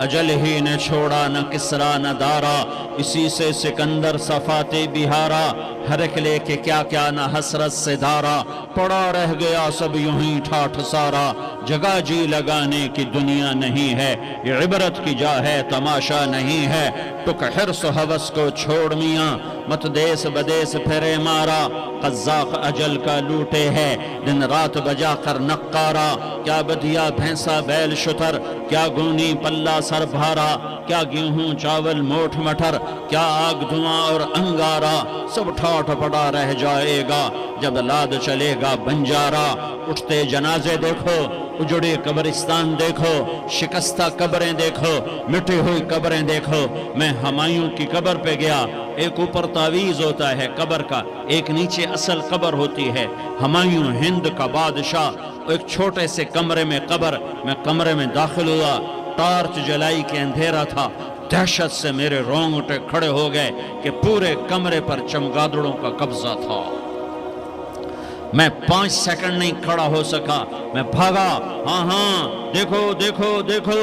اجل ہی نے چھوڑا نہ کسرا نہ دارا، اسی سے سکندر صفاتے بہارا، ہر ایک لے کے کیا کیا نہ حسرت سے دھارا، پڑا رہ گیا سب یوں ہی ٹھاٹھ سارا، جگہ جی لگانے کی دنیا نہیں ہے، یہ عبرت کی جا ہے تماشا نہیں ہے، ٹک حرص و حوث کو چھوڑ میاں، مت دیس بدیس پھرے مارا، قذاق اجل کا لوٹے ہے، دن رات بجا کر نقارا، کیا بدیا بھینسا بیل شتر، کیا گونی پلہ سر بھارا، کیا گیہوں چاول موٹھ مٹر، کیا آگ دھواں اور انگارا، سب ٹھاٹھ پڑا رہ جائے گا، جب لاد چلے گا بنجارا، اٹھتے جنازے دیکھو، اجڑے قبرستان دیکھو، شکستہ قبریں دیکھو، مٹی ہوئی قبریں دیکھو، میں ہمایوں کی قبر پہ گیا، ایک اوپر تعویذ ہوتا ہے قبر کا، ایک نیچے اصل قبر ہوتی ہے، ہمایوں ہند کا بادشاہ، ایک چھوٹے سے کمرے میں قبر، میں کمرے میں داخل ہوا، ٹارچ جلائی کے اندھیرا تھا، دہشت سے میرے رونگٹے کھڑے ہو گئے کہ پورے کمرے پر چمگادڑوں کا قبضہ تھا، میں 5 سیکنڈ نہیں کھڑا ہو سکا، میں بھاگا، ہاں دیکھو دیکھو دیکھو،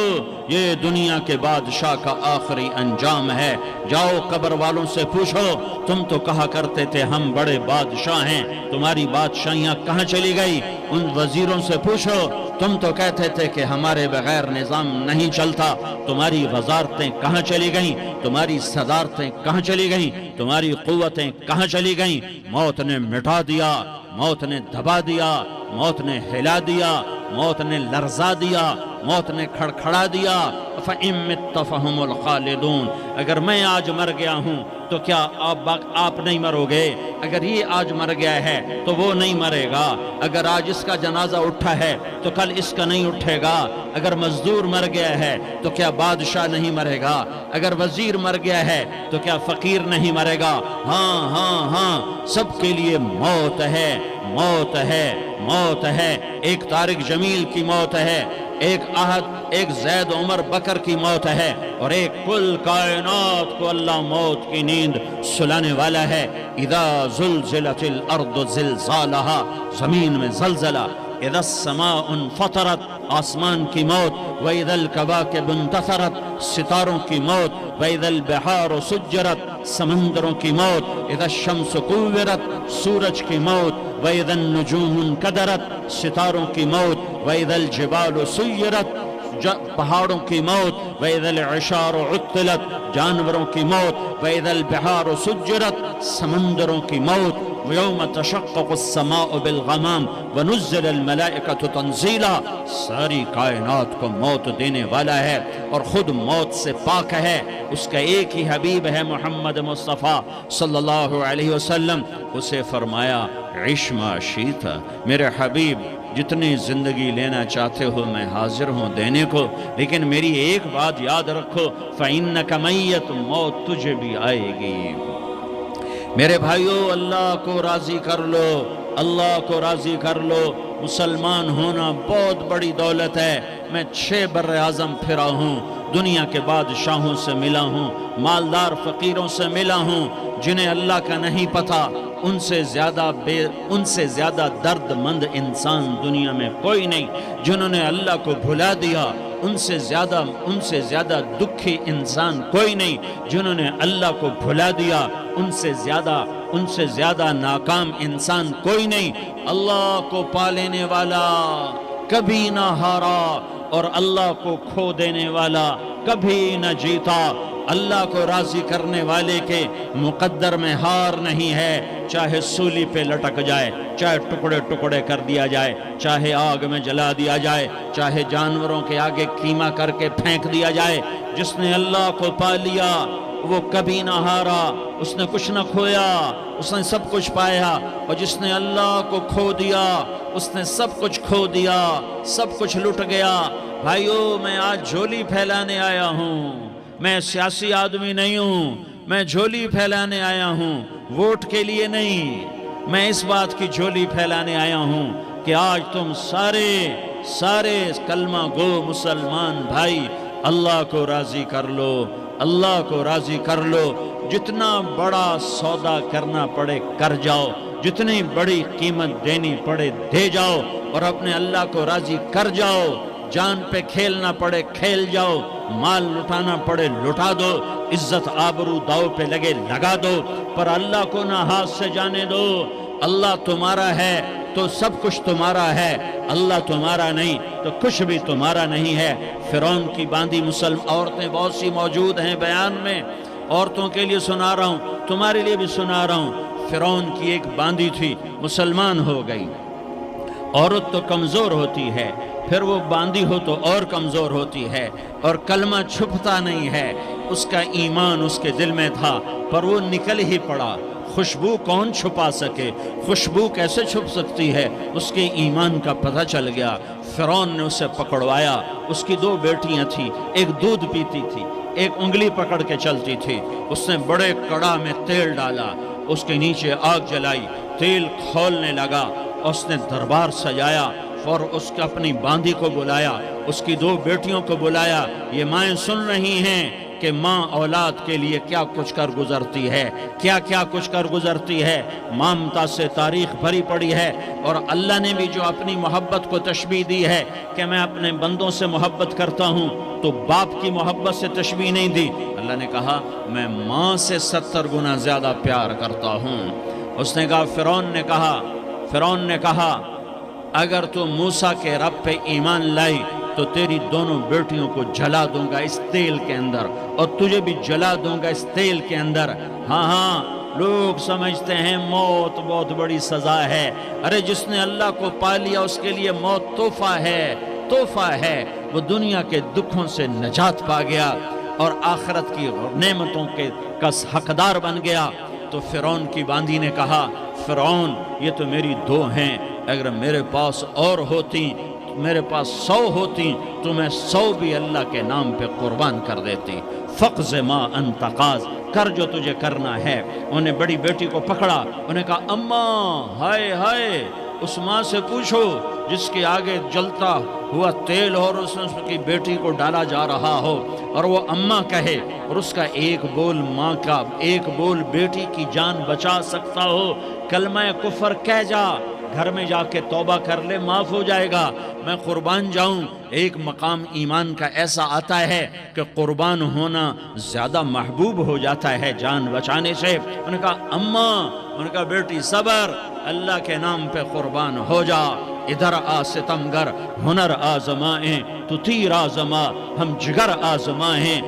یہ دنیا کے بادشاہ کا آخری انجام ہے، جاؤ قبر والوں سے پوچھو، تم تو کہا کرتے تھے ہم بڑے بادشاہ ہیں، تمہاری بادشاہیاں کہاں چلی گئی؟ ان وزیروں سے پوچھو، تم تو کہتے تھے کہ ہمارے بغیر نظام نہیں چلتا، تمہاری وزارتیں کہاں چلی گئیں؟ تمہاری صدارتیں کہاں چلی گئیں؟ تمہاری قوتیں کہاں چلی گئیں؟ موت نے مٹا دیا، موت نے دبا دیا، موت نے ہلا دیا، موت نے لرزا دیا، موت نے کھڑکھڑا دیا، فَإِن مِتَّ فَهُمُ الْخَالِدُونَ، اگر میں آج مر گیا ہوں تو کیا آپ نہیں مرو گے؟ اگر یہ آج مر گیا ہے تو وہ نہیں مرے گا، اگر آج اس کا جنازہ اٹھا ہے تو کل اس کا نہیں اٹھے گا، اگر مزدور مر گیا ہے تو کیا بادشاہ نہیں مرے گا، اگر وزیر مر گیا ہے تو کیا فقیر نہیں مرے گا؟ ہاں ہاں ہاں، سب کے لیے موت ہے، موت ہے، موت ہے، ایک طارق جمیل کی موت ہے، ایک احد، ایک زید عمر بکر کی موت ہے، اور ایک کل کائنات کو اللہ موت کی نیند سلانے والا ہے۔ اذا زلزلت الارض زلزالہا، زمین میں زلزلہ، اذا السماء انفطرت، آسمان کی موت، وَإِذَا الْكَوَاكِبُ انتثرت، ستاروں کی موت، وَإِذَا الْبِحَارُ سُجِّرَتْ، سمندروں کی موت، اذا الشمس كورت، سورج کی موت، وَإِذَا النُّجُومُ انْكَدَرَتْ، ستاروں کی موت، وَإِذَا الْجِبَالُ سُيِّرَتْ، پہاڑوں کی موت، وَإِذَا الْعِشَارُ عُطِّلَتْ، جانوروں کی موت، وَإِذَا الْبِحَارُ سُجِّرَتْ، سمندروں کی موت، وَيَوْمَ تَشَقَّقُ السَّمَاءُ بِالْغَمَامِ وَنُزِّلَ الْمَلَائِكَةُ تَنزِيلًا، ساری کائنات کو موت دینے والا ہے اور خود موت سے پاک ہے، اس کا ایک ہی حبیب ہے محمد مصطفیٰ صلی اللہ علیہ وسلم، اسے فرمایا عِشْ مَا شِئْتَ، میرے حبیب جتنی زندگی لینا چاہتے ہو میں حاضر ہوں دینے کو، لیکن میری ایک بات یاد رکھو، فَإِنَّكَ مَيَّتٌ، موت تجھے بھی آئے گی۔ میرے بھائیو، اللہ کو راضی کر لو، اللہ کو راضی کر لو، مسلمان ہونا بہت بڑی دولت ہے، میں 6 بر اعظم پھرا ہوں، دنیا کے بادشاہوں سے ملا ہوں، مالدار فقیروں سے ملا ہوں، جنہیں اللہ کا نہیں پتہ، ان سے زیادہ درد مند انسان دنیا میں کوئی نہیں، جنہوں نے اللہ کو بھلا دیا، ان سے زیادہ دکھی انسان کوئی نہیں، جنہوں نے اللہ کو بھلا دیا، ان سے زیادہ ناکام انسان کوئی نہیں۔ اللہ کو پا لینے والا کبھی نہ ہارا، اور اللہ کو کھو دینے والا کبھی نہ جیتا۔ اللہ کو راضی کرنے والے کے مقدر میں ہار نہیں ہے، چاہے سولی پہ لٹک جائے، چاہے ٹکڑے ٹکڑے کر دیا جائے، چاہے آگ میں جلا دیا جائے، چاہے جانوروں کے آگے قیمہ کر کے پھینک دیا جائے، جس نے اللہ کو پا لیا وہ کبھی نہ ہارا، اس نے کچھ نہ کھویا، اس نے سب کچھ پایا، اور جس نے اللہ کو کھو دیا اس نے سب کچھ کھو دیا، سب کچھ لٹ گیا۔ بھائیو، میں آج جھولی پھیلانے آیا ہوں، میں سیاسی آدمی نہیں ہوں، میں جھولی پھیلانے آیا ہوں، ووٹ کے لیے نہیں، میں اس بات کی جھولی پھیلانے آیا ہوں کہ آج تم سارے کلمہ گو مسلمان بھائی اللہ کو راضی کر لو، اللہ کو راضی کر لو، جتنا بڑا سودا کرنا پڑے کر جاؤ، جتنی بڑی قیمت دینی پڑے دے جاؤ، اور اپنے اللہ کو راضی کر جاؤ، جان پہ کھیلنا پڑے کھیل جاؤ، مال لٹانا پڑے لٹا دو، عزت آبرو داؤ پہ لگے لگا دو، پر اللہ کو نہ ہاتھ سے جانے دو۔ اللہ تمہارا ہے تو سب کچھ تمہارا ہے، اللہ تمہارا نہیں تو کچھ بھی تمہارا نہیں ہے۔ فرعون کی باندھی مسلم عورتیں بہت سی موجود ہیں بیان میں، عورتوں کے لیے سنا رہا ہوں، تمہارے لیے بھی سنا رہا ہوں۔ فرعون کی ایک باندھی تھی، مسلمان ہو گئی۔ عورت تو کمزور ہوتی ہے، پھر وہ باندھی ہو تو اور کمزور ہوتی ہے، اور کلمہ چھپتا نہیں ہے۔ اس کا ایمان اس کے دل میں تھا، پر وہ نکل ہی پڑا۔ خوشبو کون چھپا سکے؟ خوشبو کیسے چھپ سکتی ہے؟ اس کے ایمان کا پتہ چل گیا۔ فرعون نے اسے پکڑوایا۔ اس کی 2 بیٹیاں تھیں، ایک دودھ پیتی تھی، ایک انگلی پکڑ کے چلتی تھی۔ اس نے بڑے کڑا میں تیل ڈالا، اس کے نیچے آگ جلائی، تیل کھولنے لگا، اس نے دربار سجایا اور اس کے اپنی باندھی کو بلایا، اس کی 2 بیٹیوں کو بلایا۔ یہ مائیں سن رہی ہیں کہ ماں اولاد کے لیے کیا کچھ کر گزرتی ہے، کیا کچھ کر گزرتی ہے۔ مامتا سے تاریخ بھری پڑی ہے، اور اللہ نے بھی جو اپنی محبت کو تشبیہ دی ہے کہ میں اپنے بندوں سے محبت کرتا ہوں، تو باپ کی محبت سے تشبیہ نہیں دی۔ اللہ نے کہا میں ماں سے 70 گنا زیادہ پیار کرتا ہوں۔ اس نے کہا فرعون نے کہا اگر تو موسیٰ کے رب پہ ایمان لائی تو تیری دونوں بیٹیوں کو جلا دوں گا اس تیل کے اندر، اور تجھے بھی جلا دوں گا اس تیل کے اندر۔ ہاں لوگ سمجھتے ہیں موت بہت بڑی سزا ہے۔ ارے جس نے اللہ کو پا لیا اس کے لیے موت تحفہ ہے۔ وہ دنیا کے دکھوں سے نجات پا گیا اور آخرت کی نعمتوں کا حقدار بن گیا۔ تو فرعون کی باندھی نے کہا فرعون یہ تو میری 2 ہیں، اگر میرے پاس اور ہوتی، میرے پاس 100 ہوتی تو میں 100 بھی اللہ کے نام پہ قربان کر دیتی۔ فقض ما انت قاض، کر جو تجھے کرنا ہے۔ انہیں بڑی بیٹی کو پکڑا، انہیں کہا اماں ہائے اس ماں سے پوچھو جس کے آگے جلتا ہوا تیل اور اس کی بیٹی کو ڈالا جا رہا ہو، اور وہ اماں کہے، اور اس کا ایک بول ماں کا، ایک بول بیٹی کی جان بچا سکتا ہو۔ کلمہ کفر کہہ جا، گھر میں جا کے توبہ کر لے، معاف ہو جائے گا۔ میں قربان جاؤں۔ ایک مقام ایمان کا ایسا آتا ہے کہ قربان ہونا زیادہ محبوب ہو جاتا ہے جان بچانے سے۔ انہوں نے کہا اماں، انہوں نے کہا بیٹی صبر، اللہ کے نام پہ قربان ہو جا۔ ادھر آ ستمگر، ہنر آزمائیں تو تیر آزما، ہم جگر آزمائیں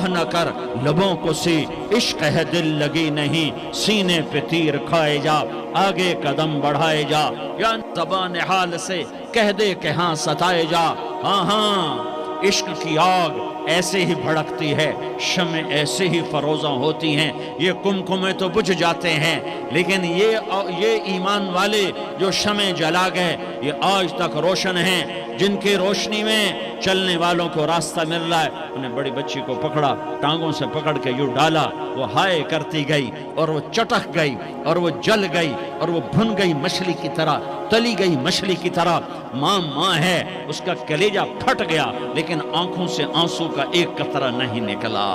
نہ کر لبوں کو سی، عشق ہے دل لگی نہیں، سینے پہ تیر کھائے جا، آگے قدم بڑھائے جا، یا زبان حال سے کہہ دے کہ ہاں ستائے جا۔ ہاں عشق کی آگ ایسے ہی بھڑکتی ہے، شمع ایسے ہی فروزاں ہوتی ہیں، یہ کمکمے تو بجھ جاتے ہیں، لیکن یہ ایمان والے جو شمع جلا گئے یہ آج تک روشن ہیں، جن کی روشنی میں چلنے والوں کو راستہ مل رہا ہے۔ انہیں بڑی بچی کو پکڑا، ٹانگوں سے پکڑ کے یوں ڈالا، وہ ہائے کرتی گئی اور وہ چٹک گئی اور وہ جل گئی اور وہ بھن گئی مچھلی کی طرح، تلی گئی مچھلی کی طرح۔ ماں ہے، اس کا کلیجہ پھٹ گیا، لیکن آنکھوں سے آنسو کا ایک قطرہ نہیں نکلا۔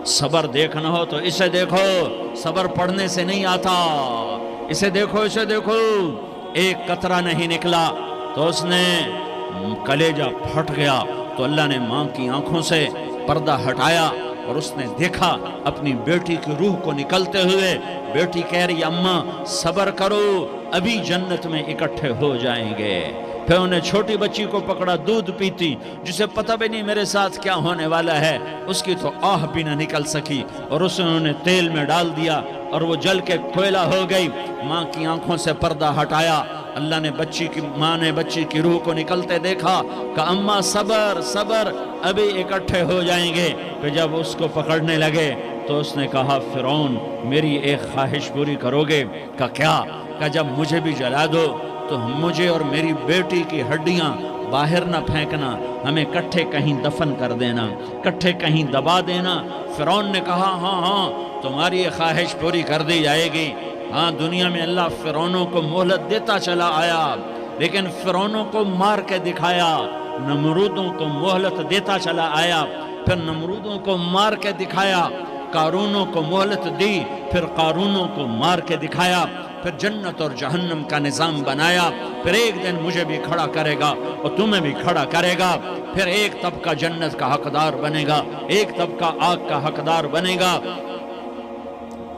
صبر دیکھنا ہو تو اسے دیکھو، صبر پڑھنے سے نہیں آتا، اسے دیکھو ایک قطرہ نہیں نکلا تو اس نے کلیجہ پھٹ گیا۔ تو اللہ نے ماں کی آنکھوں سے پردہ ہٹایا اور اس نے دیکھا اپنی بیٹی کی روح کو نکلتے ہوئے۔ بیٹی کہہ رہی اماں صبر کرو، ابھی جنت میں اکٹھے ہو جائیں گے۔ پھر انہیں چھوٹی بچی کو پکڑا، دودھ پیتی، جسے پتہ بھی نہیں میرے ساتھ کیا ہونے والا ہے، اس کی تو آہ بھی نہ نکل سکی، اور اسے انہوں نے تیل میں ڈال دیا اور وہ جل کے کوئلہ ہو گئی۔ ماں کی آنکھوں سے پردہ ہٹایا، اللہ نے ماں نے بچی کی روح کو نکلتے دیکھا کہ اماں صبر، ابھی اکٹھے ہو جائیں گے۔ پھر جب اس کو پکڑنے لگے تو اس نے کہا فرعون میری ایک خواہش پوری کرو گے؟ کہ کیا؟ کہ جب مجھے بھی جلا دو تو مجھے اور میری بیٹی کی ہڈیاں باہر نہ پھینکنا، ہمیں کٹھے کہیں دفن کر دینا، کٹھے کہیں دبا دینا۔ فرعون نے کہا ہاں تمہاری یہ خواہش پوری کر دی جائے گی۔ ہاں دنیا میں اللہ فرعونوں کو مہلت دیتا چلا آیا، لیکن فرعونوں کو مار کے دکھایا۔ نمرودوں کو مہلت دیتا چلا آیا، پھر نمرودوں کو مار کے دکھایا۔ قارونوں کو مہلت دی، پھر قارونوں کو مار کے دکھایا۔ پھر جنت اور جہنم کا نظام بنایا۔ پھر ایک دن مجھے بھی کھڑا کرے گا اور تمہیں بھی کھڑا کرے گا. پھر ایک طبقہ جنت کا حقدار بنے گا، ایک طبقہ آگ کا حقدار بنے گا.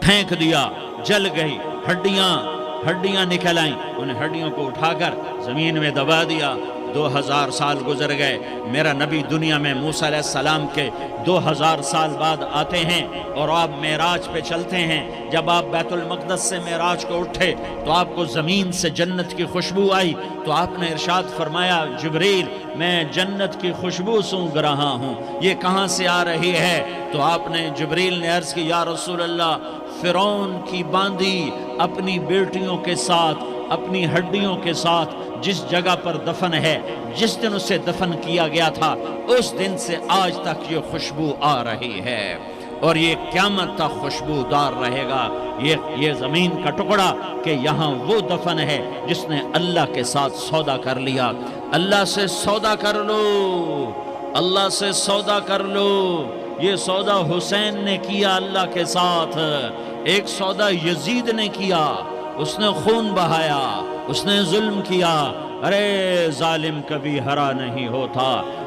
پھینک دیا، جل گئی، ہڈیاں نکل آئیں. انہیں ہڈیوں کو اٹھا کر زمین میں دبا دیا. 2000 سال گزر گئے. میرا نبی دنیا میں موسیٰ علیہ السلام کے 2000 سال بعد آتے ہیں اور آپ معراج پہ چلتے ہیں. جب آپ بیت المقدس سے معراج کو اٹھے تو آپ کو زمین سے جنت کی خوشبو آئی. تو آپ نے ارشاد فرمایا جبریل میں جنت کی خوشبو سونگھ رہا ہوں، یہ کہاں سے آ رہی ہے؟ تو آپ نے جبریل نے عرض کی یا رسول اللہ فرعون کی باندی اپنی بیٹیوں کے ساتھ اپنی ہڈیوں کے ساتھ جس جگہ پر دفن ہے، جس دن اسے دفن کیا گیا تھا اس دن سے آج تک یہ خوشبو آ رہی ہے اور یہ قیامت تک خوشبودار رہے گا. یہ زمین کا ٹکڑا کہ یہاں وہ دفن ہے جس نے اللہ کے ساتھ سودا کر لیا. اللہ سے سودا کر لو، اللہ سے سودا کر لو. یہ سودا حسین نے کیا اللہ کے ساتھ. ایک سودا یزید نے کیا، اس نے خون بہایا، اس نے ظلم کیا. ارے ظالم کبھی ہرا نہیں ہوتا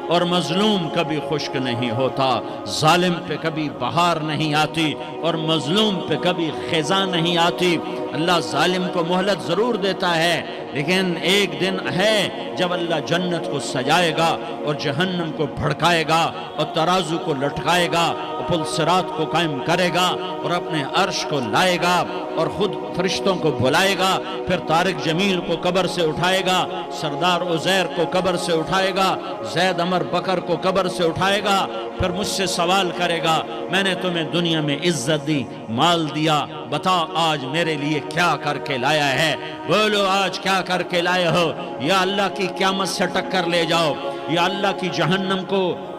اور مظلوم کبھی خشک نہیں ہوتا. ظالم پہ کبھی بہار نہیں آتی اور مظلوم پہ کبھی خزاں نہیں آتی. اللہ ظالم کو مہلت ضرور دیتا ہے، لیکن ایک دن ہے جب اللہ جنت کو سجائے گا اور جہنم کو بھڑکائے گا اور ترازو کو لٹکائے گا اور پل صراط کو قائم کرے گا اور اپنے عرش کو لائے گا اور خود فرشتوں کو بلائے گا. پھر طارق جمیل کو قبر سے اٹھائے گا، سردار عزیر کو قبر سے اٹھائے گا، زید عمر بکر کو قبر سے اٹھائے گا. پھر مجھ سے سوال کرے گا میں نے تمہیں دنیا میں عزت دی، مال دیا، بتا آج میرے لیے کیا کر کے لایا ہے؟ بولو آج کیا کر کے لائے ہو؟ یا اللہ کی قیامت سے ٹکر لے جاؤ، یا اللہ کی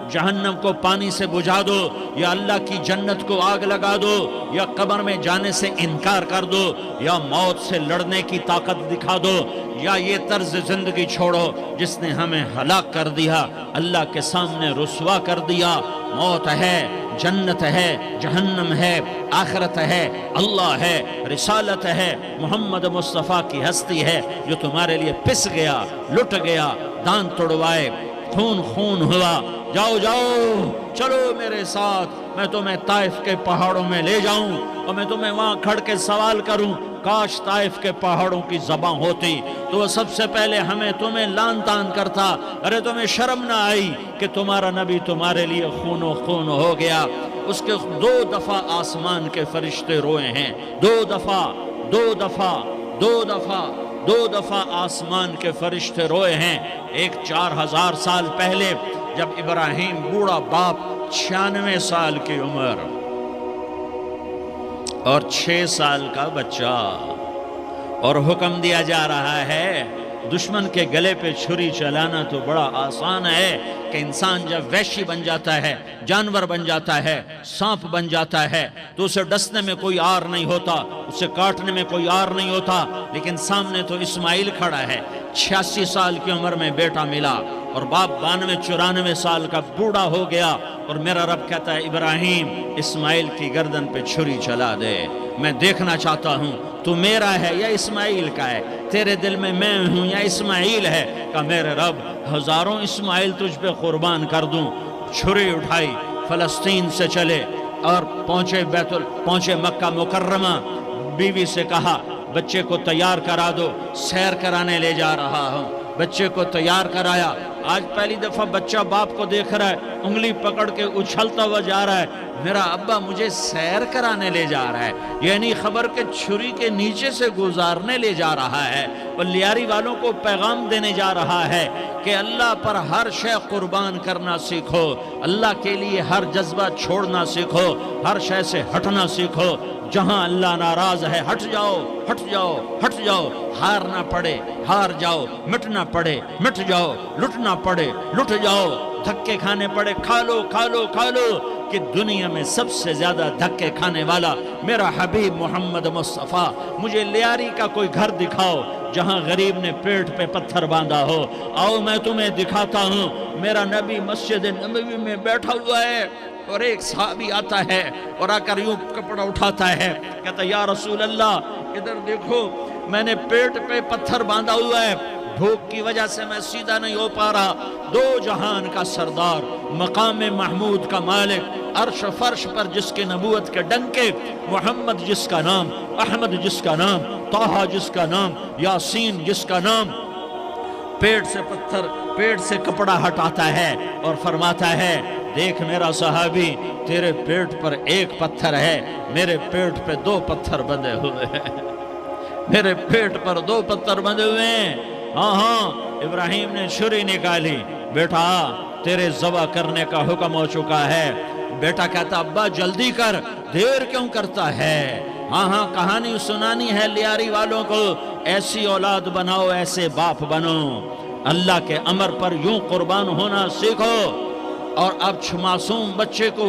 جہنم کو پانی سے بجھا دو، یا اللہ کی جنت کو آگ لگا دو، یا قبر میں جانے سے انکار کر دو، یا موت سے لڑنے کی طاقت دکھا دو، یا یہ طرز زندگی چھوڑو جس نے ہمیں ہلاک کر دیا، اللہ کے سامنے رسوا کر دیا. موت ہے، جنت ہے، جہنم ہے، آخرت ہے، اللہ ہے، رسالت ہے، محمد مصطفیٰ کی ہستی ہے جو تمہارے لیے پس گیا، لٹ گیا، دان توڑوائے، خون ہوا. جاؤ چلو میرے ساتھ، میں تمہیں طائف کے پہاڑوں میں لے جاؤں اور میں تمہیں وہاں کھڑ کے سوال کروں. کاش طائف کے پہاڑوں کی زبان ہوتی تو وہ سب سے پہلے تمہیں لان تان کرتا. ارے تمہیں شرم نہ آئی کہ تمہارا نبی تمہارے لیے خون و خون ہو گیا؟ اس کے 2 دفعہ آسمان کے فرشتے روئے ہیں، 2 دفعہ آسمان کے فرشتے روئے ہیں. ایک 4000 سال پہلے جب ابراہیم بوڑھا باپ 96 سال کی عمر اور 6 سال کا بچہ، اور حکم دیا جا رہا ہے دشمن کے گلے پہ چھری چلانا تو بڑا آسان ہے کہ انسان جب وحشی بن جاتا ہے، جانور بن جاتا ہے، سانپ بن جاتا ہے تو اسے ڈسنے میں کوئی آر نہیں ہوتا، اسے کاٹنے میں کوئی آر نہیں ہوتا. لیکن سامنے تو اسماعیل کھڑا ہے، 86 سال کی عمر میں بیٹا ملا اور باپ 92-94 سال کا بوڑھا ہو گیا، اور میرا رب کہتا ہے ابراہیم اسماعیل کی گردن پہ چھری چلا دے، میں دیکھنا چاہتا ہوں تو میرا ہے یا اسماعیل کا ہے، تیرے دل میں میں ہوں یا اسماعیل ہے؟ کہ میرے رب ہزاروں اسماعیل تجھ پہ قربان کر دوں. چھری اٹھائی، فلسطین سے چلے اور پہنچے مکہ مکرمہ. بیوی سے کہا بچے کو تیار کرا دو، سیر کرانے لے جا رہا ہوں. بچے کو تیار کرایا. آج پہلی دفعہ بچہ باپ کو دیکھ رہا ہے، انگلی پکڑ کے اچھلتا ہوا جا رہا ہے، میرا ابا مجھے سیر کرانے لے جا رہا ہے، یعنی خبر کے چھری کے نیچے سے گزارنے لے جا رہا ہے. اور لیاری والوں کو پیغام دینے جا رہا ہے کہ اللہ پر ہر شے قربان کرنا سیکھو، اللہ کے لیے ہر جذبہ چھوڑنا سیکھو، ہر شے سے ہٹنا سیکھو. جہاں اللہ ناراض ہے ہٹ جاؤ، ہارنا پڑے ہار جاؤ، مٹنا پڑے مٹ جاؤ، لٹنا پڑے لٹ جاؤ، دھکے کھانے پڑے کھا لو. کہ دنیا میں سب سے زیادہ دھکے کھانے والا میرا حبیب محمد مصطفیٰ. مجھے لیاری کا کوئی گھر دکھاؤ جہاں غریب نے پیٹ پہ پتھر باندھا ہو. آؤ میں تمہیں دکھاتا ہوں. میرا نبی مسجد نبوی میں بیٹھا ہوا ہے اور ایک صحابی آتا ہے اور آ کر یوں کپڑا اٹھاتا ہے، کہتا یا رسول اللہ ادھر دیکھو. میں نے پیٹ پہ پتھر باندھا ہوا ہے، بھوک کی وجہ سے میں سیدھا نہیں ہو پا رہا۔ دو جہان کا سردار، مقام محمود کا مالک، عرش فرش پر جس کے نبوت کے ڈنکے، محمد جس کا نام، احمد جس کا نام، طٰہٰ جس کا نام، یاسین جس کا نام، پیٹ سے پتھر، پیٹ سے کپڑا ہٹاتا ہے اور فرماتا ہے دیکھ میرا صحابی، تیرے پیٹ پر ایک پتھر ہے، میرے پیٹ پہ دو پتھر بندھے ہوئے ہیں، میرے پیٹ پر دو پتھر بندھے ہوئے ہیں۔ ہاں ہاں، ابراہیم نے چھری نکالی، بیٹا تیرے ذبح کرنے کا حکم ہو چکا ہے۔ بیٹا کہتا ابا جلدی کر، دیر کیوں کرتا ہے؟ ہاں ہاں، کہانی سنانی ہے لیاری والوں کو، ایسی اولاد بناؤ، ایسے باپ بنو، اللہ کے امر پر یوں قربان ہونا سیکھو۔ اور اب معصوم بچے کو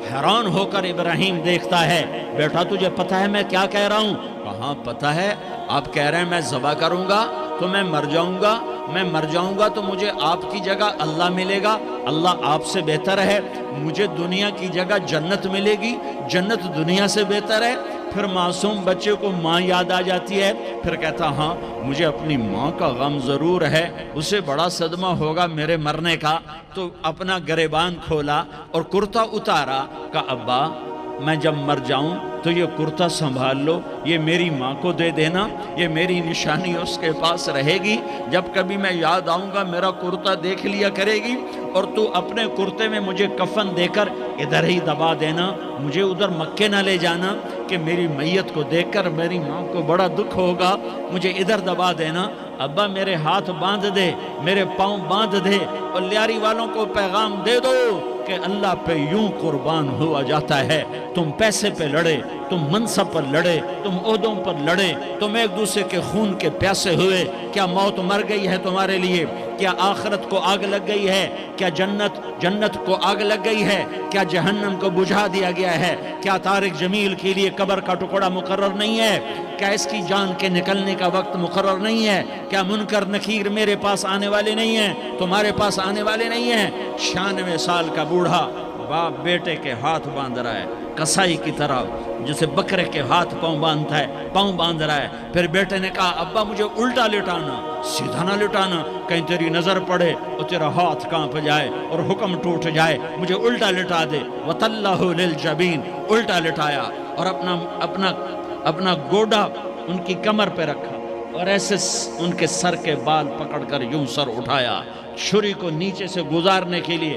حیران ہو کر ابراہیم دیکھتا ہے، بیٹا تجھے پتہ ہے میں کیا کہہ رہا ہوں؟ کہاں پتہ ہے، آپ کہہ رہے ہیں میں ذبح کروں گا تو میں مر جاؤں گا، میں مر جاؤں گا تو مجھے آپ کی جگہ اللہ ملے گا، اللہ آپ سے بہتر ہے، مجھے دنیا کی جگہ جنت ملے گی، جنت دنیا سے بہتر ہے۔ پھر معصوم بچے کو ماں یاد آ جاتی ہے، پھر کہتا ہاں مجھے اپنی ماں کا غم ضرور ہے، اسے بڑا صدمہ ہوگا میرے مرنے کا۔ تو اپنا گریبان کھولا اور کرتا اتارا، کہا ابا میں جب مر جاؤں تو یہ کرتا سنبھال لو، یہ میری ماں کو دے دینا، یہ میری نشانی اس کے پاس رہے گی، جب کبھی میں یاد آؤں گا میرا کرتا دیکھ لیا کرے گی، اور تو اپنے کرتے میں مجھے کفن دے کر ادھر ہی دبا دینا، مجھے ادھر مکے نہ لے جانا کہ میری میت کو دیکھ کر میری ماں کو بڑا دکھ ہوگا، مجھے ادھر دبا دینا۔ ابا میرے ہاتھ باندھ دے، میرے پاؤں باندھ دے، اور لیاری والوں کو پیغام دے دو کہ اللہ پہ یوں قربان ہوا جاتا ہے۔ تم پیسے پہ لڑے، تم منصب پر لڑے، تم عہدوں پر لڑے، تم ایک دوسرے کے خون کے پیاسے ہوئے، کیا موت مر گئی ہے تمہارے لیے؟ کیا آخرت کو آگ لگ گئی ہے؟ کیا جنت کو آگ لگ گئی ہے؟ کیا جہنم کو بجھا دیا گیا ہے؟ کیا طارق جمیل کے لیے قبر کا ٹکڑا مقرر نہیں ہے؟ کیا اس کی جان کے نکلنے کا وقت مقرر نہیں ہے؟ کیا منکر نکیر میرے پاس آنے والے نہیں ہیں، تمہارے پاس آنے والے نہیں ہیں؟ 96 سال کا بوڑھا باپ بیٹے کے ہاتھ باندھ رہا ہے، کسائی کی طرح جسے بکرے کے ہاتھ پاؤں باندھتا ہے، پاؤں باندھ رہا ہے۔ پھر بیٹے نے کہا ابا مجھے الٹا لٹانا، سیدھا نہ لٹانا، کہیں تیری نظر پڑے اور تیرا ہاتھ کانپ جائے اور حکم ٹوٹ جائے، مجھے الٹا لٹا دے۔ وَتَلَّهُ لِلْجَبِينِ، الٹا لٹایا اور اپنا گوڈا ان کی کمر پہ رکھا اور ایسے ان کے سر کے بال پکڑ کر یوں سر اٹھایا، چھری کو نیچے سے گزارنے کے لیے،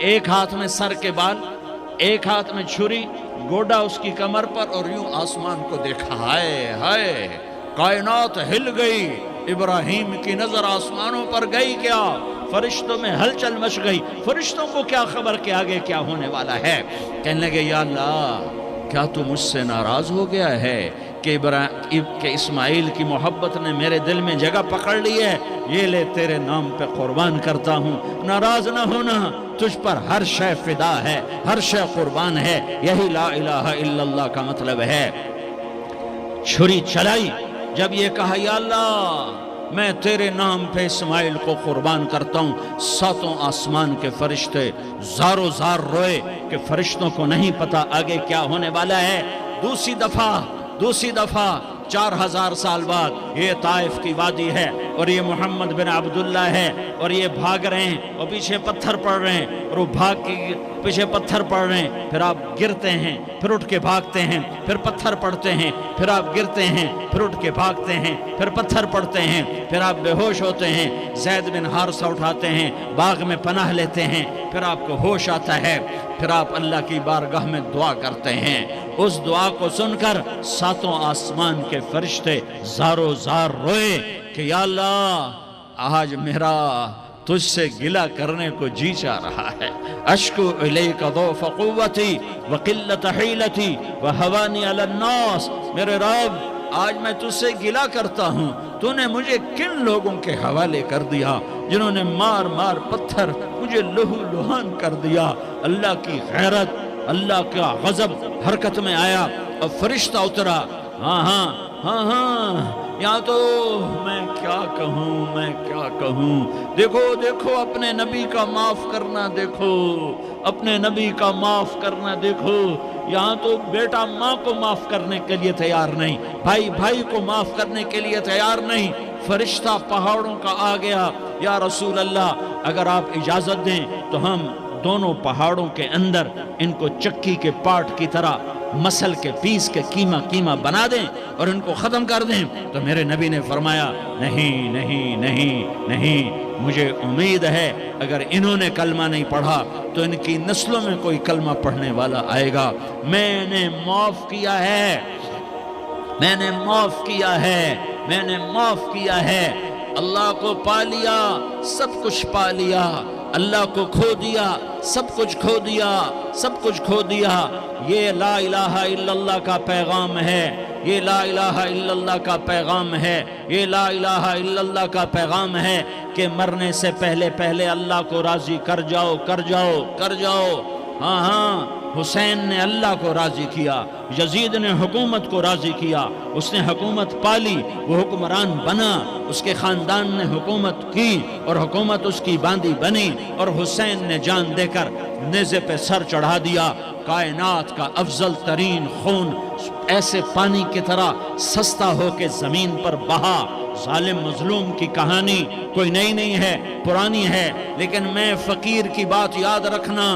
ایک ہاتھ میں سر کے بال، ایک ہاتھ میں چھری، گوڈا اس کی کمر پر، اور یوں آسمان کو دیکھا۔ ہائے ہائے، کائنات ہل گئی، ابراہیم کی نظر آسمانوں پر گئی کیا؟ فرشتوں میں ہلچل مچ گئی، فرشتوں کو کیا خبر کہ آگے کیا ہونے والا ہے؟ کہنے لگے یا اللہ کیا تو مجھ سے ناراض ہو گیا ہے کہ اسماعیل کی محبت نے میرے دل میں جگہ پکڑ لی ہے؟ یہ لے تیرے نام پہ قربان کرتا ہوں، ناراض نہ ہونا، تجھ پر ہر شے فدا ہے، ہر شے قربان ہے، یہی لا الہ الا اللہ کا مطلب ہے۔ چھری چلائی، جب یہ کہا یا اللہ میں تیرے نام پہ اسماعیل کو قربان کرتا ہوں، ساتوں آسمان کے فرشتے زارو زار روئے کہ فرشتوں کو نہیں پتا آگے کیا ہونے والا ہے۔ دوسری دفعہ 4000 سال بعد یہ طائف کی وادی ہے اور یہ محمد بن عبداللہ ہے اور یہ بھاگ رہے ہیں اور پیچھے پتھر پڑ رہے ہیں اور وہ بھاگ کے پیچھے پتھر پڑ رہے ہیں، پھر آپ گرتے ہیں، پھر اٹھ کے بھاگتے ہیں، پھر پتھر پڑتے ہیں، پھر آپ گرتے ہیں، پھر اٹھ کے بھاگتے ہیں، پھر پتھر پڑتے ہیں، پھر آپ بے ہوش ہوتے ہیں، زید بن حارثہ اٹھاتے ہیں، باغ میں پناہ لیتے ہیں، پھر آپ کو ہوش آتا ہے، پھر آپ اللہ کی بارگاہ میں دعا کرتے ہیں۔ اس دعا کو سن کر ساتوں آسمان کے فرشتے زارو زار روئے کہ یا اللہ آج میرا تجھ سے گلہ کرنے کو جی چاہ رہا ہے۔ اشکو الیک ضعف قوتی وقلت حیلتی وہوانی علی الناس، میرے رب آج میں تجھ سے گلہ کرتا ہوں، تو نے مجھے کن لوگوں کے حوالے کر دیا جنہوں نے مار مار پتھر مجھے لہو لہان کر دیا۔ اللہ کی غیرت، اللہ کا غضب حرکت میں آیا اور فرشتہ اترا۔ ہاں ہاں ہاں ہاں، یا تو میں کیا کہوں، دیکھو اپنے نبی کا معاف کرنا، دیکھو اپنے نبی کا معاف کرنا، دیکھو یہاں تو بیٹا ماں کو معاف کرنے کے لیے تیار نہیں، بھائی بھائی کو معاف کرنے کے لیے تیار نہیں۔ فرشتہ پہاڑوں کا آ گیا، یا رسول اللہ اگر آپ اجازت دیں تو ہم دونوں پہاڑوں کے اندر ان کو چکی کے پاٹ کی طرح مسل کے پیس کے کیما کیما بنا دیں اور ان کو ختم کر دیں۔ تو میرے نبی نے فرمایا نہیں نہیں نہیں نہیں، مجھے امید ہے اگر انہوں نے کلمہ نہیں پڑھا تو ان کی نسلوں میں کوئی کلمہ پڑھنے والا آئے گا۔ میں نے معاف کیا ہے، میں نے معاف کیا ہے، میں نے معاف کیا ہے۔ اللہ کو پا لیا، سب کچھ پا لیا، اللہ کو کھو دیا، سب کچھ کھو دیا، سب کچھ کھو دیا۔ یہ لا الہ الا اللہ کا پیغام ہے، یہ لا الہ الا اللہ کا پیغام ہے، یہ لا الہ الا اللہ کا پیغام ہے کہ مرنے سے پہلے پہلے اللہ کو راضی کر جاؤ، کر جاؤ، کر جاؤ۔ ہاں ہاں، حسین نے اللہ کو راضی کیا، یزید نے حکومت کو راضی کیا، اس نے حکومت پالی، وہ حکمران بنا، اس کے خاندان نے حکومت کی اور حکومت اس کی باندھی بنی، اور حسین نے جان دے کر نیزے پہ سر چڑھا دیا۔ کائنات کا افضل ترین خون ایسے پانی کی طرح سستا ہو کے زمین پر بہا۔ ظالم مظلوم کی کہانی کوئی نئی نہیں ہے، پرانی ہے، لیکن میں فقیر کی بات یاد رکھنا،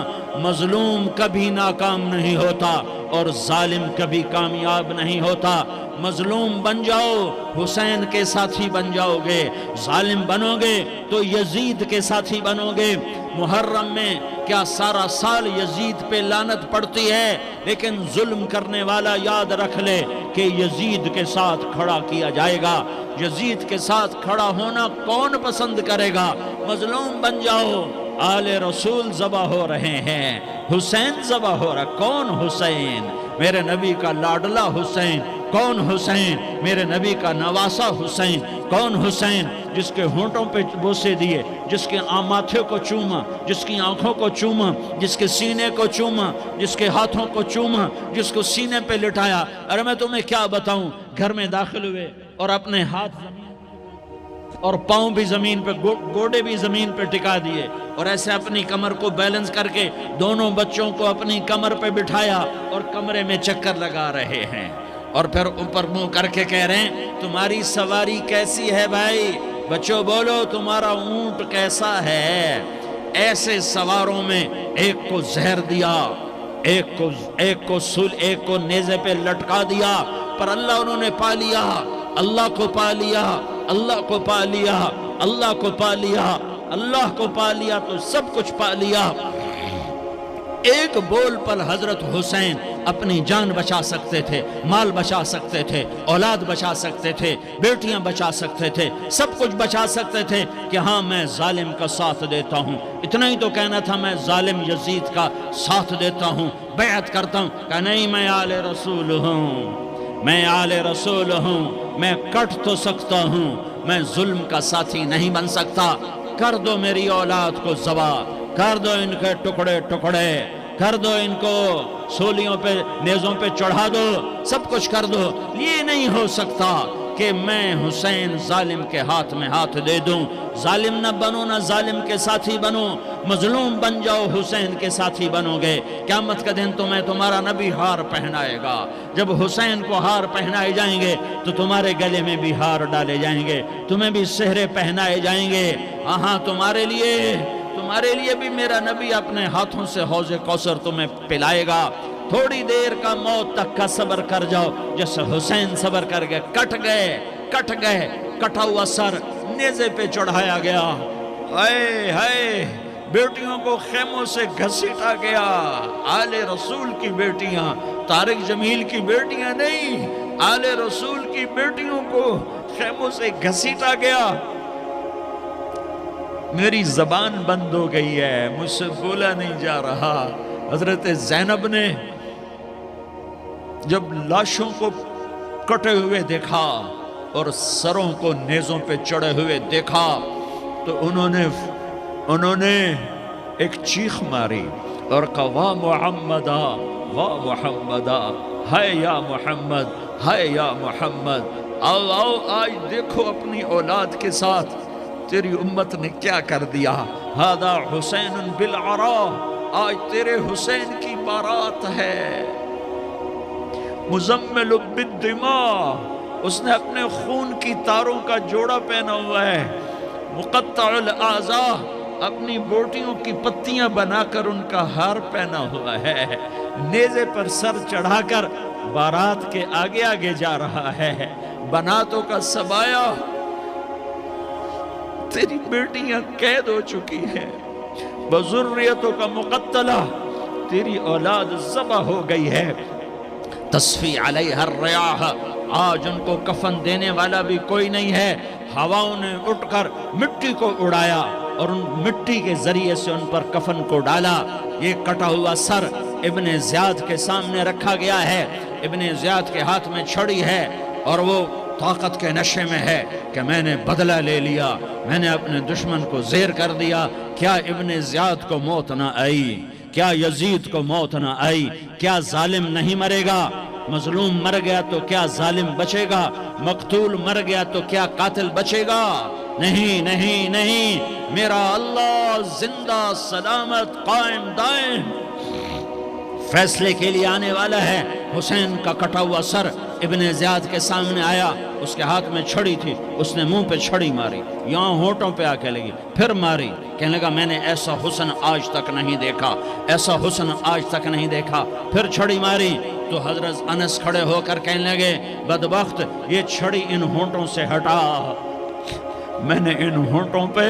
مظلوم کبھی ناکام نہیں ہوتا اور ظالم کبھی کامیاب نہیں ہوتا۔ مظلوم بن جاؤ حسین کے ساتھی بن جاؤ گے، ظالم بنو گے تو یزید کے ساتھی بنو گے۔ محرم میں کیا سارا سال یزید پہ لعنت پڑتی ہے، لیکن ظلم کرنے والا یاد رکھ لے کہ یزید کے ساتھ کھڑا کیا جائے گا۔ یزید کے ساتھ کھڑا ہونا کون پسند کرے گا؟ مظلوم بن جاؤ۔ آل رسول ذبح ہو رہے ہیں، حسین ذبح ہو رہا۔ کون حسین؟ میرے نبی کا لاڈلا حسین۔ کون حسین؟ میرے نبی کا نواسا حسین۔ کون حسین؟ جس کے ہونٹوں پہ بوسے دیے، جس کے ماتھے کو چوما، جس کی آنکھوں کو چوما، جس کے سینے کو چوما، جس کے ہاتھوں کو چوما، جس کو سینے پہ لٹایا۔ ارے میں تمہیں کیا بتاؤں، گھر میں داخل ہوئے اور اپنے ہاتھ زمین اور پاؤں بھی زمین پہ، گوڑے بھی زمین پہ ٹکا دیے، اور ایسے اپنی کمر کو بیلنس کر کے دونوں بچوں کو اپنی کمر پہ بٹھایا اور کمرے میں چکر لگا رہے ہیں، اور پھر اوپر منہ کر کے کہہ رہے ہیں تمہاری سواری کیسی ہے بھائی؟ بچوں بولو تمہارا اونٹ کیسا ہے؟ ایسے سواروں میں ایک کو زہر دیا، ایک کو نیزے پہ لٹکا دیا، پر اللہ انہوں نے پا لیا، اللہ کو پا لیا، اللہ کو پا لیا، اللہ کو پا لیا، اللہ کو پا لیا تو سب کچھ پا لیا۔ ایک بول پر حضرت حسین اپنی جان بچا سکتے تھے، مال بچا سکتے تھے، اولاد بچا سکتے تھے، بیٹیاں بچا سکتے تھے، سب کچھ بچا سکتے تھے کہ ہاں میں ظالم کا ساتھ دیتا ہوں۔ اتنا ہی تو کہنا تھا میں ظالم یزید کا ساتھ دیتا ہوں، بیعت کرتا ہوں، کہ نہیں میں آل رسول ہوں، میں آل رسول ہوں، میں کٹ تو سکتا ہوں، میں ظلم کا ساتھی نہیں بن سکتا۔ کر دو میری اولاد کو ذبح، کر دو ان کے ٹکڑے ٹکڑے، کر دو ان کو سولیوں پہ نیزوں پہ چڑھا دو، سب کچھ کر دو۔ یہ نہیں ہو سکتا کہ میں حسین ظالم کے ہاتھ میں ہاتھ دے دوں۔ ظالم نہ بنو، نہ ظالم کے ساتھی بنو، مظلوم بن جاؤ، حسین کے ساتھی بنو گے۔ قیامت کا دن تمہیں تمہارا نبی ہار پہنائے گا۔ جب حسین کو ہار پہنائے جائیں گے تو تمہارے گلے میں بھی ہار ڈالے جائیں گے، تمہیں بھی سہرے پہنائے جائیں گے۔ ہاں تمہارے لیے بھی میرا نبی اپنے ہاتھوں سے حوض کوثر تمہیں پلائے گا۔ تھوڑی دیر کا موت تک کا صبر کر جاؤ، جیسے حسین صبر کر گئے، کٹ گئے، کٹا ہوا سر نیزے پہ چڑھایا گیا۔ ہائے ہائے، بیٹیوں کو خیموں سے گھسیٹا گیا۔ آل رسول کی بیٹیاں، طارق جمیل کی بیٹیاں نہیں، آل رسول کی بیٹیوں کو خیموں سے گھسیٹا گیا۔ میری زبان بند ہو گئی ہے، مجھ سے بولا نہیں جا رہا۔ حضرت زینب نے جب لاشوں کو کٹے ہوئے دیکھا اور سروں کو نیزوں پہ چڑھے ہوئے دیکھا تو انہوں نے ایک چیخ ماری اور کہا واہ محمدہ، واہ محمدہ، ہائے یا محمد، ہائے یا محمد۔ آؤ آج دیکھو اپنی اولاد کے ساتھ تیری امت نے کیا کر دیا۔ ہذا حسین بالعراء، آج تیرے حسین کی بارات ہے، مزمل بالدماء، اس نے اپنے خون کی تاروں کا جوڑا پہنا ہوا ہے، مقطع الاعضاء، اپنی بوٹیوں کی پتیاں بنا کر ان کا ہار پہنا ہوا ہے، نیزے پر سر چڑھا کر بارات کے آگے آگے جا رہا ہے۔ بناتوں کا سبایا، تیری بیٹیاں قید ہو چکی ہیں، بذریتوں کا مقتلہ، تیری اولاد ذبح ہو گئی ہے، تصفی علیہ الریاح، آج ان کو کفن دینے والا بھی کوئی نہیں ہے۔ ہواؤں نے اٹھ کر مٹی کو اڑایا اور ان مٹی کے ذریعے سے ان پر کفن کو ڈالا۔ یہ کٹا ہوا سر ابن زیاد کے سامنے رکھا گیا ہے، ابن زیاد کے ہاتھ میں چھڑی ہے اور وہ طاقت کے نشے میں ہے کہ میں نے بدلہ لے لیا، میں نے اپنے دشمن کو زیر کر دیا۔ کیا ابن زیاد کو موت نہ آئی؟ کیا یزید کو موت نہ آئی؟ کیا ظالم نہیں مرے گا؟ مظلوم مر گیا تو کیا ظالم بچے گا؟ مقتول مر گیا تو کیا قاتل بچے گا؟ نہیں نہیں نہیں، میرا اللہ زندہ سلامت قائم دائم فیصلے کے لیے آنے والا ہے۔ حسین کا کٹا ہوا سر ابن زیاد کے سامنے آیا، اس کے ہاتھ میں چھڑی تھی، اس نے منہ پہ چھڑی ماری، یہاں ہونٹوں پہ آ کے لگی، پھر ماری، کہنے لگا میں نے ایسا حسن آج تک نہیں دیکھا، ایسا حسن آج تک نہیں دیکھا، پھر چھڑی ماری تو حضرت انس کھڑے ہو کر کہنے لگے بدبخت، یہ چھڑی ان ہونٹوں سے ہٹا، میں نے ان ہونٹوں پہ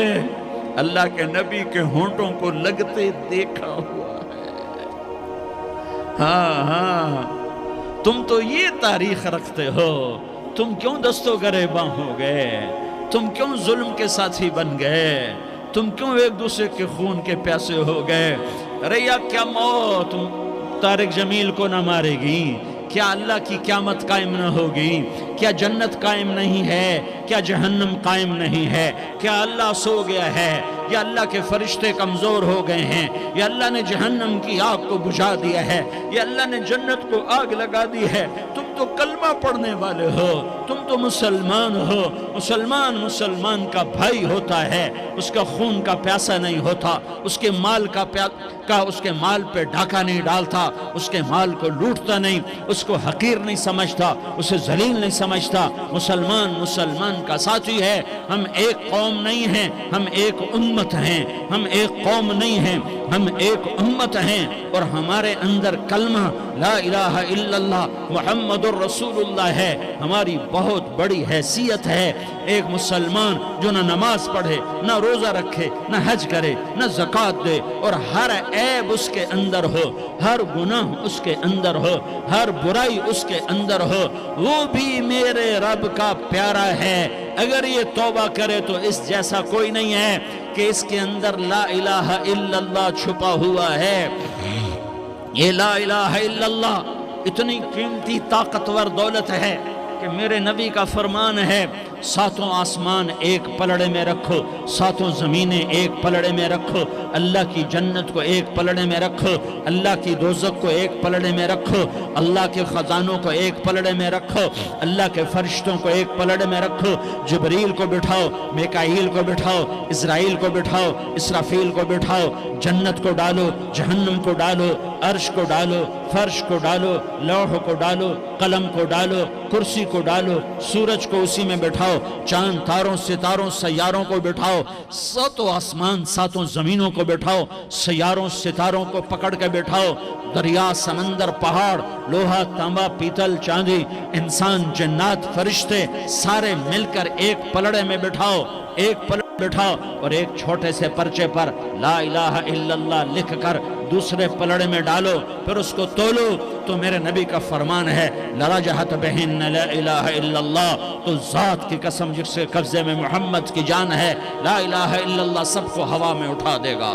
اللہ کے نبی کے ہونٹوں کو لگتے دیکھا ہوا ہے۔ ہاں ہاں، تم تو یہ تاریخ رکھتے ہو، تم کیوں دستوں گریباں ہو گئے؟ تم کیوں ظلم کے ساتھی بن گئے؟ تم کیوں ایک دوسرے کے خون کے پیاسے ہو گئے؟ ارے یا کیا موت طارق جمیل کو نہ مارے گی؟ کیا اللہ کی قیامت قائم نہ ہوگی؟ کیا جنت قائم نہیں ہے؟ کیا جہنم قائم نہیں ہے؟ کیا اللہ سو گیا ہے؟ یا اللہ کے فرشتے کمزور ہو گئے ہیں؟ یا اللہ نے جہنم کی آگ کو بجھا دیا ہے؟ یا اللہ نے جنت کو آگ لگا دی ہے؟ تم تو کلمہ پڑھنے والے ہو، تم تو مسلمان ہو۔ مسلمان مسلمان کا بھائی ہوتا ہے، اس کا خون کا پیاسا نہیں ہوتا، اس کے مال اس کے مال پہ ڈاکہ نہیں ڈالتا، اس کے مال کو لوٹتا نہیں، اس کو حقیر نہیں سمجھتا، اسے ذلیل نہیں سمجھتا۔ مسلمان مسلمان کا ساتھی ہے۔ ہم ایک قوم نہیں ہیں، ہم ایک امت ہیں، ہم ایک قوم نہیں ہیں، ہم ایک امت ہیں، اور ہمارے اندر کلمہ لا الہ الا اللہ محمد الرسول اللہ ہے، ہماری بہت بڑی حیثیت ہے۔ ایک مسلمان جو نہ نماز پڑھے، نہ روزہ رکھے، نہ حج کرے، نہ زکوٰۃ دے، اور ہر عیب اس کے اندر ہو، ہر گناہ اس کے اندر ہو، ہر برائی اس کے اندر ہو، وہ بھی میرے رب کا پیارا ہے۔ اگر یہ توبہ کرے تو اس جیسا کوئی نہیں ہے کہ اس کے اندر لا الہ الا اللہ چھپا ہوا ہے۔ یہ لا الہ الا اللہ اتنی قیمتی طاقتور دولت ہے کہ میرے نبی کا فرمان ہے، ساتوں آسمان ایک پلڑے میں رکھو، ساتوں زمینیں ایک پلڑے میں رکھو، اللہ کی جنت کو ایک پلڑے میں رکھو، اللہ کی دوزخ کو ایک پلڑے میں رکھو، اللہ کے خزانوں کو ایک پلڑے میں رکھو، اللہ کے فرشتوں کو ایک پلڑے میں رکھو، جبریل کو بٹھاؤ، میکائیل کو بٹھاؤ، اسرائیل کو بٹھاؤ، اسرافیل کو بٹھاؤ، جنت کو ڈالو، جہنم کو ڈالو، عرش کو ڈالو، فرش کو ڈالو، لوح کو ڈالو، قلم کو ڈالو، کرسی کو ڈالو، سورج کو اسی میں بٹھاؤ، چاند تاروں ستاروں سیاروں کو بٹھاؤ، ساتوں آسمان ساتوں زمینوں کو بٹھاؤ، سیاروں ستاروں کو پکڑ کے بٹھاؤ، دریا سمندر پہاڑ لوہا تانبا پیتل چاندی انسان جنات فرشتے سارے مل کر ایک پلڑے میں بٹھاؤ، ایک پلڑے بٹھاؤ، اور ایک چھوٹے سے پرچے پر لا الہ الا اللہ لکھ کر دوسرے پلڑے میں ڈالو، پھر اس کو تولو، تو میرے نبی کا فرمان ہے لرجحت بہن لا الہ الا اللہ، تو ذات کی قسم جس کے قبضے میں محمد کی جان ہے، لا الہ الا اللہ سب کو ہوا میں اٹھا دے گا۔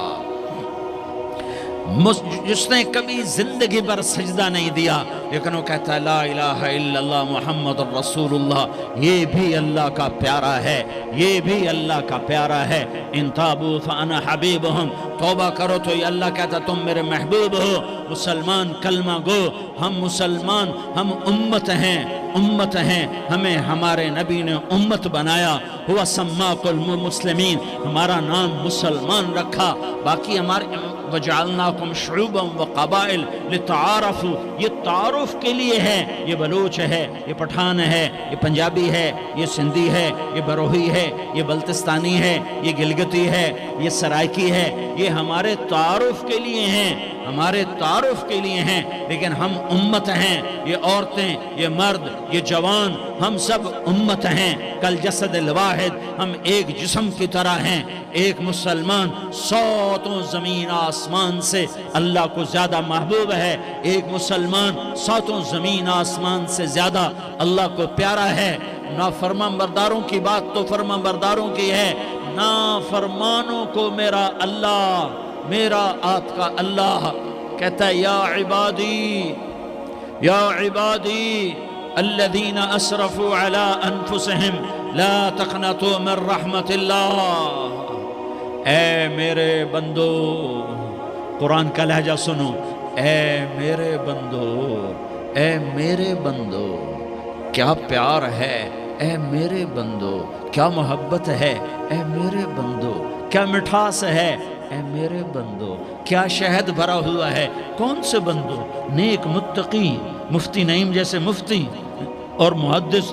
جس نے کبھی زندگی پر سجدہ نہیں دیا لیکن وہ کہتا ہے لا الہ الا اللہ محمد الرسول اللہ، یہ بھی اللہ کا پیارا ہے، یہ بھی اللہ کا پیارا ہے۔ ان تابوا فانا حبیبہم، توبہ کرو تو یہ اللہ کہتا تم میرے محبوب ہو۔ مسلمان کلمہ گو، ہم مسلمان، ہم امت ہیں، امت ہیں، ہمیں ہمارے نبی نے امت بنایا، ہوا سماکم المسلمین، ہمارا نام مسلمان رکھا، باقی وَجَعَلْنَاكُمْ شُعُوبًا وَقَبَائِلَ لِتَعَارَفُوا، یہ تعارف کے لیے ہے، یہ بلوچ ہے، یہ پٹھان ہے، یہ پنجابی ہے، یہ سندھی ہے، یہ بروہی ہے، یہ بلتستانی ہے، یہ گلگتی ہے، یہ سرائکی ہے، یہ ہمارے تعارف کے لیے ہیں، ہمارے تعارف کے لیے ہیں، لیکن ہم امت ہیں، یہ عورتیں، یہ مرد، یہ جوان، ہم سب امت ہیں، کل جسد الواحد، ہم ایک جسم کی طرح ہیں۔ ایک مسلمان ساتوں زمین آسمان سے اللہ کو زیادہ محبوب ہے، ایک مسلمان ساتوں زمین آسمان سے زیادہ اللہ کو پیارا ہے۔ نافرمان برداروں کی بات تو فرمان برداروں کی ہے، نافرمانوں کو میرا اللہ، میرا آپ کا اللہ کہتا ہے یا عبادی الذین اسرفوا علی انفسہم لا تقنطوا من رحمت اللہ۔ اے میرے بندو، قرآن کا لہجہ سنو، اے میرے بندو، اے میرے بندو، کیا پیار ہے، اے میرے بندو، کیا محبت ہے، اے میرے بندو، کیا مٹھاس ہے، اے میرے بندو، کیا شہد بھرا ہوا ہے۔ کون سے بندو؟ نیک متقی، مفتی نعیم جیسے مفتی اور محدث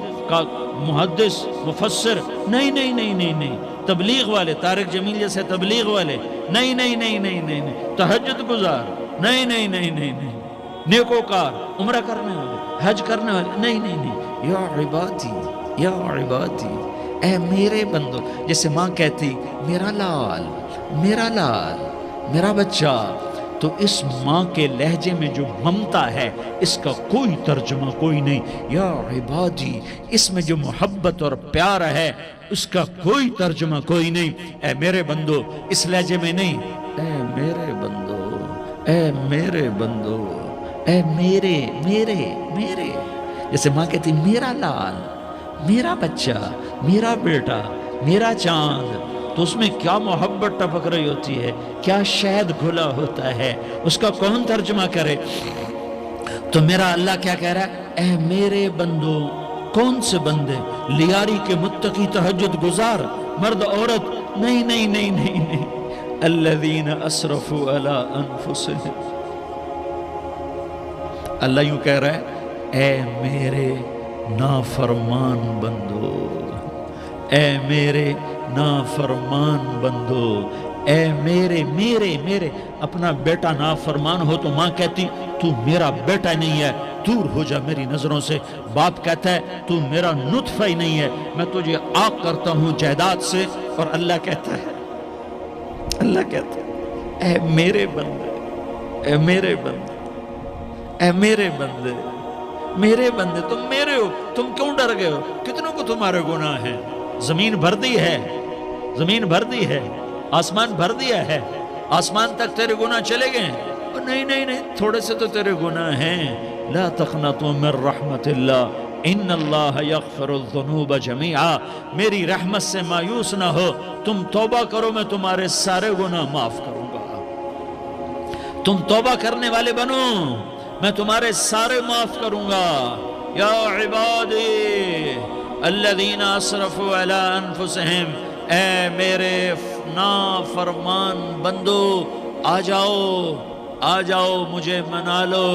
مفسر، نہیں نہیں نہیں نہیں نہیں، تبلیغ والے، طارق جمیل جیسے تبلیغ والے، نہیں نہیں نہیں نہیں نہیں، تہجد گزار، نہیں نہیں نہیں نہیں نہیں، نیکوکار، عمرہ کرنے والے، حج کرنے والے، نہیں نہیں نہیں، یا عبادی، یا عبادی، اے میرے بندو، جیسے ماں کہتی میرا لال، میرا لال، میرا بچہ، تو اس ماں کے لہجے میں جو ممتا ہے اس کا کوئی ترجمہ کوئی نہیں۔ یا عبادی، اس میں جو محبت اور پیار ہے اس کا کوئی ترجمہ کوئی نہیں۔ اے میرے بندو، اس لہجے میں نہیں، اے میرے بندو، اے میرے بندو، اے میرے میرے میرے، جیسے ماں کہتی میرا لال، میرا بچہ، میرا بیٹا، میرا چاند، تو اس میں کیا محبت ٹپک رہی ہوتی ہے، کیا شہد گھلا ہوتا ہے، اس کا کون ترجمہ کرے؟ تو میرا اللہ کیا کہہ رہا ہے؟ اے میرے بندو، کون سے بندے؟ لیاری کے متقی، تہجد گزار، مرد عورت، نہیں نہیں نہیں نہیں نہیں، الذین اسرفوا علی انفسہم۔ اللہ یوں کہہ رہا ہے اے میرے نافرمان بندو، اے میرے نافرمان بندو، اے میرے میرے میرے۔ اپنا بیٹا نافرمان ہو تو ماں کہتی تو میرا بیٹا نہیں ہے، دور ہو جا میری نظروں سے۔ باپ کہتا ہے تو میرا نطفہ ہی نہیں ہے، میں تجھے عاق کرتا ہوں جائیداد سے۔ اور اللہ کہتا ہے، اللہ کہتا ہے اے میرے بندے، اے میرے بندے، اے میرے بندے، میرے بندے، تم میرے ہو، تم کیوں ڈر گئے ہو؟ کتنوں کو تمہارے گناہ ہیں؟ زمین بھر دی ہے، زمین بھر دی ہے، آسمان بھر دیا ہے، آسمان تک تیرے گناہ چلے گئے ہیں؟ نہیں نہیں نہیں، تھوڑے سے تو تیرے گناہ ہیں۔ لا تقنطوا من رحمت اللہ ان اللہ یغفر الذنوب جمیعا، میری رحمت سے مایوس نہ ہو، تم توبہ کرو، میں تمہارے سارے گناہ معاف کروں گا۔ تم توبہ کرنے والے بنو، میں تمہارے سارے معاف کروں گا۔ یا عبادی الذین اسرفوا علی انفسہم، اے میرے نافرمان بندو، آ جاؤ، آ جاؤ، مجھے منا لو،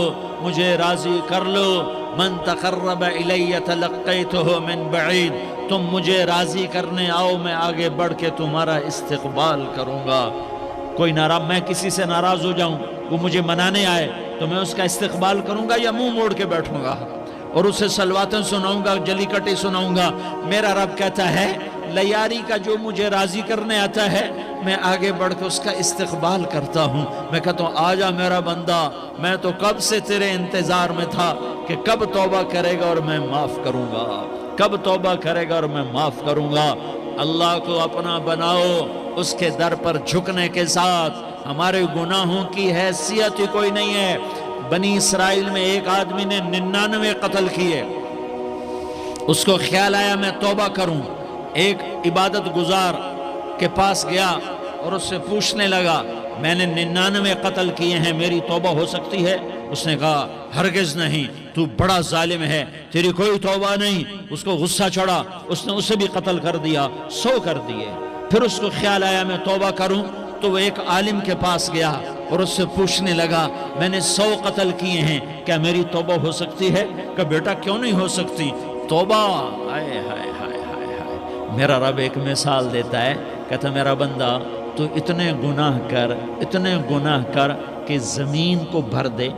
مجھے راضی کر لو۔ من تقرب الی تلقیتہ من بعید، تم مجھے راضی کرنے آؤ، میں آگے بڑھ کے تمہارا استقبال کروں گا۔ کوئی ناراض، میں کسی سے ناراض ہو جاؤں، وہ مجھے منانے آئے تو میں اس کا استقبال کروں گا یا منہ موڑ کے بیٹھوں گا اور اسے صلواتیں سناؤں گا، جلی کٹی سناؤں گا؟ میرا رب کہتا ہے لیاری کا جو مجھے راضی کرنے آتا ہے میں آگے بڑھ کے اس کا استقبال کرتا ہوں۔ میں کہتا ہوں آ جا میرا بندہ، میں تو کب سے تیرے انتظار میں تھا کہ کب توبہ کرے گا اور میں معاف کروں گا، کب توبہ کرے گا اور میں معاف کروں گا۔ اللہ کو اپنا بناؤ، اس کے در پر جھکنے کے ساتھ۔ ہمارے گناہوں کی حیثیت ہی کوئی نہیں ہے۔ بنی اسرائیل میں ایک آدمی نے 99 قتل کیے، اس کو خیال آیا میں توبہ کروں، ایک عبادت گزار کے پاس گیا اور اس سے پوچھنے لگا میں نے 99 قتل کیے ہیں، میری توبہ ہو سکتی ہے؟ اس نے کہا ہرگز نہیں، تو بڑا ظالم ہے، تیری کوئی توبہ نہیں۔ اس کو غصہ چڑھا، اس نے اسے بھی قتل کر دیا، 100 کر دیے۔ پھر اس کو خیال آیا میں توبہ کروں، تو وہ ایک عالم کے پاس گیا اور اس سے پوچھنے لگا میں نے 100 قتل کیے ہیں، کیا میری توبہ ہو سکتی ہے؟ کہ بیٹا کیوں نہیں ہو سکتی توبہ؟ ہائے ہائے ہائے ہائے ہائے۔ میرا رب ایک مثال دیتا ہے، کہتا میرا بندہ تو اتنے گناہ کر کہ زمین کو بھر دے،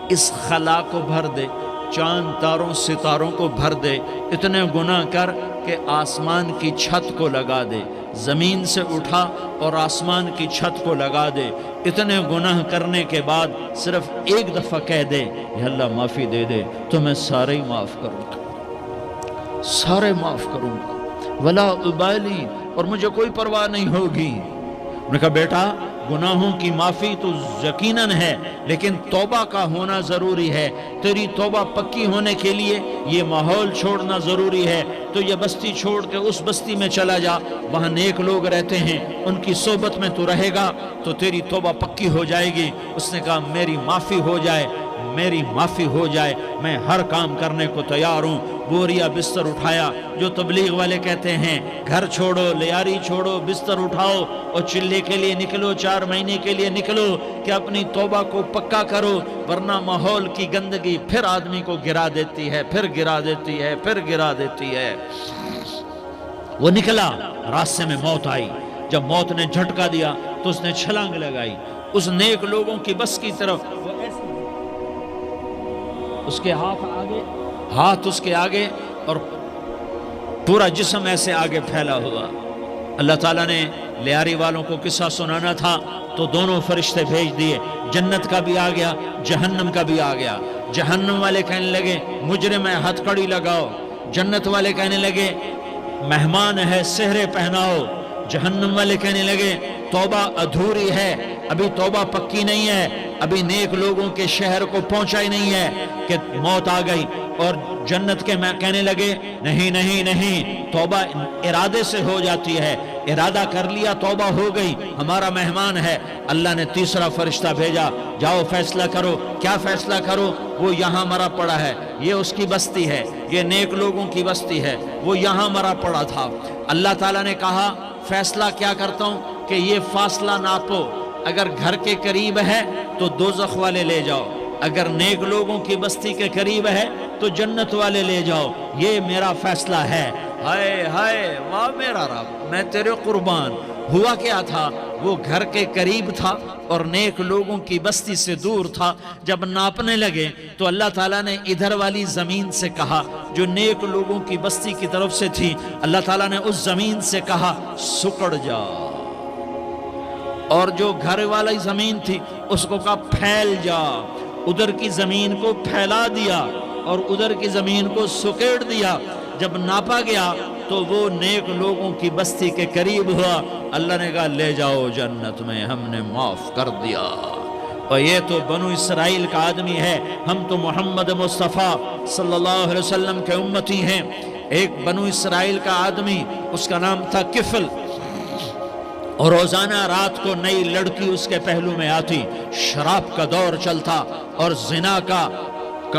اس خلا کو بھر دے، چاند تاروں ستاروں کو بھر دے، اتنے گناہ کر کہ آسمان کی چھت کو لگا دے، زمین سے اٹھا اور آسمان کی چھت کو لگا دے، اتنے گناہ کرنے کے بعد صرف ایک دفعہ کہہ دے یا اللہ معافی دے دے تو میں سارے ہی معاف کروں گا، سارے معاف کروں گا، ولا ابالی، اور مجھے کوئی پرواہ نہیں ہوگی۔ میں نے کہا بیٹا گناہوں کی معافی تو یقیناً ہے، لیکن توبہ کا ہونا ضروری ہے، تیری توبہ پکی ہونے کے لیے یہ ماحول چھوڑنا ضروری ہے، تو یہ بستی چھوڑ کے اس بستی میں چلا جا، وہاں نیک لوگ رہتے ہیں، ان کی صحبت میں تو رہے گا تو تیری توبہ پکی ہو جائے گی۔ اس نے کہا میری معافی ہو جائے، میری معافی ہو جائے، میں ہر کام کرنے کو تیار ہوں۔ بوریا بستر اٹھایا، جو تبلیغ والے کہتے ہیں گھر چھوڑو، لیاری چھوڑو، بستر اٹھاؤ اور چلے کے لیے نکلو، 4 مہینے کے لیے نکلو کہ اپنی توبہ کو پکا کرو، ورنہ ماحول کی گندگی پھر آدمی کو گرا دیتی ہے، پھر گرا دیتی ہے، پھر گرا دیتی ہے۔ وہ نکلا، راستے میں موت آئی، جب موت نے جھٹکا دیا تو اس نے چھلانگ لگائی اس نیک لوگوں کی بس کی طرف، وہ ایسے اس کے ہاتھ اس کے آگے اور پورا جسم ایسے آگے پھیلا ہوا۔ اللہ تعالیٰ نے لیاری والوں کو قصہ سنانا تھا تو دونوں فرشتے بھیج دیے، جنت کا بھی آ گیا، جہنم کا بھی آ گیا۔ جہنم والے کہنے لگے مجرم ہے ہتھ کڑی لگاؤ، جنت والے کہنے لگے مہمان ہے سہرے پہناؤ۔ جہنم والے کہنے لگے توبہ ادھوری ہے، ابھی توبہ پکی نہیں ہے، ابھی نیک لوگوں کے شہر کو پہنچا ہی نہیں ہے کہ موت آ گئی۔ اور جنت کے کہنے لگے نہیں نہیں نہیں، توبہ ارادے سے ہو جاتی ہے، ارادہ کر لیا توبہ ہو گئی، ہمارا مہمان ہے۔ اللہ نے تیسرا فرشتہ بھیجا، جاؤ فیصلہ کرو۔ کیا فیصلہ کرو؟ وہ یہاں مرا پڑا ہے، یہ اس کی بستی ہے، یہ نیک لوگوں کی بستی ہے، وہ یہاں مرا پڑا تھا۔ اللہ تعالیٰ نے کہا فیصلہ کیا کرتا ہوں کہ یہ فاصلہ ناپو، اگر گھر کے قریب ہے تو دوزخ والے لے جاؤ، اگر نیک لوگوں کی بستی کے قریب ہے تو جنت والے لے جاؤ، یہ میرا فیصلہ ہے۔ ہائے ہائے واہ میرا رب، میں تیرے قربان۔ ہوا کیا تھا؟ وہ گھر کے قریب تھا اور نیک لوگوں کی بستی سے دور تھا۔ جب ناپنے لگے تو اللہ تعالیٰ نے ادھر والی زمین سے کہا جو نیک لوگوں کی بستی کی طرف سے تھی، اللہ تعالیٰ نے اس زمین سے کہا سکڑ جا، اور جو گھر والی زمین تھی اس کو کہا پھیل جا۔ ادھر کی زمین کو پھیلا دیا اور ادھر کی زمین کو سکیڑ دیا۔ جب ناپا گیا تو وہ نیک لوگوں کی بستی کے قریب ہوا۔ اللہ نے کہا لے جاؤ جنت میں، ہم نے معاف کر دیا۔ اور یہ تو بنو اسرائیل کا آدمی ہے، ہم تو محمد مصطفیٰ صلی اللہ علیہ وسلم کے امتی ہیں۔ ایک بنو اسرائیل کا آدمی، اس کا نام تھا کفل، اور روزانہ رات کو نئی لڑکی اس کے پہلو میں آتی، شراب کا دور چلتا اور زنا کا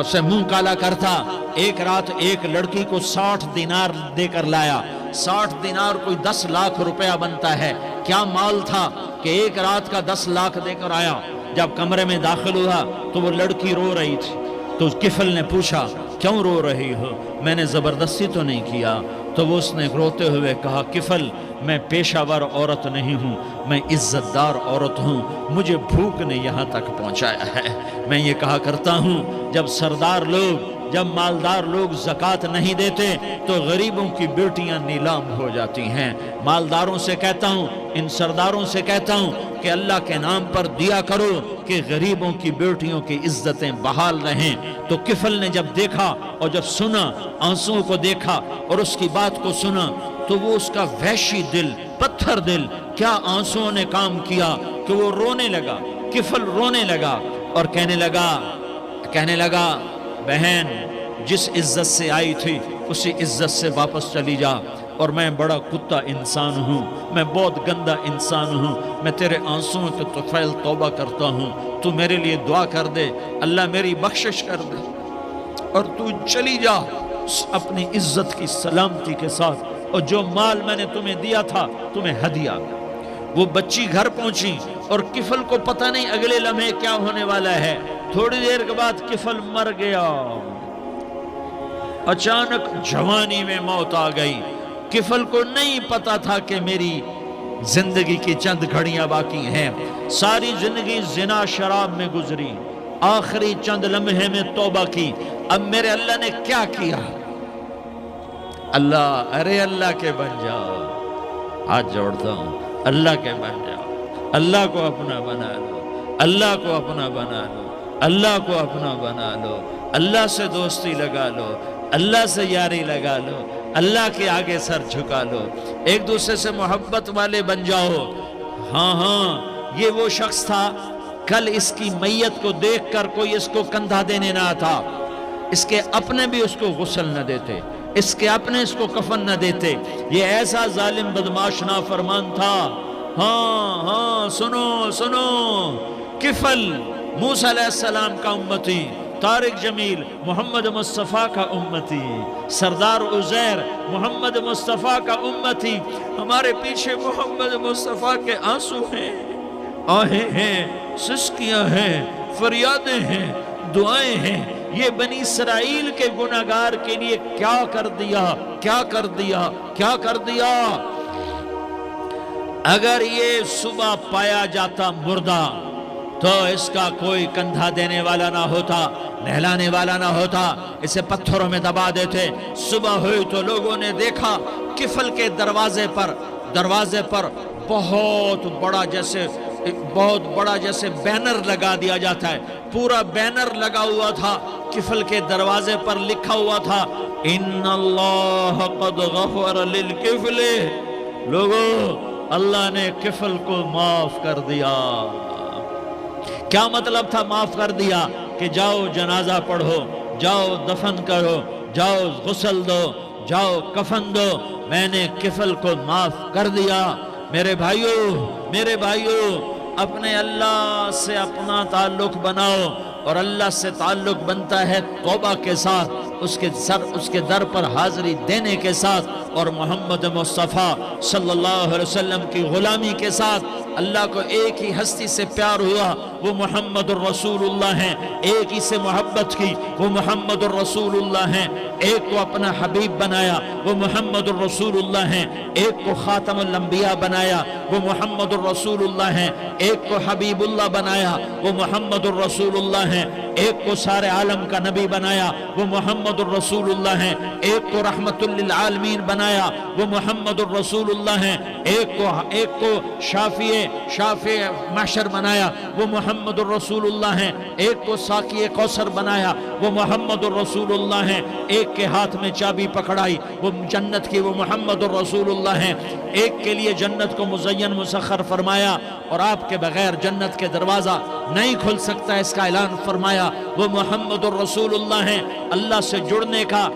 سے منہ کالا کرتا۔ ایک رات ایک لڑکی کو 60 دینار دے کر لایا۔ 60 دینار کوئی 10 لاکھ روپیہ بنتا ہے۔ کیا مال تھا کہ ایک رات کا 10 لاکھ دے کر آیا۔ جب کمرے میں داخل ہوا تو وہ لڑکی رو رہی تھی، تو کفل نے پوچھا کیوں رو رہی ہو؟ میں نے زبردستی تو نہیں کیا۔ تو وہ اس نے روتے ہوئے کہا کفل میں پیشہ ور عورت نہیں ہوں، میں عزت دار عورت ہوں، مجھے بھوک نے یہاں تک پہنچایا ہے۔ میں یہ کہا کرتا ہوں جب سردار لوگ، جب مالدار لوگ زکوٰۃ نہیں دیتے تو غریبوں کی بیٹیاں نیلام ہو جاتی ہیں۔ مالداروں سے کہتا ہوں، ان سرداروں سے کہتا ہوں کہ اللہ کے نام پر دیا کرو کہ غریبوں کی بیٹیوں کی عزتیں بحال رہیں۔ تو کفل نے جب دیکھا اور جب سنا، آنسوؤں کو دیکھا اور اس کی بات کو سنا، تو وہ اس کا وحشی دل، پتھر دل، کیا آنسوؤں نے کام کیا کہ وہ رونے لگا۔ کفل رونے لگا اور کہنے لگا بہن جس عزت سے آئی تھی اسی عزت سے واپس چلی جا، اور میں بڑا کتا انسان ہوں، میں بہت گندا انسان ہوں، میں تیرے آنسوؤں کے طفیل توبہ کرتا ہوں، تو میرے لیے دعا کر دے، اللہ میری بخشش کر دے، اور تو چلی جا اپنی عزت کی سلامتی کے ساتھ، اور جو مال میں نے تمہیں دیا تھا تمہیں ہدیہ۔ وہ بچی گھر پہنچی اور کفل کو پتہ نہیں اگلے لمحے کیا ہونے والا ہے. تھوڑی دیر کے بعد کفل مر گیا. اچانک جوانی میں موت آ گئی. کفل کو نہیں پتا تھا کہ میری زندگی کی چند گھڑیاں باقی ہیں. ساری زندگی زنا شراب میں گزری، آخری چند لمحے میں توبہ کی. اب میرے اللہ نے کیا کیا؟ اللہ، ارے اللہ کے بن جاؤ، ہاتھ جوڑتا ہوں، اللہ کے بن جاؤ، اللہ کو اپنا بنا لو، اللہ کو اپنا بنا لو، اللہ کو اپنا بنا لو، اللہ سے دوستی لگا لو، اللہ سے یاری لگا لو، اللہ کے آگے سر جھکا لو، ایک دوسرے سے محبت والے بن جاؤ. ہاں ہاں، یہ وہ شخص تھا، کل اس کی میت کو دیکھ کر کوئی اس کو کندھا دینے نہ آتا، اس کے اپنے بھی اس کو غسل نہ دیتے، اس کے اپنے اس کو کفن نہ دیتے. یہ ایسا ظالم بدماش نافرمان تھا. ہاں ہاں، سنو سنو، کفل موسیٰ علیہ السلام کا امتی، طارق جمیل محمد مصطفیٰ کا امتی، سردار عزیر محمد مصطفیٰ کا امتی. ہمارے پیچھے محمد مصطفیٰ کے آنسو ہیں، آہیں ہیں، سسکیاں ہیں، فریادیں ہیں، دعائیں ہیں. یہ بنی اسرائیل کے گناہگار کے لیے کیا کر دیا، کیا کر دیا، کیا کر دیا. اگر یہ صبح پایا جاتا مردہ تو اس کا کوئی کندھا دینے والا نہ ہوتا، نہلانے والا نہ ہوتا، اسے پتھروں میں دبا دیتے. صبح ہوئی تو لوگوں نے دیکھا کفل کے دروازے پر بہت بڑا جیسے بینر لگا دیا جاتا ہے. پورا بینر لگا ہوا تھا، کفل کے دروازے پر لکھا ہوا تھا ان اللہ قد غفر للکفل. لوگوں، اللہ نے کفل کو معاف کر دیا. کیا مطلب تھا معاف کر دیا؟ کہ جاؤ جنازہ پڑھو، جاؤ دفن کرو، جاؤ غسل دو، جاؤ کفن دو، میں نے کفل کو معاف کر دیا. میرے بھائیو، اپنے اللہ سے اپنا تعلق بناؤ، اور اللہ سے تعلق بنتا ہے توبہ کے ساتھ، اس کے در پر حاضری دینے کے ساتھ، اور محمد مصطفیٰ صلی اللہ علیہ وسلم کی غلامی کے ساتھ. اللہ کو ایک ہی ہستی سے پیار ہوا، وہ محمد الرسول اللہ ہیں. ایک ہی سے محبت کی، وہ محمد الرسول اللہ ہیں. ایک کو اپنا حبیب بنایا، وہ محمد الرسول اللہ ہیں. ایک کو خاتم الانبیاء بنایا، وہ محمد الرسول اللہ ہیں. ایک کو حبیب اللہ بنایا، وہ محمد الرسول اللہ ہیں. ایک کو سارے عالم کا نبی بنایا، وہ محمد الرسول اللہ ہیں. ایک کو رحمت للعالمین بنایا، وہ محمد الرسول اللہ ہیں. ایک کو شافی محشر بنایا، وہ محمد الرسول اللہ ہیں. ایک کو ساقی کوثر بنایا، وہ محمد الرسول اللہ ہیں. ایک کے ہاتھ میں چابی پکڑائی، وہ جنت کی، وہ محمد الرسول اللہ ہیں. ایک کے لیے جنت کو مزین مسخر فرمایا، اور آپ کے بغیر جنت کے دروازہ نہیں کھل سکتا، اس کا اعلان فرمایا، وہ محمد الرسول اللہ ہیں. اللہ سے جڑنے کا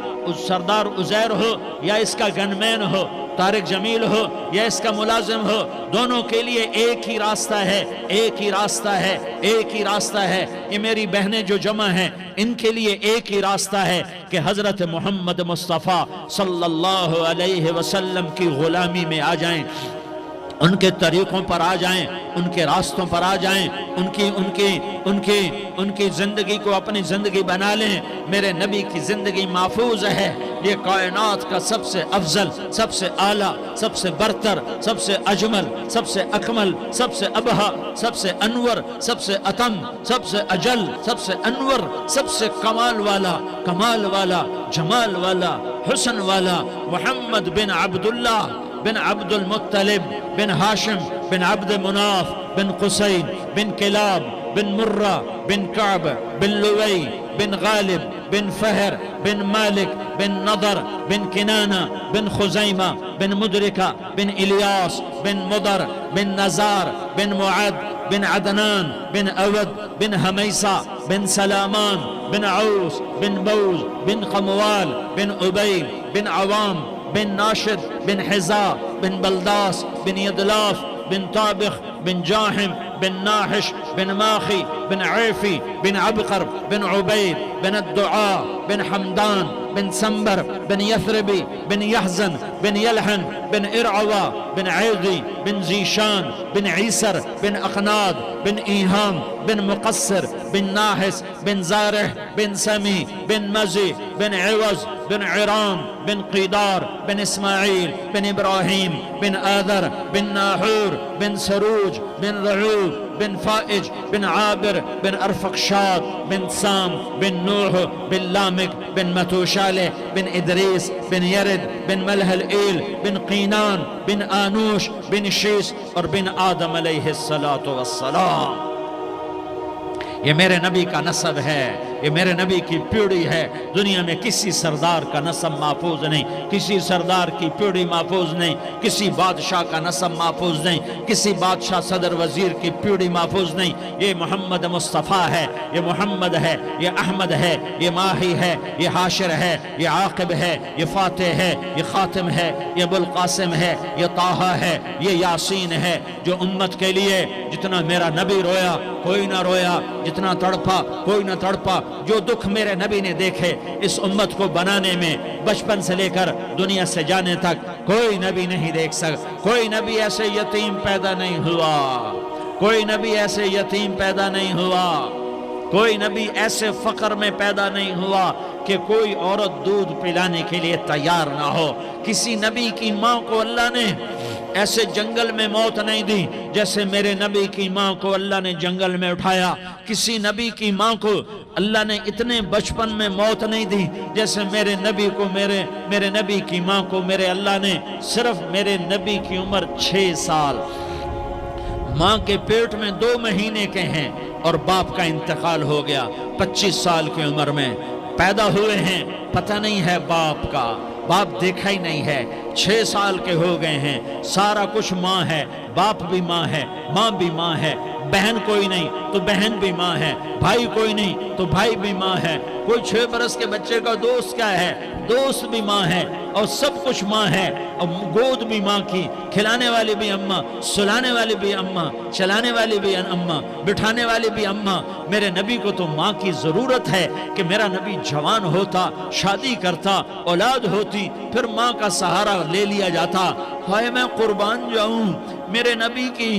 سردار عزیر ہو یا اس کا گنمین ہو، طارق جمیل ہو یا اس کا ملازم ہو، دونوں کے لیے ایک ہی راستہ ہے، ایک ہی راستہ ہے، ایک ہی راستہ ہے. یہ میری بہنیں جو جمع ہیں، ان کے لیے ایک ہی راستہ ہے کہ حضرت محمد مصطفیٰ صلی اللہ علیہ وسلم کی غلامی میں آ جائیں، ان کے طریقوں پر آ جائیں، ان کے راستوں پر آ جائیں، ان کی زندگی کو اپنی زندگی بنا لیں. میرے نبی کی زندگی محفوظ ہے. یہ کائنات کا سب سے افضل، سب سے اعلیٰ، سب سے برتر، سب سے اجمل، سب سے اکمل، سب سے ابہا، سب سے انور، سب سے اتم، سب سے اجل، سب سے انور، سب سے کمال والا، جمال والا، حسن والا محمد بن عبداللہ بن عبد المطلب بن ہاشم بن عبد مناف بن قسین بن کلاب بن مرہ بن کعب بن لوی بن غالب بن فہر بن مالک بن نضر بن کنانہ بن خزیمہ بن مدرکہ بن الیاس بن مضر بن نزار بن معد بن عدنان بن اود بن حمیسہ بن سلامان بن عوس بن بوز بن قموال بن عبیل بن عوام بن ناشد بن حزا بن بلداس بن يدلاف بن طابخ بن جاحم بن ناحش بن ماخي بن عيفي بن عبقر بن عبيد بن الدعاء بن حمدان بن سنبر بن يثربي بن يحزن بن يلحن بن إرعوى بن عيضي بن زيشان بن عيسر بن أقناد بن إيهام بن مقصر بن ناحس بن زارح بن سمي بن مزي بن عوز بن عرام بن قيدار بن إسماعيل بن إبراهيم بن آذر بن ناحور بن سروج بن رعوب بن فائج بن عابر بن أرفقشاد بن سام بن نوح بن لامك بن متوشالة بن إدريس بن يرد بن ملهلئيل بن قينان بن آنوش بن شيس اور بن آدم علیہ السلام. یہ میرے نبی کا نسب ہے، یہ میرے نبی کی پیڑھی ہے. دنیا میں کسی سردار کا نسب محفوظ نہیں، کسی سردار کی پیڑھی محفوظ نہیں، کسی بادشاہ کا نسب محفوظ نہیں، کسی بادشاہ صدر وزیر کی پیڑھی محفوظ نہیں. یہ محمد مصطفیٰ ہے، یہ محمد ہے، یہ احمد ہے، یہ ماہی ہے، یہ حاشر ہے، یہ عاقب ہے، یہ فاتح ہے، یہ خاتم ہے، یہ ابوالقاسم ہے، یہ طٰہٰ ہے، یہ یاسین ہے. جو امت کے لیے جتنا میرا نبی رویا کوئی نہ رویا، جتنا تڑپا کوئی نہ تڑپا. جو دکھ میرے نبی نے دیکھے اس امت کو بنانے میں، بچپن سے لے کر دنیا سے جانے تک کوئی نبی نہیں دیکھ سکتا. کوئی نبی ایسے یتیم پیدا نہیں ہوا، کوئی نبی ایسے یتیم پیدا نہیں ہوا، کوئی نبی ایسے فقر میں پیدا نہیں ہوا کہ کوئی عورت دودھ پلانے کے لیے تیار نہ ہو. کسی نبی کی ماں کو اللہ نے ایسے جنگل میں موت نہیں دی جیسے میرے نبی کی ماں کو اللہ نے جنگل میں اٹھایا. کسی نبی کی ماں کو اللہ نے اتنے بچپن میں موت نہیں دی جیسے میرے نبی کو میرے نبی کی ماں کو میرے اللہ نے صرف میرے نبی کی عمر 6 سال، ماں کے پیٹ میں 2 مہینے کے ہیں اور باپ کا انتقال ہو گیا. 25 سال کی عمر میں پیدا ہوئے ہیں، پتہ نہیں ہے باپ کا، باپ دیکھا ہی نہیں ہے. 6 سال کے ہو گئے ہیں، سارا کچھ ماں ہے، باپ بھی ماں ہے، ماں بھی ماں ہے. بہن کوئی نہیں تو بہن بھی ماں ہے، بھائی کوئی نہیں تو بھائی بھی ماں ہے. کوئی 6 برس کے بچے کا دوست کیا ہے، دوست بھی ماں ہے. اور سب کچھ ماں ہے. اور گود بھی ماں کی، کھلانے والی بھی اماں، سلانے والی بھی اماں، چلانے والی بھی اماں، بٹھانے والی بھی اماں. میرے نبی کو تو ماں کی ضرورت ہے کہ میرا نبی جوان ہوتا، شادی کرتا، اولاد ہوتی، پھر ماں کا سہارا لے لیا جاتا. ہائے میں قربان جاؤں، میرے نبی کی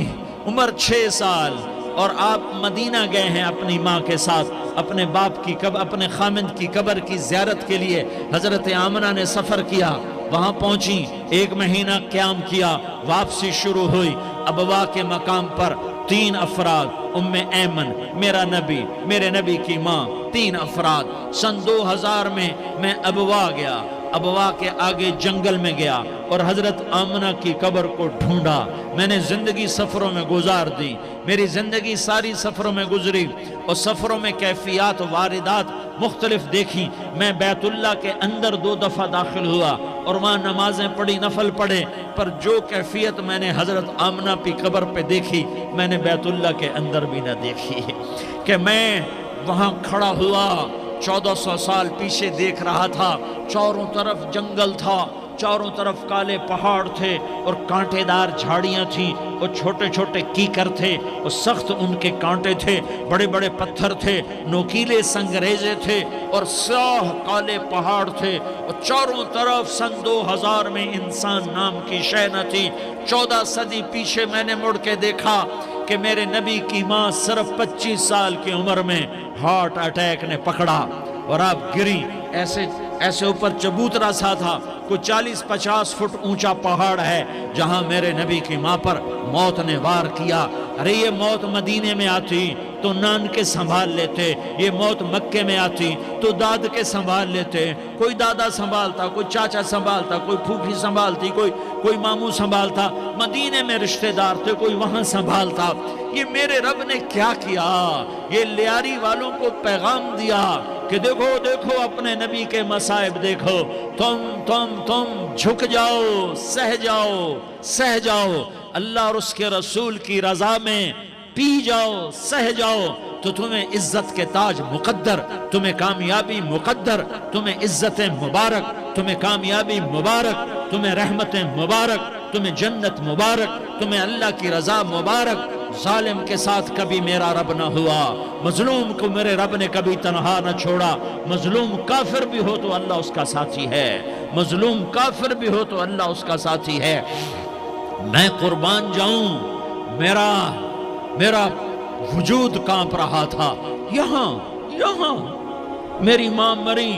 عمر 6 سال اور آپ مدینہ گئے ہیں اپنی ماں کے ساتھ، اپنے باپ کی اپنے خامند کی قبر کی زیارت کے لیے. حضرت آمنہ نے سفر کیا، وہاں پہنچی، 1 مہینہ قیام کیا، واپسی شروع ہوئی. ابوا کے مقام پر 3 افراد، ام ایمن، میرا نبی، میرے نبی کی ماں، 3 افراد. سن 2000 میں ابوا گیا، ابوا کے آگے جنگل میں گیا اور حضرت آمنہ کی قبر کو ڈھونڈا. میں نے زندگی سفروں میں گزار دی، میری زندگی ساری سفروں میں گزری اور سفروں میں کیفیات واردات مختلف دیکھی. میں بیت اللہ کے اندر 2 دفعہ داخل ہوا اور وہاں نمازیں پڑھی، نفل پڑھے، پر جو کیفیت میں نے حضرت آمنہ کی قبر پہ دیکھی میں نے بیت اللہ کے اندر بھی نہ دیکھی. کہ میں وہاں کھڑا ہوا 1400 سال پیچھے دیکھ رہا تھا، چاروں طرف جنگل تھا، چاروں طرف کالے پہاڑ تھے اور کانٹے دار جھاڑیاں تھیں اور چھوٹے چھوٹے کیکر تھے اور سخت ان کے کانٹے تھے، بڑے بڑے پتھر تھے، نوکیلے سنگریزے تھے اور سیاہ کالے پہاڑ تھے اور چاروں طرف. سن 2000 میں انسان نام کی شے نہ تھی. 14 صدی پیچھے میں نے مڑ کے دیکھا کہ میرے نبی کی ماں صرف 25 سال کی عمر میں ہارٹ اٹیک نے پکڑا اور آپ گری. ایسے اوپر چبوترا سا تھا، کوئی 40-50 فٹ اونچا پہاڑ ہے جہاں میرے نبی کی ماں پر موت نے وار کیا. ارے یہ موت مدینے میں آتی تو نان کے سنبھال لیتے، یہ موت مکے میں آتی تو داد کے سنبھال لیتے. کوئی دادا سنبھالتا، کوئی چاچا سنبھالتا، کوئی پھوپھی سنبھالتی، کوئی ماموں سنبھالتا. مدینے میں رشتہ دار تھے، کوئی وہاں سنبھالتا. یہ میرے رب نے کیا کیا؟ یہ لیاری والوں کو پیغام دیا کہ دیکھو دیکھو اپنے نبی کے مصائب دیکھو، تم جھک جاؤ، سہ جاؤ اللہ اور اس کے رسول کی رضا میں، پی جاؤ، سہ جاؤ تو تمہیں عزت کے تاج مقدر، تمہیں کامیابی مقدر، تمہیں عزت مبارک، تمہیں کامیابی مبارک، تمہیں رحمت مبارک، تمہیں جنت مبارک، تمہیں اللہ کی رضا مبارک. ظالم کے ساتھ کبھی میرا رب نہ ہوا، مظلوم کو میرے رب نے کبھی تنہا نہ چھوڑا۔ مظلوم کافر بھی ہو تو اللہ اس کا ساتھی ہے، مظلوم کافر بھی ہو تو اللہ اس کا ساتھی ہے۔ میں قربان جاؤں، میرا وجود کانپ رہا تھا۔ یہاں میری ماں مری،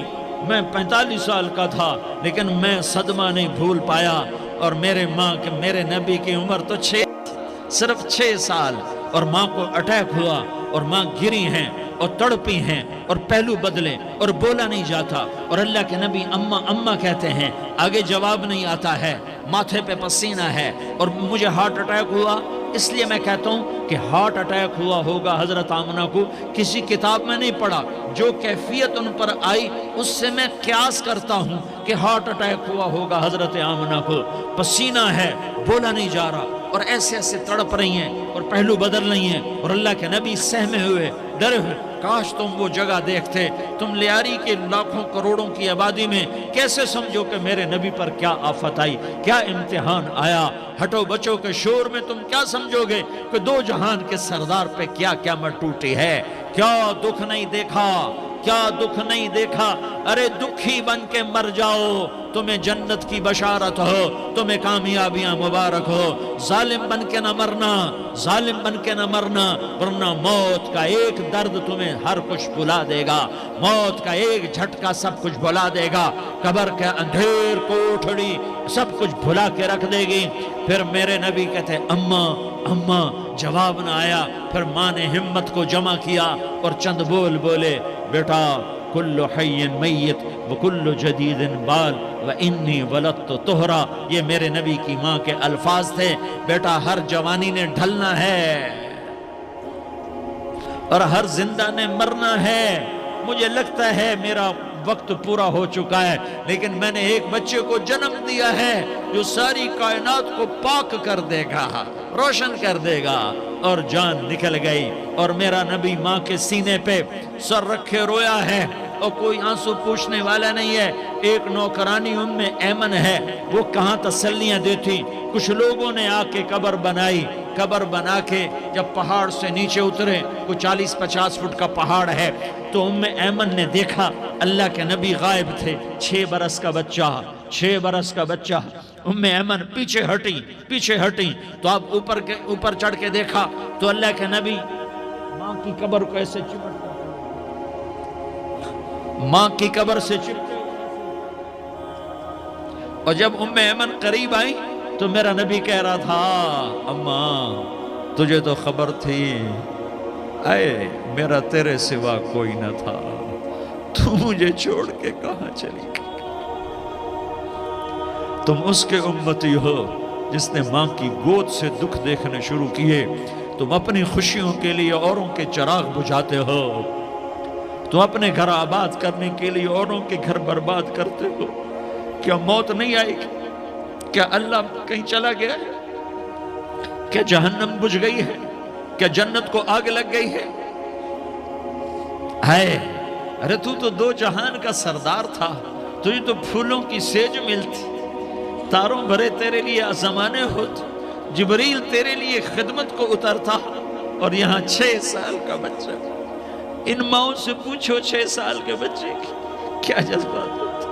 میں 45 سال کا تھا، لیکن میں صدمہ نہیں بھول پایا۔ اور میرے نبی کی عمر تو صرف 6 سال، اور ماں کو اٹیک ہوا اور ماں گری ہیں اور تڑپی ہیں اور پہلو بدلے اور بولا نہیں جاتا، اور اللہ کے نبی اماں اماں کہتے ہیں، آگے جواب نہیں آتا ہے، ماتھے پہ پسینہ ہے، اور مجھے ہارٹ اٹیک ہوا۔ اس لیے میں کہتا ہوں کہ ہارٹ اٹیک ہوا ہوگا حضرت آمنہ کو، کسی کتاب میں نہیں پڑھا، جو کیفیت ان پر آئی اس سے میں قیاس کرتا ہوں کہ ہارٹ اٹیک ہوا ہوگا حضرت آمنہ کو۔ پسینہ ہے، بولا نہیں جا رہا، اور ایسے تڑپ رہی ہیں اور پہلو بدل رہی ہیں، اور اللہ کے نبی سہمے ہوئے، ڈرے ہوئے۔ کاش تم وہ جگہ دیکھتے، تم لیاری کے لاکھوں کروڑوں کی آبادی میں کیسے سمجھو کہ میرے نبی پر کیا آفت آئی، کیا امتحان آیا۔ ہٹو بچوں کے شور میں تم کیا سمجھو گے کہ 2 جہان کے سردار پہ کیا قیامت ٹوٹی ہے۔ کیا دکھ نہیں دیکھا، کیا دکھ نہیں دیکھا۔ ارے دکھی بن کے مر جاؤ، تمہیں جنت کی بشارت ہو، تمہیں کامیابیاں مبارک ہو۔ ظالم بن کے نہ مرنا، ظالم بن کے نہ مرنا، ورنہ موت کا ایک درد تمہیں ہر کچھ بھلا دے گا، موت کا ایک جھٹکا سب کچھ بھلا دے گا، قبر کے اندھیر کوٹھڑی سب کچھ بھلا کے رکھ دے گی۔ پھر میرے نبی کہتے اماں اماں، جواب نہ آیا۔ پھر ماں نے ہمت کو جمع کیا اور چند بول بولے، بیٹا کل حی میت وکل جدید بال وانی ولدت طہرا۔ یہ میرے نبی کی ماں کے الفاظ تھے، بیٹا ہر جوانی نے ڈھلنا ہے اور ہر زندہ نے مرنا ہے۔ مجھے لگتا ہے میرا وقت پورا ہو چکا ہے، لیکن میں نے ایک بچے کو جنم دیا ہے جو ساری کائنات کو پاک کر دے گا، روشن کر دے گا۔ اور جان نکل گئی، اور میرا نبی ماں کے سینے پہ سر رکھے رویا ہے، اور کوئی آنسو پوچھنے والا نہیں ہے۔ ایک نوکرانی ام ایمن ہے، وہ کہاں تسلیاں دیتی۔ کچھ لوگوں نے آ کے قبر بنائی، قبر بنا کے جب پہاڑ سے نیچے اترے، کوئی 40-50 فٹ کا پہاڑ ہے، تو ام ایمن نے دیکھا اللہ کے نبی غائب تھے، 6 برس کا بچہ، 6 برس کا بچہ۔ ام ایمن پیچھے ہٹی تو آپ اوپر چڑھ کے دیکھا تو اللہ کے نبی ماں کی قبر کو ایسے چمٹتے، ماں کی قبر سے چمٹے، اور جب ام ایمن قریب آئی تو میرا نبی کہہ رہا تھا، اماں تجھے تو خبر تھی، اے میرا تیرے سوا کوئی نہ تھا، تو مجھے چھوڑ کے کہاں چلی گئی۔ تم اس کے امتی ہو جس نے ماں کی گود سے دکھ دیکھنے شروع کیے۔ تم اپنی خوشیوں کے لیے اوروں کے چراغ بجھاتے ہو، تم اپنے گھر آباد کرنے کے لیے اوروں کے گھر برباد کرتے ہو۔ کیا موت نہیں آئے گی؟ کیا اللہ کہیں چلا گیا ہے؟ کیا جہنم بجھ گئی ہے؟ کیا جنت کو آگ لگ گئی ہے؟ ارے تو 2 جہان کا سردار تھا، تجھے تو پھولوں کی سیج ملتی، تاروں بھرے تیرے لیے زمانے ہوتے، جبریل تیرے لیے خدمت کو اترتا، اور یہاں 6 سال کا بچہ۔ ان ماؤں سے پوچھو 6 سال کے بچے کی کیا جذبات ہوتے۔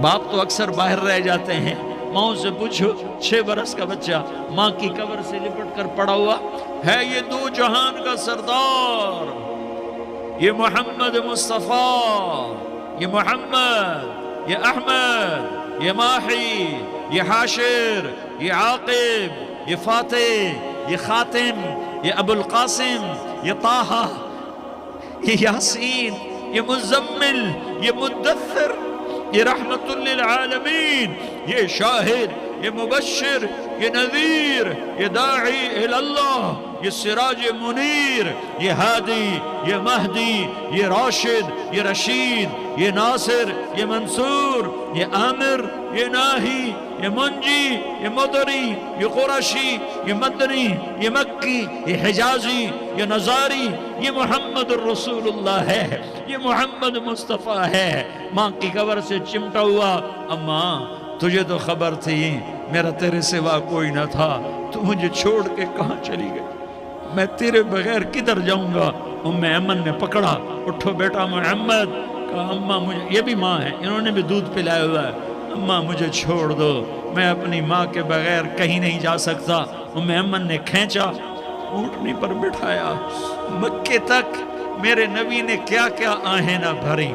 باپ تو اکثر باہر رہ جاتے ہیں، ماؤں سے پوچھو 6 برس کا بچہ ماں کی قبر سے لپٹ کر پڑا ہوا ہے۔ یہ 2 جہان کا سردار، یہ محمد مصطفیٰ، یہ محمد، یہ احمد، یہ ماحی، یہ حاشر، یہ عاقب، یہ فاتح، یہ خاتم، یہ ابو القاسم، یہ طٰہٰ، یہ یاسین، یہ مزمل، یہ مدثر، یہ رحمت للعالمین، یہ شاہد، یہ مبشر، یہ نذیر، یہ داعی اللہ، یہ سراج منیر، یہ ہادی، یہ مہدی، یہ راشد، یہ رشید، یہ ناصر، یہ منصور، یہ عامر، یہ ناہی، یہ منجی، یہ مدری، یہ قرشی، یہ مدنی، یہ مکی، یہ حجازی، یہ نظاری، یہ محمد الرسول اللہ ہے، یہ محمد مصطفیٰ ہے۔ ماں کی قبر سے چمٹا ہوا، اماں تجھے تو خبر تھی میرا تیرے سوا کوئی نہ تھا، تو مجھے چھوڑ کے کہاں چلی گئی؟ میں تیرے بغیر کدھر جاؤں گا؟ ایمن نے پکڑا، اٹھو بیٹا محمد۔ کہا اماں مجھے، یہ بھی ماں ہے، انہوں نے بھی دودھ پلایا ہوا ہے، اماں مجھے چھوڑ دو، میں اپنی ماں کے بغیر کہیں نہیں جا سکتا۔ ایمن نے کھینچا، اونٹنی پر بٹھایا، مکے تک میرے نبی نے کیا کیا آہیں نہ بھری،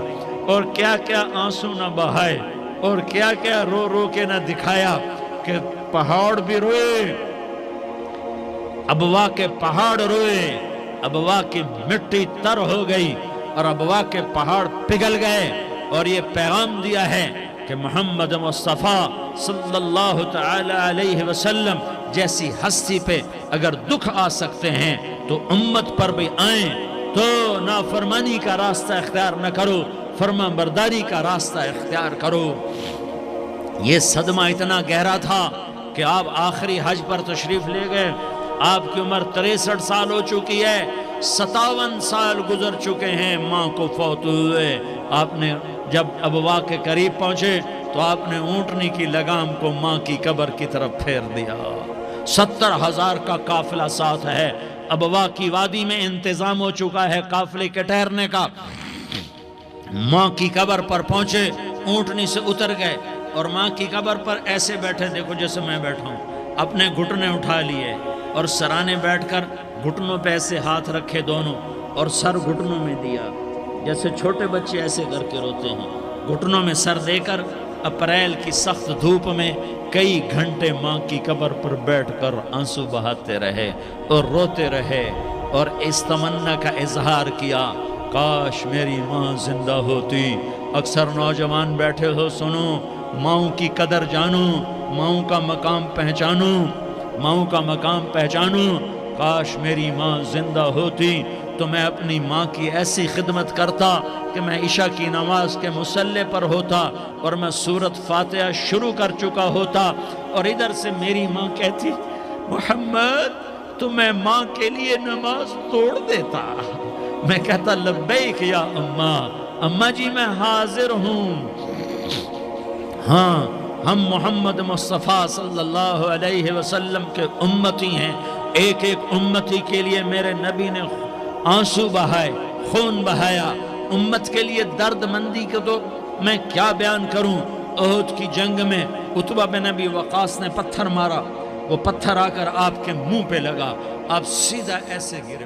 اور کیا کیا آنسو نہ بہائے، اور کیا کیا رو رو کے نہ دکھایا کہ پہاڑ بھی روئے، ابوا کے پہاڑ روئے، ابوا کی مٹی تر ہو گئی اور ابوا کے پہاڑ پگھل گئے، اور یہ پیغام دیا ہے کہ محمد مصطفیٰ صلی اللہ تعالی علیہ وسلم جیسی ہستی پہ اگر دکھ آ سکتے ہیں تو امت پر بھی آئیں، تو نافرمانی کا راستہ اختیار نہ کرو، فرما برداری کا راستہ اختیار کرو۔ یہ صدمہ اتنا گہرا تھا کہ آپ آخری حج پر تشریف لے گئے، آپ کی عمر 63 سال ہو چکی ہے، 57 سال گزر چکے ہیں ماں کو فوت ہوئے۔ آپ نے جب ابوا کے قریب پہنچے تو آپ نے اونٹنی کی لگام کو ماں کی قبر کی طرف پھیر دیا۔ 70,000 کا قافلہ ساتھ ہے، ابوا کی وادی میں انتظام ہو چکا ہے قافلے کے ٹھہرنے کا۔ ماں کی قبر پر پہنچے، اونٹنی سے اتر گئے اور ماں کی قبر پر ایسے بیٹھے، دیکھو جیسے میں بیٹھا ہوں، اپنے گھٹنے اٹھا لیے اور سرانے بیٹھ کر گھٹنوں پہ ایسے ہاتھ رکھے دونوں اور سر گھٹنوں میں دیا، جیسے چھوٹے بچے ایسے کر کے روتے ہیں، گھٹنوں میں سر دے کر اپریل کی سخت دھوپ میں کئی گھنٹے ماں کی قبر پر بیٹھ کر آنسو بہاتے رہے اور روتے رہے اور اس تمنا کا اظہار کیا، کاش میری ماں زندہ ہوتی۔ اکثر نوجوان بیٹھے ہو، سنو، ماؤں کی قدر جانو، ماؤں کا مقام پہچانو، ماؤں کا مقام پہچانو۔ کاش میری ماں زندہ ہوتی تو میں اپنی ماں کی ایسی خدمت کرتا کہ میں عشاء کی نماز کے مصلی پر ہوتا اور میں سورۃ فاتحہ شروع کر چکا ہوتا، اور ادھر سے میری ماں کہتی محمد تو میں ماں کے لیے نماز توڑ دیتا، میں کہتا لبیک یا اماں، اماں جی میں حاضر ہوں۔ ہاں، ہم محمد مصطفیٰ صلی اللہ علیہ وسلم کے امتی ہیں، ایک ایک امتی کے لیے میرے نبی نے آنسو بہائے، خون بہایا، امت کے لیے درد مندی کو تو میں کیا بیان کروں۔ احد کی جنگ میں عتبہ بن ابی وقاص نے پتھر مارا، وہ پتھر آ کر آپ کے منہ پہ لگا، آپ سیدھا ایسے گرے،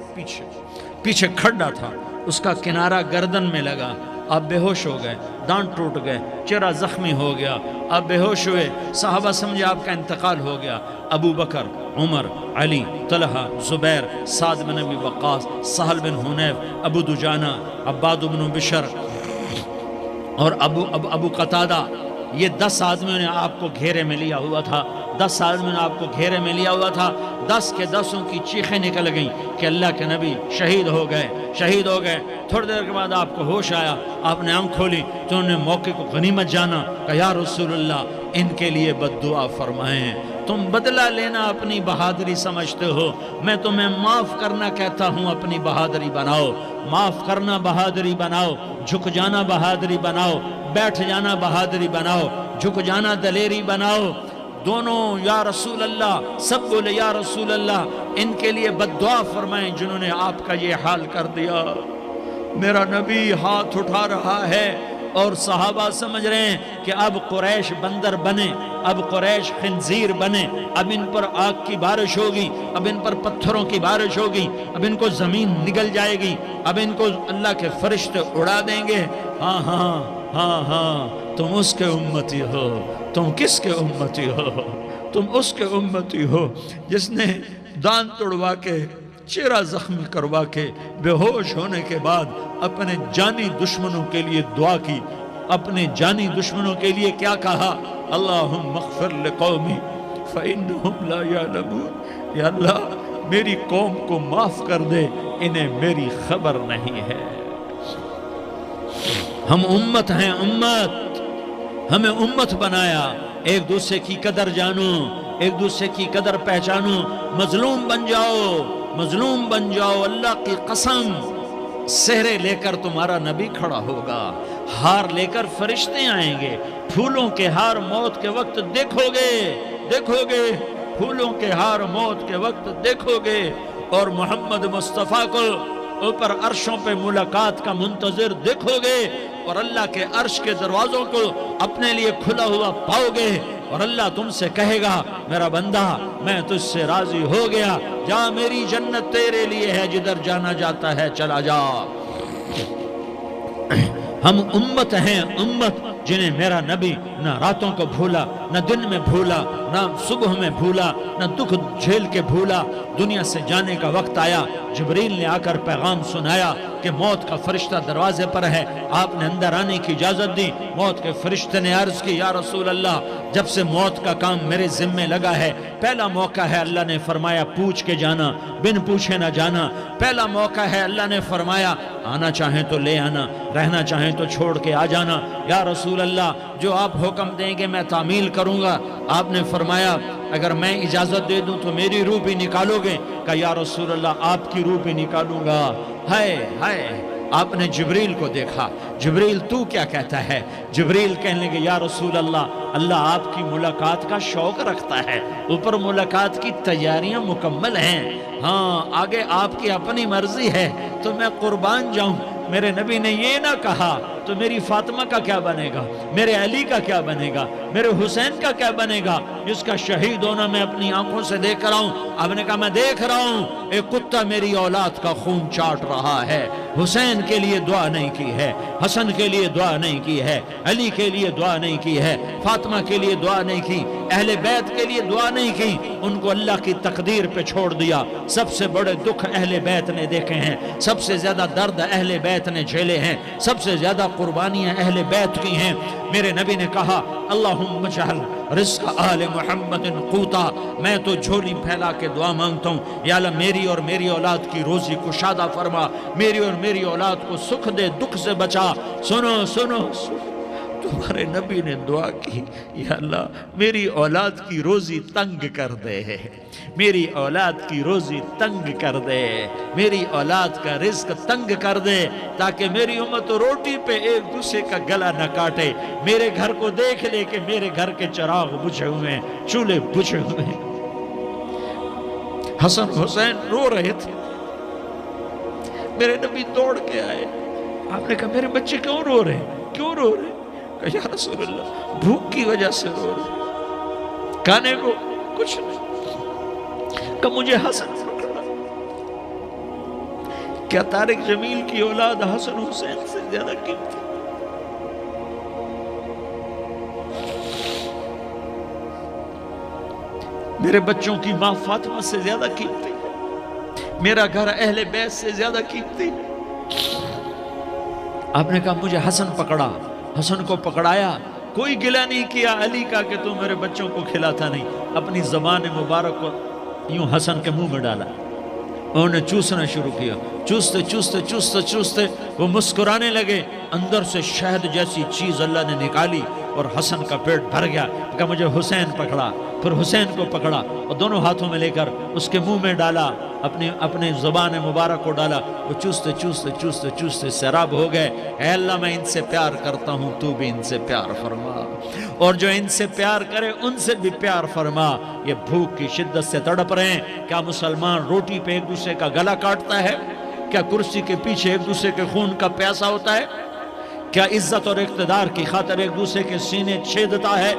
پیچھے کھڈا تھا، اس کا کنارہ گردن میں لگا، آپ بے ہوش ہو گئے، دانت ٹوٹ گئے، چہرہ زخمی ہو گیا، آپ بے ہوش ہوئے، صحابہ سمجھے آپ کا انتقال ہو گیا۔ ابو بکر، عمر، علی، طلحہ، زبیر، سعد بن ابی وقاص، سہل بن حنیف، ابو دجانہ، عباد بن بشر اور ابو قتادہ، یہ 10 آدمیوں نے آپ کو گھیرے میں لیا ہوا تھا، 10 آدمیوں نے آپ کو گھیرے میں لیا ہوا تھا، 10 کے 10 کی چیخیں نکل گئیں کہ اللہ کے نبی شہید ہو گئے، شہید ہو گئے۔ تھوڑی دیر کے بعد آپ کو ہوش آیا، آپ نے آنکھ کھولی تو انہوں نے موقع کو غنیمت جانا، کہ یا رسول اللہ ان کے لیے بد دعا فرمائیں، تم بدلہ لینا اپنی بہادری سمجھتے ہو، میں تمہیں معاف کرنا کہتا ہوں، اپنی بہادری بناؤ، معاف کرنا بہادری بناؤ، جھک جانا بہادری بناؤ، بیٹھ جانا بہادری بناؤ، جھک جانا دلیری بناؤ۔ دونوں یا رسول اللہ، سب بولے یا رسول اللہ، ان کے لیے بد دعا فرمائیں جنہوں نے آپ کا یہ حال کر دیا۔ میرا نبی ہاتھ اٹھا رہا ہے اور صحابہ سمجھ رہے ہیں کہ اب قریش بندر بنے، اب قریش خنزیر بنے، اب ان پر آگ کی بارش ہوگی، اب ان پر پتھروں کی بارش ہوگی، اب ان کو زمین نگل جائے گی، اب ان کو اللہ کے فرشتے اڑا دیں گے۔ ہاں ہاں ہاں ہاں، تم اس کے امتی ہو، تم کس کے امتی ہو؟ تم اس کے امتی ہو جس نے دان توڑوا کے، چہرہ زخمی کروا کے، بے ہوش ہونے کے بعد اپنے جانی دشمنوں کے لیے دعا کی، اپنے جانی دشمنوں کے لیے کیا کہا؟ اللہم اغفر لقومی فإنہم لا یعلمون، یا اللہ میری قوم کو معاف کر دے، انہیں میری خبر نہیں ہے۔ ہم امت ہیں، امت، ہمیں امت بنایا، ایک دوسرے کی قدر جانو، ایک دوسرے کی قدر پہچانو، مظلوم بن جاؤ، مظلوم بن جاؤ، اللہ کی قسم، سہرے لے کر تمہارا نبی کھڑا ہوگا، ہار لے کر فرشتے آئیں گے، پھولوں کے ہار موت کے وقت دیکھو گے، دیکھو گے، پھولوں کے ہار موت کے وقت دیکھو گے اور محمد مصطفیٰ کو اوپر عرشوں پہ ملاقات کا منتظر دیکھو گے اور اللہ کے عرش کے دروازوں کو اپنے لیے کھلا ہوا پاؤ گے اور اللہ تم سے کہے گا میرا بندہ میں تجھ سے راضی ہو گیا، جا میری جنت تیرے لیے ہے، جدھر جانا جاتا ہے چلا جا۔ ہم امت ہیں، امت جنہیں میرا نبی نہ راتوں کو بھولا، نہ دن میں بھولا، نہ صبح میں بھولا، نہ دکھ جھیل کے بھولا۔ دنیا سے جانے کا وقت آیا، جبریل نے آ کر پیغام سنایا کہ موت کا فرشتہ دروازے پر ہے، آپ نے اندر آنے کی اجازت دی۔ موت کے فرشتے نے عرض کی یا رسول اللہ جب سے موت کا کام میرے ذمے لگا ہے، پہلا موقع ہے اللہ نے فرمایا پوچھ کے جانا، بن پوچھے نہ جانا۔ پہلا موقع ہے اللہ نے فرمایا آنا چاہیں تو لے آنا، رہنا چاہیں تو چھوڑ کے آ جانا۔ یا رسول اللہ جو آپ حکم دیں گے میں تعمیل کروں گا۔ آپ نے فرمایا اگر میں اجازت دے دوں تو میری روح بھی نکالو گے؟ کہا یا رسول اللہ آپ کی روح بھی نکالوں گا۔ ہائے ہائے، آپ نے جبریل کو دیکھا، جبریل تو کیا کہتا ہے؟ جبریل کہنے لگے یا رسول اللہ اللہ آپ کی ملاقات کا شوق رکھتا ہے، اوپر ملاقات کی تیاریاں مکمل ہیں، ہاں آگے آپ کی اپنی مرضی ہے تو میں قربان جاؤں۔ میرے نبی نے یہ نہ کہا تو میری فاطمہ کا کیا بنے گا، میرے علی کا کیا بنے گا، میرے حسین کا کیا بنے گا جس کا شہید ہونا میں اپنی آنکھوں سے دیکھ رہا ہوں۔ آپ نے کہا میں دیکھ رہا ہوں ایک کتا میری اولاد کا خون چاٹ رہا ہے، حسین کے لیے دعا نہیں کی ہے، حسن کے لیے دعا نہیں کی ہے، علی کے لیے دعا نہیں کی ہے، فاطمہ کے لیے دعا نہیں کی، اہل بیت کے لیے دعا نہیں کی، ان کو اللہ کی تقدیر پہ چھوڑ دیا۔ سب سے بڑے دکھ اہل بیت نے دیکھے ہیں، سب سے زیادہ درد اہل بیت نے جھیلے ہیں، سب سے زیادہ قربانیاں اہل بیت کی ہیں۔ میرے نبی نے کہا اللہم اجعل رزق آل محمد قوتا، میں تو جھولی پھیلا کے دعا مانگتا ہوں یا اللہ میری اور میری اولاد کی روزی کشادہ فرما، میری اور میری اولاد کو سکھ دے، دکھ سے بچا۔ سنو سنو تمہارے نبی نے دعا کی یا اللہ میری اولاد کی روزی تنگ کر دے، میری اولاد کی روزی تنگ کر دے، میری اولاد کا رزق تنگ کر دے تاکہ میری امت روٹی پہ ایک دوسرے کا گلا نہ کاٹے، میرے گھر کو دیکھ لے کہ میرے گھر کے چراغ بجھے ہوئے ہیں، چولہے بجھے ہوئے ہیں۔ حسن حسین رو رہے تھے، میرے نبی دوڑ کے آئے، آپ نے کہا میرے بچے کیوں رو رہے ہیں، کیوں رو رہے ہیں؟ کہ یا رسول اللہ بھوک کی وجہ سے رو رہے، کھانے کو کچھ نہیں۔ کہ مجھے حسن پکڑا، کیا طارق جمیل کی اولاد حسن حسین سے زیادہ قیمتی؟ میرے بچوں کی ماں فاطمہ سے زیادہ قیمتی، میرا گھر اہل بیت سے زیادہ قیمتی۔ آپ نے کہا مجھے حسن پکڑا، حسن کو پکڑایا، کوئی گلہ نہیں کیا علی کا کہ تو میرے بچوں کو کھلاتا نہیں، اپنی زبان مبارک کو یوں حسن کے منہ میں ڈالا، انہوں نے چوسنا شروع کیا، چوستے چوستے چوستے چوستے وہ مسکرانے لگے، اندر سے شہد جیسی چیز اللہ نے نکالی اور حسن کا پیٹ بھر گیا۔ کہ مجھے حسین پکڑا، پھر حسین کو پکڑا اور دونوں ہاتھوں میں لے کر اس کے منہ میں ڈالا، اپنے زبان مبارک کو ڈالا، وہ چوستے چوستے چوستے چوستے سیراب ہو گئے۔ اے اللہ میں ان سے پیار کرتا ہوں، تو بھی ان سے پیار فرما، اور جو ان سے پیار کرے ان سے بھی پیار فرما۔ یہ بھوک کی شدت سے تڑپ رہے ہیں، کیا مسلمان روٹی پہ ایک دوسرے کا گلا کاٹتا ہے؟ کیا کرسی کے پیچھے ایک دوسرے کے خون کا پیاسا ہوتا ہے؟ کیا عزت اور اقتدار کی خاطر ایک دوسرے کے سینے چھیدتا ہے؟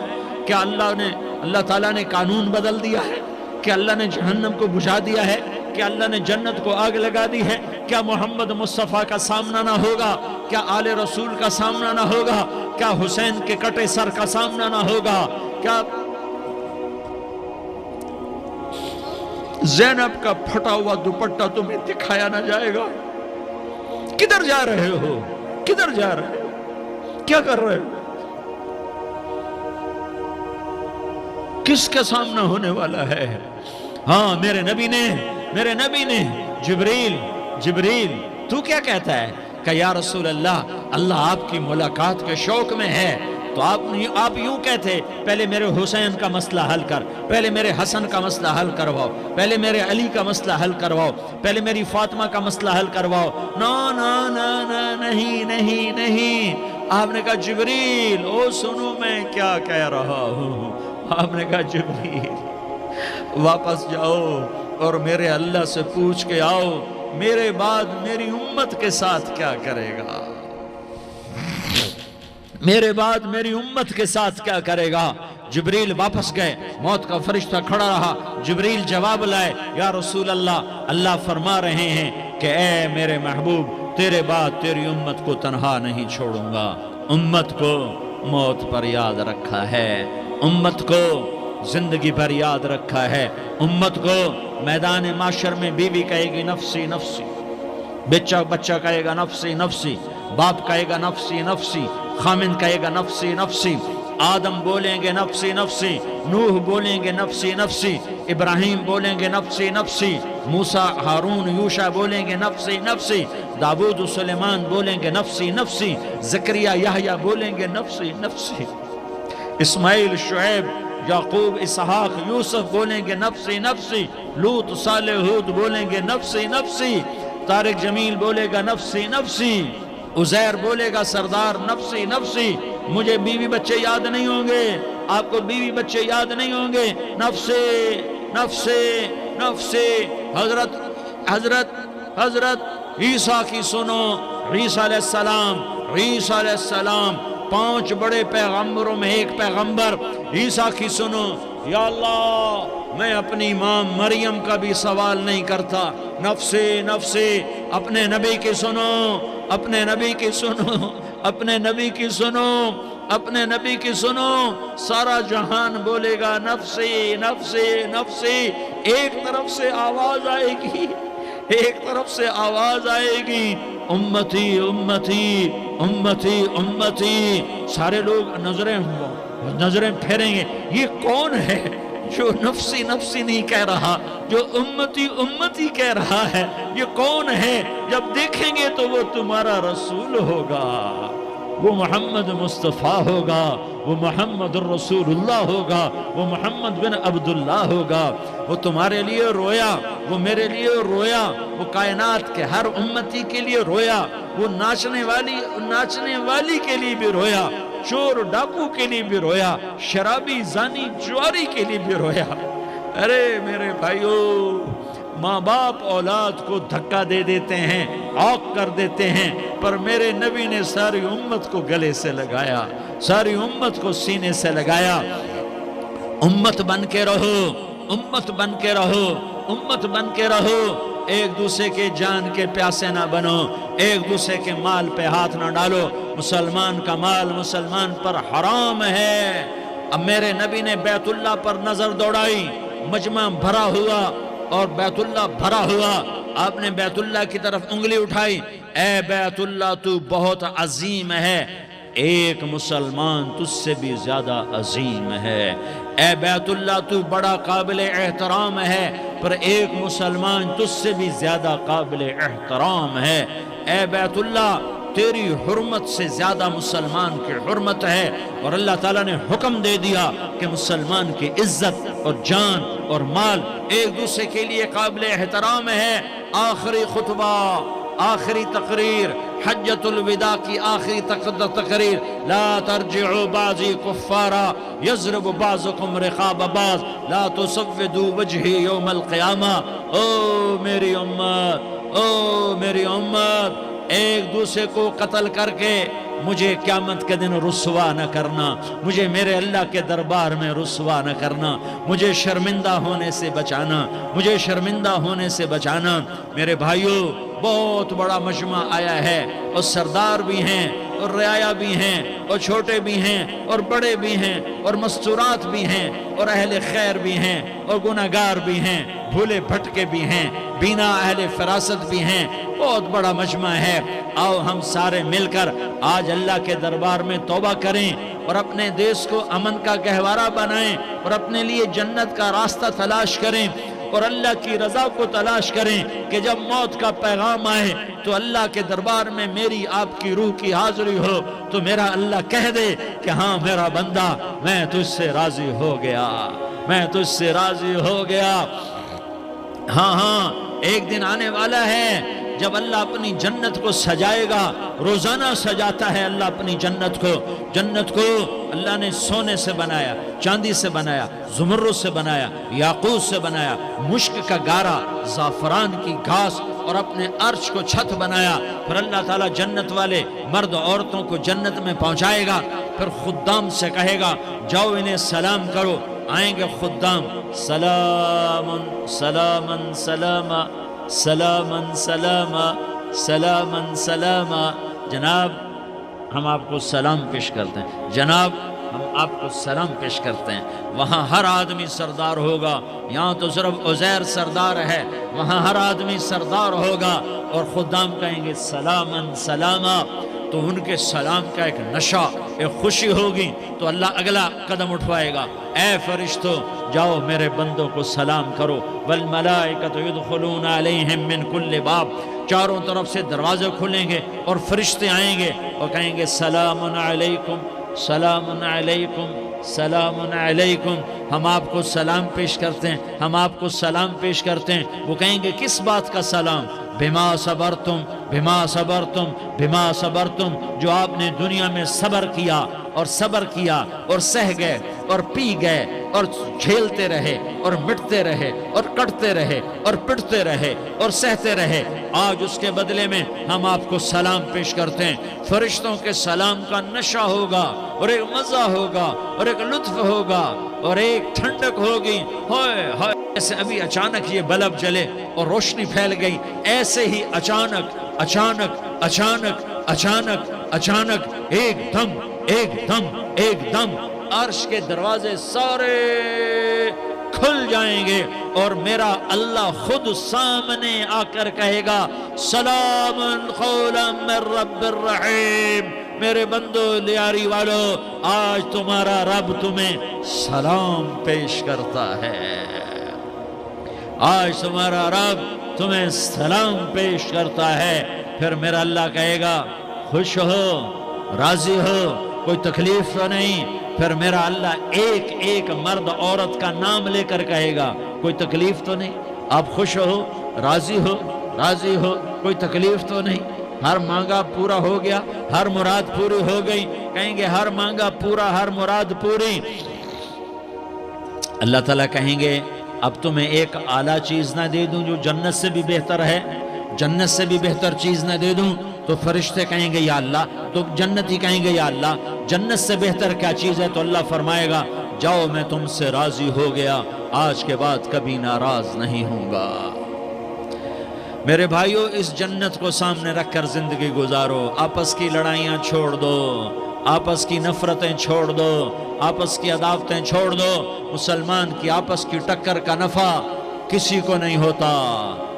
کیا اللہ تعالیٰ نے قانون بدل دیا ہے؟ کیا اللہ نے جہنم کو بجھا دیا ہے؟ کیا اللہ نے جنت کو آگ لگا دی ہے؟ کیا محمد مصطفیٰ کا سامنا نہ ہوگا؟ کیا آل رسول کا سامنا نہ ہوگا؟ کیا حسین کے کٹے سر کا سامنا نہ ہوگا؟ کیا زینب کا پھٹا ہوا دوپٹہ تمہیں دکھایا نہ جائے گا؟ کدھر جا رہے ہو؟ کدھر جا رہے ہو؟ کیا کر رہے ہو؟ کس کا سامنا ہونے والا ہے؟ ہاں میرے نبی نے جبریل تو کیا کہتا ہے کہ یا رسول اللہ آپ کی ملاقات کے شوق میں ہے، تو آپ یوں کہتے پہلے میرے حسین کا مسئلہ حل کر، پہلے میرے حسن کا مسئلہ حل کرواؤ، پہلے میرے علی کا مسئلہ حل کرواؤ، پہلے میری فاطمہ کا مسئلہ حل کرواؤ۔ نا نا نا نا نہیں نہیں نہیں، آپ نے کہا جبریل او سنو میں کیا کہہ رہا ہوں۔ آپ نے کہا جبریل واپس جاؤ اور میرے اللہ سے پوچھ کے آؤ میرے بعد میری امت کے ساتھ کیا کرے گا، میرے بعد میری امت کے ساتھ کیا کرے گا۔ جبریل واپس گئے، موت کا فرشتہ کھڑا رہا، جبریل جواب لائے، یا رسول اللہ، اللہ فرما رہے ہیں کہ اے میرے محبوب تیرے بعد تیری امت کو تنہا نہیں چھوڑوں گا۔ امت کو موت پر یاد رکھا ہے، امت کو زندگی پر یاد رکھا ہے، امت کو میدان معاشر میں بیوی کہے گی نفسی نفسی، بچہ کہے گا نفسی نفسی، باپ کہے گا نفسی نفسی، خامن کہے گا نفسی نفسی، آدم بولیں گے نفسی نفسی، نوح بولیں گے نفسی نفسی، ابراہیم بولیں گے نفسی نفسی، موسیٰ ہارون یوشع بولیں گے نفسی نفسی، داؤد و سلیمان بولیں گے نفسی نفسی، زکریا یحییٰ بولیں گے نفسی نفسی، اسماعیل شعیب یعقوب اسحاق یوسف بولیں گے نفسی نفسی، لوط صالح ہود بولیں گے نفسی نفسی، طارق جمیل بولے گا نفسی نفسی، عزیر بولے گا سردار نفسی نفسی، مجھے بیوی بچے یاد نہیں ہوں گے، آپ کو بیوی بچے یاد نہیں ہوں گے، نفسی نفسی نفسی۔ حضرت عیسیٰ کی سنو، عیسیٰ علیہ السلام 5 بڑے پیغمبروں میں ایک پیغمبر عیسیٰ کی سنو، یا اللہ میں اپنی ماں مریم کا بھی سوال نہیں کرتا، نفسی نفسی۔ اپنے نبی کی سنو، اپنے نبی کی سنو، اپنے نبی کی سنو، اپنے نبی کی سنو، سارا جہان بولے گا نفسی نفسی نفسی۔ ایک طرف سے آواز آئے گی، ایک طرف سے آواز آئے گی، امتی امتی امتی امتی۔ سارے لوگ نظریں پھیریں گے، یہ کون ہے جو نفسی نفسی نہیں کہہ رہا، جو امتی امتی کہہ رہا ہے، یہ کون ہے؟ جب دیکھیں گے تو وہ تمہارا رسول ہوگا، وہ محمد مصطفیٰ ہوگا، وہ محمد الرسول اللہ ہوگا، وہ محمد بن عبداللہ ہوگا۔ وہ تمہارے لیے رویا، وہ میرے لیے رویا، وہ کائنات کے ہر امتی کے لیے رویا، وہ ناچنے والی کے لیے بھی رویا، چور ڈاکو کے لیے بھی رویا، شرابی زانی جواری کے لیے بھی رویا۔ ارے میرے بھائیو، ماں باپ اولاد کو دھکا دے دیتے ہیں، عوق کر دیتے ہیں، پر میرے نبی نے ساری امت کو گلے سے لگایا، ساری امت کو سینے سے لگایا۔ امت بن کے رہو، امت بن کے رہو، امت بن کے رہو، ایک دوسرے کے جان کے پیاسے نہ بنو، ایک دوسرے کے مال پہ ہاتھ نہ ڈالو۔ مسلمان کا مال مسلمان پر حرام ہے۔ اب میرے نبی نے بیت اللہ پر نظر دوڑائی، مجمع بھرا ہوا اور بیت اللہ بھرا ہوا، آپ نے بیت اللہ کی طرف انگلی اٹھائی، اے بیت اللہ تو بہت عظیم ہے، ایک مسلمان تجھ سے بھی زیادہ عظیم ہے، اے بیت اللہ تو بڑا قابل احترام ہے، پر ایک مسلمان تجھ سے بھی زیادہ قابل احترام ہے، اے بیت اللہ تیری حرمت سے زیادہ مسلمان کی حرمت ہے۔ اور اللہ تعالیٰ نے حکم دے دیا کہ مسلمان کی عزت اور جان اور مال ایک دوسرے کے لیے قابل احترام ہے۔ آخری خطبہ، آخری تقریر، حجۃ الوداع کی آخری تقریر، لا ترجعوا بعضی کفارا یضرب بعضکم رقاب بعض لا تسودوا وجہی یوم القیامہ۔ او میری امت، او میری امت، ایک دوسرے کو قتل کر کے مجھے قیامت کے دن رسوا نہ کرنا، مجھے میرے اللہ کے دربار میں رسوا نہ کرنا، مجھے شرمندہ ہونے سے بچانا، مجھے شرمندہ ہونے سے بچانا۔ میرے بھائیو، بہت بڑا مجمع آیا ہے، اور سردار بھی ہیں اور رعایا بھی ہیں اور چھوٹے بھی ہیں اور بڑے بھی ہیں اور مستورات بھی ہیں اور اہل خیر بھی ہیں اور گناہگار بھی ہیں، بھولے بھٹکے بھی ہیں، بینا اہل فراست بھی ہیں، بہت بڑا مجمع ہے۔ آؤ ہم سارے مل کر آج اللہ کے دربار میں توبہ کریں اور اپنے دیش کو امن کا گہوارہ بنائیں اور اپنے لیے جنت کا راستہ تلاش کریں اور اللہ کی رضا کو تلاش کریں کہ جب موت کا پیغام آئے تو اللہ کے دربار میں میری آپ کی روح کی حاضری ہو تو میرا اللہ کہہ دے کہ ہاں میرا بندہ، میں تجھ سے راضی ہو گیا، میں تجھ سے راضی ہو گیا۔ ہاں ایک دن آنے والا ہے جب اللہ اپنی جنت کو سجائے گا، روزانہ سجاتا ہے اللہ اپنی جنت کو. جنت کو اللہ نے سونے سے بنایا، چاندی سے بنایا، زمرد سے بنایا، یاقوت سے بنایا، مشک کا گارا، زعفران کی گھاس اور اپنے عرش کو چھت بنایا. پھر اللہ تعالیٰ جنت والے مرد عورتوں کو جنت میں پہنچائے گا. پھر خدام سے کہے گا جاؤ انہیں سلام کرو. آئیں گے خدام، سلامن سلامن سلاما سلامن سلاما سلامن سلاما. جناب ہم آپ کو سلام پیش کرتے ہیں، جناب ہم آپ کو سلام پیش کرتے ہیں. وہاں ہر آدمی سردار ہوگا. یہاں تو صرف عزیر سردار ہے، وہاں ہر آدمی سردار ہوگا. اور خدام کہیں گے سلامن سلاما، تو ان کے سلام کا ایک نشہ، ایک خوشی ہوگی. تو اللہ اگلا قدم اٹھوائے گا، اے فرشتو جاؤ میرے بندوں کو سلام کرو. والملائکۃ یدخلون علیہم من کل باب، چاروں طرف سے دروازے کھلیں گے اور فرشتے آئیں گے اور کہیں گے سلام علیکم سلام علیکم سلام علیکم. ہم آپ کو سلام پیش کرتے ہیں، ہم آپ کو سلام پیش کرتے ہیں. وہ کہیں گے کس بات کا سلام؟ بما صبرتم بما صبرتم بما صبرتم، جو آپ نے دنیا میں صبر کیا اور صبر کیا اور سہ گئے اور پی گئے اور جھیلتے رہے اور مٹتے رہے اور کٹتے رہے اور پٹتے رہے اور سہتے رہے، آج اس کے بدلے میں ہم آپ کو سلام پیش کرتے ہیں. فرشتوں کے سلام کا نشہ ہوگا اور ایک مزہ ہوگا اور ایک لطف ہوگا اور ایک ٹھنڈک ہوگی. ہائے ہائے، ایسے ابھی اچانک یہ بلب جلے اور روشنی پھیل گئی، ایسے ہی اچانک اچانک اچانک اچانک اچانک ایک دم ایک دم ایک دم عرش کے دروازے سارے کھل جائیں گے اور میرا اللہ خود سامنے آ کر کہے گا سلام قولا من رب الرحیم. میرے بندو لیاری والو، آج تمہارا رب تمہیں سلام پیش کرتا ہے، آج تمہارا رب تمہیں سلام پیش کرتا ہے. پھر میرا اللہ کہے گا خوش ہو، راضی ہو، کوئی تکلیف تو نہیں. پھر میرا اللہ ایک ایک مرد عورت کا نام لے کر کہے گا کوئی تکلیف تو نہیں، آپ خوش ہو، راضی ہو، راضی ہو، کوئی تکلیف تو نہیں، ہر مانگا پورا ہو گیا، ہر مراد پوری ہو گئی. کہیں گے ہر مانگا پورا، ہر مراد پوری. اللہ تعالیٰ کہیں گے اب تمہیں ایک اعلیٰ چیز نہ دے دوں جو جنت سے بھی بہتر ہے، جنت سے بھی بہتر چیز نہ دے دوں؟ تو فرشتے کہیں گے یا اللہ، تو جنتی کہیں گے یا اللہ جنت سے بہتر کیا چیز ہے؟ تو اللہ فرمائے گا جاؤ میں تم سے راضی ہو گیا، آج کے بعد کبھی ناراض نہیں ہوں گا. میرے بھائیو، اس جنت کو سامنے رکھ کر زندگی گزارو. آپس کی لڑائیاں چھوڑ دو، آپس کی نفرتیں چھوڑ دو، آپس کی عداوتیں چھوڑ دو. مسلمان کی آپس کی ٹکر کا نفع کسی کو نہیں ہوتا،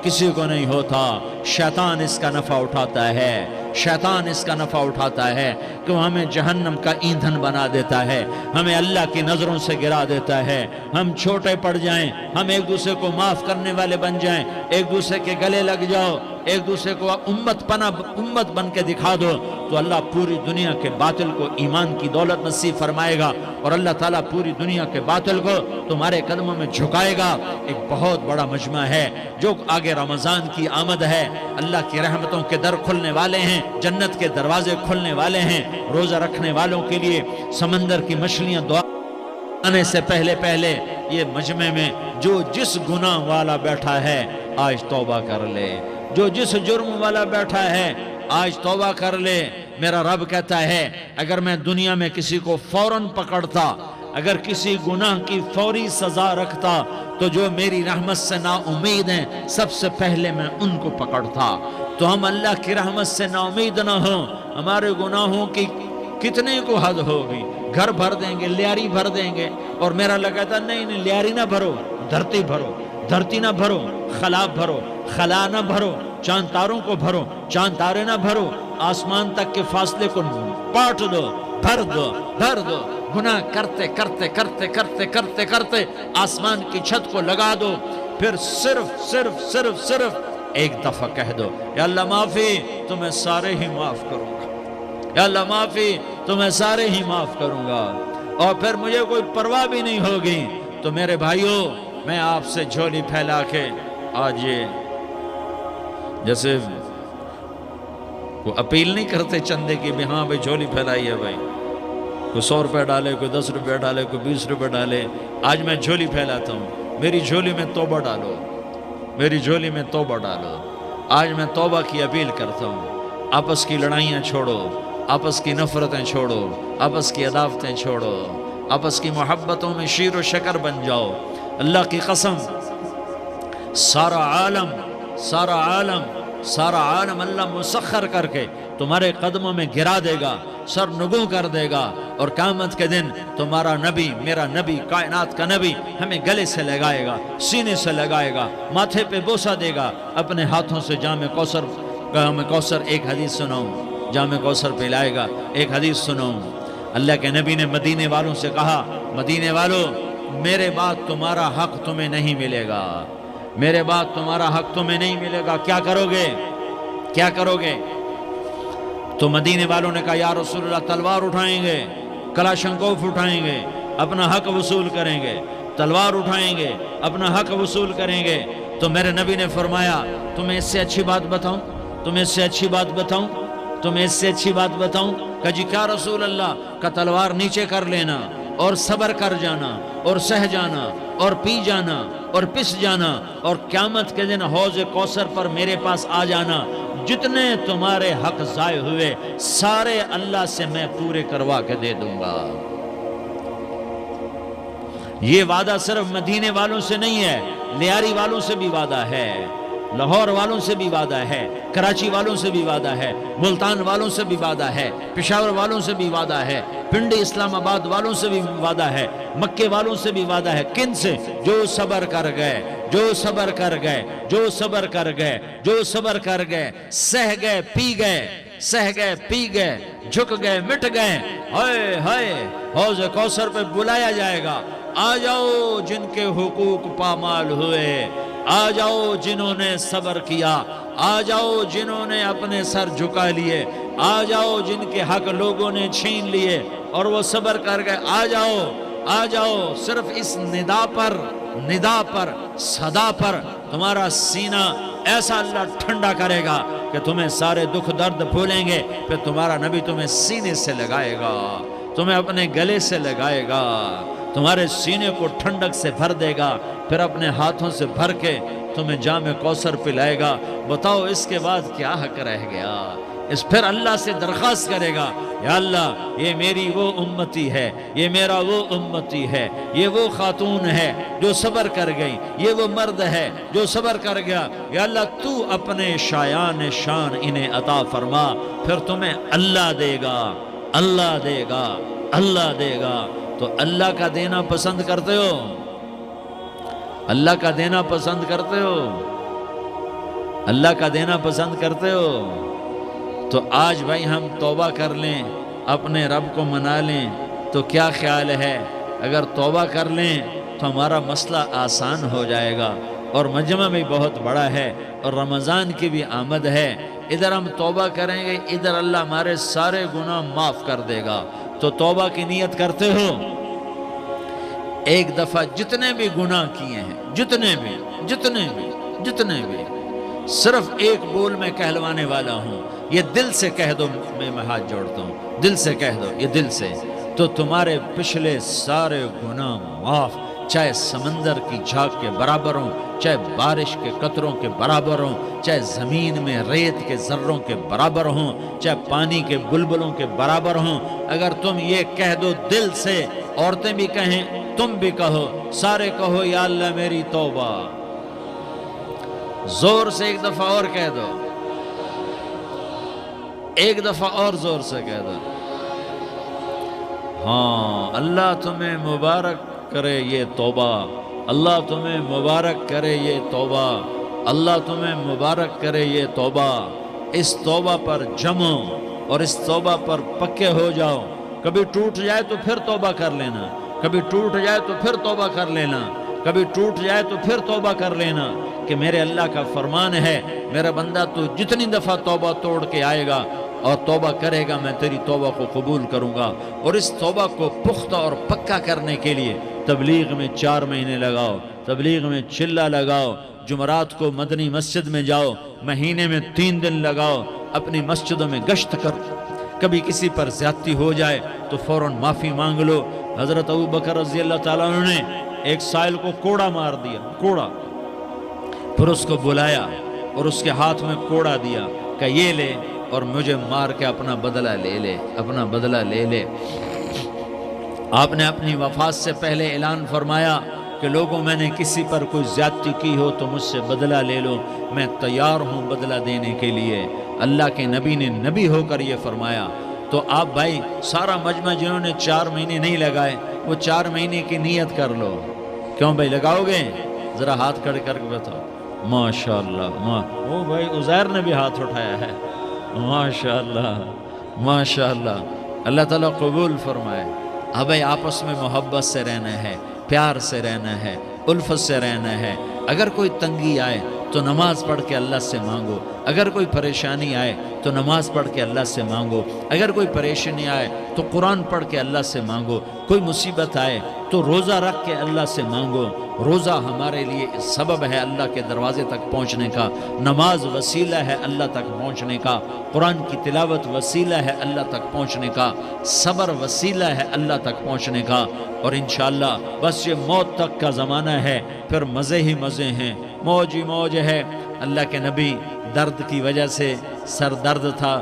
کسی کو نہیں ہوتا. شیطان اس کا نفع اٹھاتا ہے، شیطان اس کا نفع اٹھاتا ہے کہ وہ ہمیں جہنم کا ایندھن بنا دیتا ہے، ہمیں اللہ کی نظروں سے گرا دیتا ہے. ہم چھوٹے پڑ جائیں، ہم ایک دوسرے کو معاف کرنے والے بن جائیں، ایک دوسرے کے گلے لگ جاؤ، ایک دوسرے کو امت بن کے دکھا دو، تو اللہ پوری دنیا کے باطل کو ایمان کی دولت نصیب فرمائے گا اور اللہ تعالیٰ پوری دنیا کے باطل کو تمہارے قدموں میں جھکائے گا. ایک بہت بڑا مجمع ہے جو آگے رمضان کی آمد ہے، اللہ کی رحمتوں کے در کھلنے والے ہیں، جنت کے دروازے کھلنے والے ہیں. روزہ رکھنے والوں کے لیے سمندر کی مچھلیاں دعا آنے سے پہلے پہلے یہ مجمع میں جو جس گناہ والا بیٹھا ہے آج توبہ کر لے، جو جس جرم والا بیٹھا ہے آج توبہ کر لے. میرا رب کہتا ہے اگر میں دنیا میں کسی کو فوراً پکڑتا، اگر کسی گناہ کی فوری سزا رکھتا، تو جو میری رحمت سے نا امید ہیں سب سے پہلے میں ان کو پکڑتا. تو ہم اللہ کی رحمت سے نا امید نہ ہوں، ہمارے گناہوں کی کتنے کو حد ہوگی، گھر بھر دیں گے، لیاری بھر دیں گے. اور میرا اللہ کہتا نہیں نہیں، لیاری نہ بھرو، دھرتی بھرو، دھرتی نہ بھرو، خلا بھرو، خلا نہ بھرو، چاند تاروں کو بھرو، چاند تارے نہ بھرو، آسمان تک کے فاصلے کو پاٹ دو، بھر دو، بھر دو. گناہ کرتے کرتے کرتے کرتے کرتے کرتے آسمان کی چھت کو لگا دو. پھر صرف صرف صرف صرف ایک دفعہ کہہ دو یا اللہ معافی، تمہیں سارے ہی معاف کروں گا، یا اللہ معافی، تمہیں سارے ہی معاف کروں گا. اور پھر مجھے کوئی پرواہ بھی نہیں ہوگی. تو میرے بھائیوں، میں آپ سے جھولی پھیلا کے آج یہ جیسے وہ اپیل نہیں کرتے چندے کی بھی ہاں بھائی جھولی پھیلائی ہے بھائی، کوئی 100 روپے ڈالے، کوئی 10 روپے ڈالے، کوئی 20 روپے ڈالے، آج میں جھولی پھیلاتا ہوں، میری جھولی میں توبہ ڈالو، میری جھولی میں توبہ ڈالو۔ آج میں توبہ کی اپیل کرتا ہوں، آپس کی لڑائیاں چھوڑو، آپس کی نفرتیں چھوڑو، آپس کی عداوتیں چھوڑو، آپس کی محبتوں میں شیر و شکر بن جاؤ۔ اللہ کی قسم، سارا عالم اللہ مسخر کر کے تمہارے قدموں میں گرا دے گا، سر نگوں کر دے گا، اور قیامت کے دن تمہارا نبی، میرا نبی، کائنات کا نبی ہمیں گلے سے لگائے گا، سینے سے لگائے گا، ماتھے پہ بوسہ دے گا، اپنے ہاتھوں سے جام کوثر ایک حدیث سناؤں، جام کوثر پلائے گا۔ ایک حدیث سناؤں، اللہ کے نبی نے مدینے والوں سے کہا، مدینے والوں میرے بعد تمہارا حق تمہیں نہیں ملے گا، میرے بعد تمہارا حق تمہیں نہیں ملے گا، کیا کرو گے؟ کیا کرو گے؟ تو مدینے والوں نے کہا یا رسول اللہ تلوار اٹھائیں گے، کلاشنکوف اٹھائیں گے، اپنا حق وصول کریں گے، تلوار اٹھائیں گے، اپنا حق وصول کریں گے۔ تو میرے نبی نے فرمایا تمہیں اس سے اچھی بات بتاؤں، تمہیں اس سے اچھی بات بتاؤں، تمہیں اس سے اچھی بات بتاؤں؟ کہا جی کیا رسول اللہ؟ کا تلوار نیچے کر لینا اور صبر کر جانا اور سہ جانا اور پی جانا اور پس جانا، اور قیامت کے دن حوض کوثر پر میرے پاس آ جانا، جتنے تمہارے حق ضائع ہوئے سارے اللہ سے میں پورے کروا کے دے دوں گا۔ یہ وعدہ صرف مدینے والوں سے نہیں ہے، لیاری والوں سے بھی وعدہ ہے، لاہور والوں سے بھی وعدہ ہے، کراچی والوں سے بھی وعدہ ہے، ملتان والوں سے بھی وعدہ ہے، پشاور والوں سے بھی وعدہ ہے، پنڈی اسلام آباد والوں سے بھی وعدہ ہے، مکے والوں سے بھی وعدہ ہے۔ کن سے؟ جو صبر کر گئے، جو صبر کر گئے، جو صبر کر گئے، جو صبر کر گئے، سہ گئے پی گئے، سہ گئے پی گئے، جھک گئے مٹ گئے، ہائے ہائے حوض کوثر پہ بلایا جائے گا، آ جاؤ جن کے حقوق پامال ہوئے، آ جاؤ جنہوں نے صبر کیا، آ جاؤ جنہوں نے اپنے سر جھکا لیے، آ جاؤ جن کے حق لوگوں نے چھین لیے اور وہ صبر کر گئے، آ جاؤ آ جاؤ۔ صرف اس ندا پر صدا پر تمہارا سینہ ایسا اللہ ٹھنڈا کرے گا کہ تمہیں سارے دکھ درد بھولیں گے، پھر تمہارا نبی تمہیں سینے سے لگائے گا، تمہیں اپنے گلے سے لگائے گا، تمہارے سینے کو ٹھنڈک سے بھر دے گا، پھر اپنے ہاتھوں سے بھر کے تمہیں جام کوثر پلائے گا۔ بتاؤ اس کے بعد کیا حق رہ گیا؟ اس پھر اللہ سے درخواست کرے گا، یا اللہ یہ میری وہ امتی ہے، یہ میرا وہ امتی ہے، یہ وہ خاتون ہے جو صبر کر گئی، یہ وہ مرد ہے جو صبر کر گیا، یا اللہ تو اپنے شایان شان انہیں عطا فرما، پھر تمہیں اللہ دے گا، اللہ دے گا، اللہ دے گا۔ تو اللہ کا دینا پسند کرتے ہو؟ اللہ کا دینا پسند کرتے ہو؟ اللہ کا دینا پسند کرتے ہو؟ تو آج بھائی ہم توبہ کر لیں، اپنے رب کو منا لیں، تو کیا خیال ہے اگر توبہ کر لیں تو ہمارا مسئلہ آسان ہو جائے گا، اور مجمع بھی بہت بڑا ہے اور رمضان کی بھی آمد ہے، ادھر ہم توبہ کریں گے، ادھر اللہ ہمارے سارے گناہ معاف کر دے گا۔ تو توبہ کی نیت کرتے ہو؟ ایک دفعہ جتنے بھی گناہ کیے ہیں، جتنے بھی صرف ایک بول میں کہلوانے والا ہوں، یہ دل سے کہہ دو، میں ہاتھ جوڑتا ہوں، دل سے کہہ دو، یہ دل سے، تو تمہارے پچھلے سارے گناہ معاف، چاہے سمندر کی جھاگ کے برابر ہوں، چاہے بارش کے قطروں کے برابر ہوں، چاہے زمین میں ریت کے ذروں کے برابر ہوں، چاہے پانی کے بلبلوں کے برابر ہوں۔ اگر تم یہ کہہ دو دل سے، عورتیں بھی کہیں، تم بھی کہو، سارے کہو یا اللہ میری توبہ، زور سے ایک دفعہ اور کہہ دو، ایک دفعہ اور زور سے کہہ دو۔ ہاں، اللہ تمہیں مبارک کرے یہ توبہ، اللہ تمہیں مبارک کرے یہ توبہ، اللہ تمہیں مبارک کرے یہ توبہ۔ اس توبہ پر جمو اور اس توبہ پر پکے ہو جاؤ۔ کبھی ٹوٹ جائے تو پھر توبہ کر لینا، کبھی ٹوٹ جائے تو پھر توبہ کر لینا، کبھی ٹوٹ جائے تو پھر توبہ کر لینا، کہ میرے اللہ کا فرمان ہے، میرا بندہ تو جتنی دفعہ توبہ توڑ کے آئے گا اور توبہ کرے گا، میں تیری توبہ کو قبول کروں گا۔ اور اس توبہ کو پختہ اور پکا کرنے کے لیے تبلیغ میں 4 مہینے لگاؤ، تبلیغ میں چلہ لگاؤ، جمعرات کو مدنی مسجد میں جاؤ، مہینے میں 3 دن لگاؤ، اپنی مسجدوں میں گشت کرو، کبھی کسی پر زیادتی ہو جائے تو فوراً معافی مانگ لو۔ حضرت ابوبکر رضی اللہ تعالیٰ عنہ نے ایک سائل کو کوڑا مار دیا، کوڑا، پھر اس کو بلایا اور اس کے ہاتھ میں کوڑا دیا کہ یہ لے اور مجھے مار کے اپنا بدلہ لے لے، اپنا بدلہ لے لے۔ آپ نے اپنی وفات سے پہلے اعلان فرمایا کہ لوگوں میں نے کسی پر کوئی زیادتی کی ہو تو مجھ سے بدلہ لے لو، میں تیار ہوں بدلہ دینے کے لیے۔ اللہ کے نبی نے نبی ہو کر یہ فرمایا۔ تو آپ بھائی سارا مجمع جنہوں نے 4 مہینے نہیں لگائے وہ 4 مہینے کی نیت کر لو۔ کیوں بھائی لگاؤ گے؟ ذرا ہاتھ کھڑے کر کے بتاؤ۔ ماشاءاللہ، وہ بھائی عزیر نے بھی ہاتھ اٹھایا ہے۔ ماشاءاللہ ماشاءاللہ، اللہ تعالیٰ قبول فرمائے۔ اب بھائی آپس میں محبت سے رہنا ہے، پیار سے رہنا ہے، الفت سے رہنا ہے۔ اگر کوئی تنگی آئے تو نماز پڑھ کے اللہ سے مانگو، اگر کوئی پریشانی آئے تو نماز پڑھ کے اللہ سے مانگو، اگر کوئی پریشانی آئے تو قرآن پڑھ کے اللہ سے مانگو، کوئی مصیبت آئے تو روزہ رکھ کے اللہ سے مانگو۔ روزہ ہمارے لیے سبب ہے اللہ کے دروازے تک پہنچنے کا، نماز وسیلہ ہے اللہ تک پہنچنے کا، قرآن کی تلاوت وسیلہ ہے اللہ تک پہنچنے کا، صبر وسیلہ ہے اللہ تک پہنچنے کا۔ اور انشاءاللہ بس یہ موت تک کا زمانہ ہے، پھر مزے ہی مزے ہیں، موج ہی موج ہے۔ اللہ کے نبی درد کی وجہ سے سر درد تھا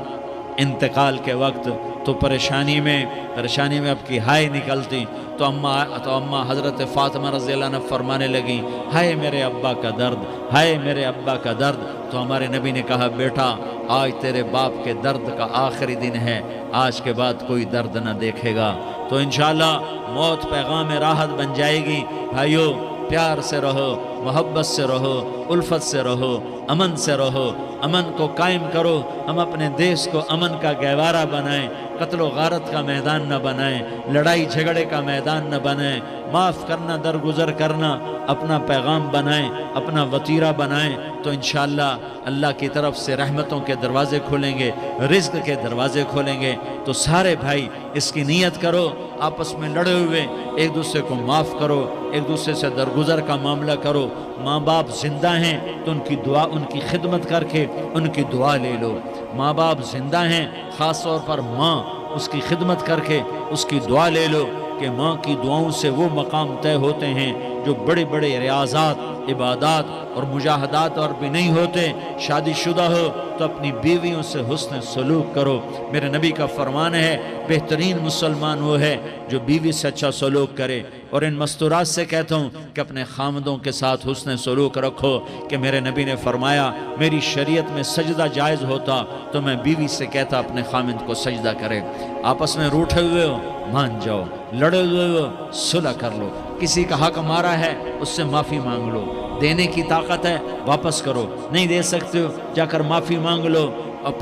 انتقال کے وقت، تو پریشانی میں اب کی ہائے نکلتی تو اماں حضرت فاطمہ رضی اللہ عنہ فرمانے لگیں، ہائے میرے ابا کا درد، ہائے میرے ابا کا درد۔ تو ہمارے نبی نے کہا، بیٹا آج تیرے باپ کے درد کا آخری دن ہے، آج کے بعد کوئی درد نہ دیکھے گا۔ تو انشاءاللہ موت پیغام راحت بن جائے گی۔ بھائیو پیار سے رہو، محبت سے رہو، الفت سے رہو، امن سے رہو، امن کو قائم کرو۔ ہم اپنے دیش کو امن کا گہوارہ بنائیں، قتل و غارت کا میدان نہ بنائیں، لڑائی جھگڑے کا میدان نہ بنائیں، معاف کرنا، درگزر کرنا اپنا پیغام بنائیں، اپنا وتیرہ بنائیں۔ تو انشاءاللہ اللہ کی طرف سے رحمتوں کے دروازے کھولیں گے، رزق کے دروازے کھولیں گے۔ تو سارے بھائی اس کی نیت کرو، آپس میں لڑے ہوئے ایک دوسرے کو معاف کرو، ایک دوسرے سے درگزر کا معاملہ کرو۔ ماں باپ زندہ ہیں تو ان کی دعا، ان کی خدمت کر کے ان کی دعا لے لو۔ ماں باپ زندہ ہیں، خاص طور پر ماں، اس کی خدمت کر کے اس کی دعا لے لو، کہ ماں کی دعاؤں سے وہ مقام طے ہوتے ہیں جو بڑے بڑے ریاضات، عبادات اور مجاہدات اور بھی نہیں ہوتے۔ شادی شدہ ہو تو اپنی بیویوں سے حسن سلوک کرو۔ میرے نبی کا فرمان ہے، بہترین مسلمان وہ ہے جو بیوی سے اچھا سلوک کرے۔ اور ان مستورات سے کہتا ہوں کہ اپنے خامدوں کے ساتھ حسن سلوک رکھو، کہ میرے نبی نے فرمایا میری شریعت میں سجدہ جائز ہوتا تو میں بیوی سے کہتا اپنے خامد کو سجدہ کرے۔ آپس میں روٹھے ہوئے ہو مان جاؤ، لڑے ہوئے ہو صلح کر لو، کسی کا حق مارا ہے اس سے معافی مانگ لو، دینے کی طاقت ہے واپس کرو، نہیں دے سکتے ہو جا کر معافی مانگ لو۔ اور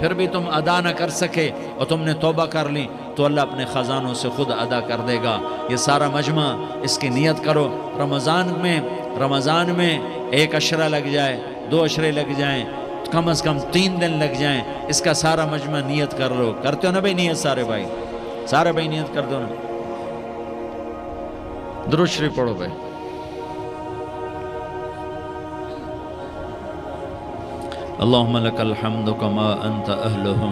پھر بھی تم ادا نہ کر سکے اور تم نے توبہ کر لی تو اللہ اپنے خزانوں سے خود ادا کر دے گا۔ یہ سارا مجمع اس کی نیت کرو۔ رمضان میں 1 عشرہ لگ جائے، 2 عشرے لگ جائیں، کم از کم 3 دن لگ جائیں، اس کا سارا مجمع نیت کر لو۔ کرتے ہو نا بھائی نیت؟ سارے بھائی نیت کر دو نا۔ درود شریف پڑھو بھائی۔ اللہم لک الحمد کما انت اہلہ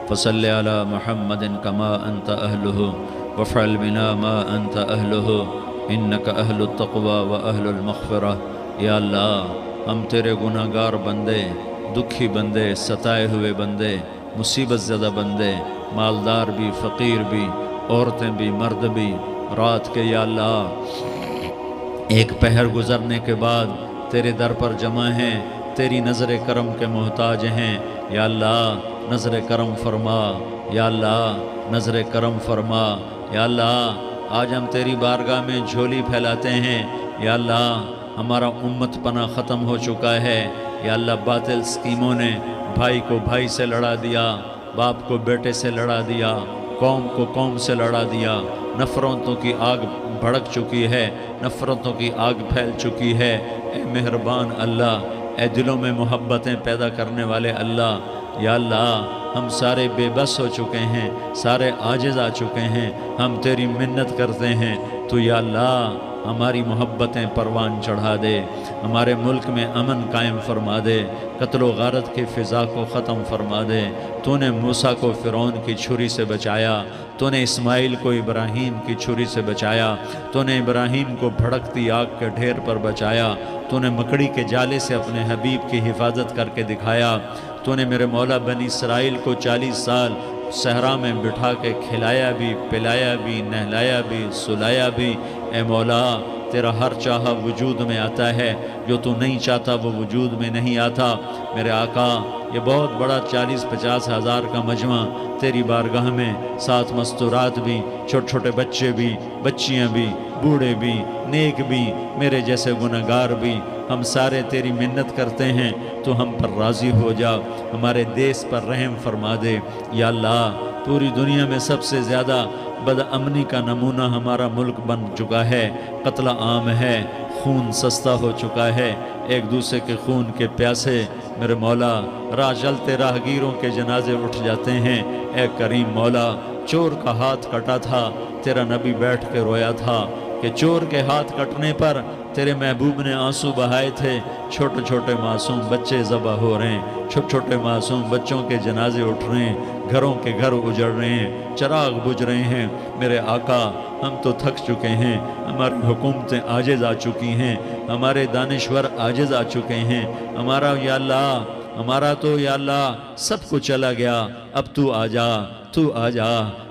فصل علی محمد کما انت اہلہ وفعل بنا ما انت اہلہ انک اہل التقوی و اہل المغفرہ۔ یا اللہ ہم تیرے گناہ گار بندے، دکھی بندے، ستائے ہوئے بندے، مصیبت زدہ بندے، مالدار بھی، فقیر بھی، عورتیں بھی، مرد بھی، رات کے یا اللہ ایک پہر گزرنے کے بعد تیرے در پر جمع ہیں، تیری نظر کرم کے محتاج ہیں۔ یا اللہ نظر کرم فرما، یا اللہ نظر کرم فرما۔ یا اللہ آج ہم تیری بارگاہ میں جھولی پھیلاتے ہیں۔ یا اللہ ہمارا امت پناہ ختم ہو چکا ہے۔ یا اللہ باطل اسکیموں نے بھائی کو بھائی سے لڑا دیا، باپ کو بیٹے سے لڑا دیا، قوم کو قوم سے لڑا دیا، نفرتوں کی آگ بھڑک چکی ہے، نفرتوں کی آگ پھیل چکی ہے۔ اے مہربان اللہ، اے دلوں میں محبتیں پیدا کرنے والے اللہ، یا اللہ ہم سارے بے بس ہو چکے ہیں، سارے عاجز آ چکے ہیں، ہم تیری منت کرتے ہیں تو یا اللہ ہماری محبتیں پروان چڑھا دے، ہمارے ملک میں امن قائم فرما دے، قتل و غارت کی فضا کو ختم فرما دے۔ تو نے موسیٰ کو فرعون کی چھری سے بچایا، تو نے اسماعیل کو ابراہیم کی چھری سے بچایا، تو نے ابراہیم کو بھڑکتی آگ کے ڈھیر پر بچایا، تو نے مکڑی کے جالے سے اپنے حبیب کی حفاظت کر کے دکھایا، تو نے میرے مولا بنی اسرائیل کو 40 سال صحرا میں بٹھا کے کھلایا بھی، پلایا بھی، نہلایا بھی، سلایا بھی۔ اے مولا تیرا ہر چاہا وجود میں آتا ہے، جو تو نہیں چاہتا وہ وجود میں نہیں آتا۔ میرے آقا یہ بہت بڑا 40-50 ہزار کا مجمع تیری بارگاہ میں، 7 مستورات بھی، چھوٹے چھوٹے بچے بھی، بچیاں بھی، بوڑھے بھی، نیک بھی، میرے جیسے گنہگار بھی، ہم سارے تیری منت کرتے ہیں تو ہم پر راضی ہو جا، ہمارے دیس پر رحم فرما دے۔ یا اللہ پوری دنیا میں سب سے زیادہ بد امنی کا نمونہ ہمارا ملک بن چکا ہے، قتل عام ہے، خون سستا ہو چکا ہے، ایک دوسرے کے خون کے پیاسے۔ میرے مولا راہ چلتے راہگیروں کے جنازے اٹھ جاتے ہیں۔ اے کریم مولا چور کا ہاتھ کٹا تھا، تیرا نبی بیٹھ کے رویا تھا کہ چور کے ہاتھ کٹنے پر تیرے محبوب نے آنسو بہائے تھے، چھوٹے چھوٹے معصوم بچے ذبح ہو رہے ہیں، چھوٹے چھوٹے معصوم بچوں کے جنازے اٹھ رہے ہیں، گھروں کے گھر اجڑ رہے ہیں، چراغ بجھ رہے ہیں۔ میرے آقا ہم تو تھک چکے ہیں، ہماری حکومتیں عاجز آ چکی ہیں، ہمارے دانشور عاجز آ چکے ہیں، ہمارا یا اللہ ہمارا تو یا اللہ سب کچھ چلا گیا، اب تو آ جا، تو آ جا،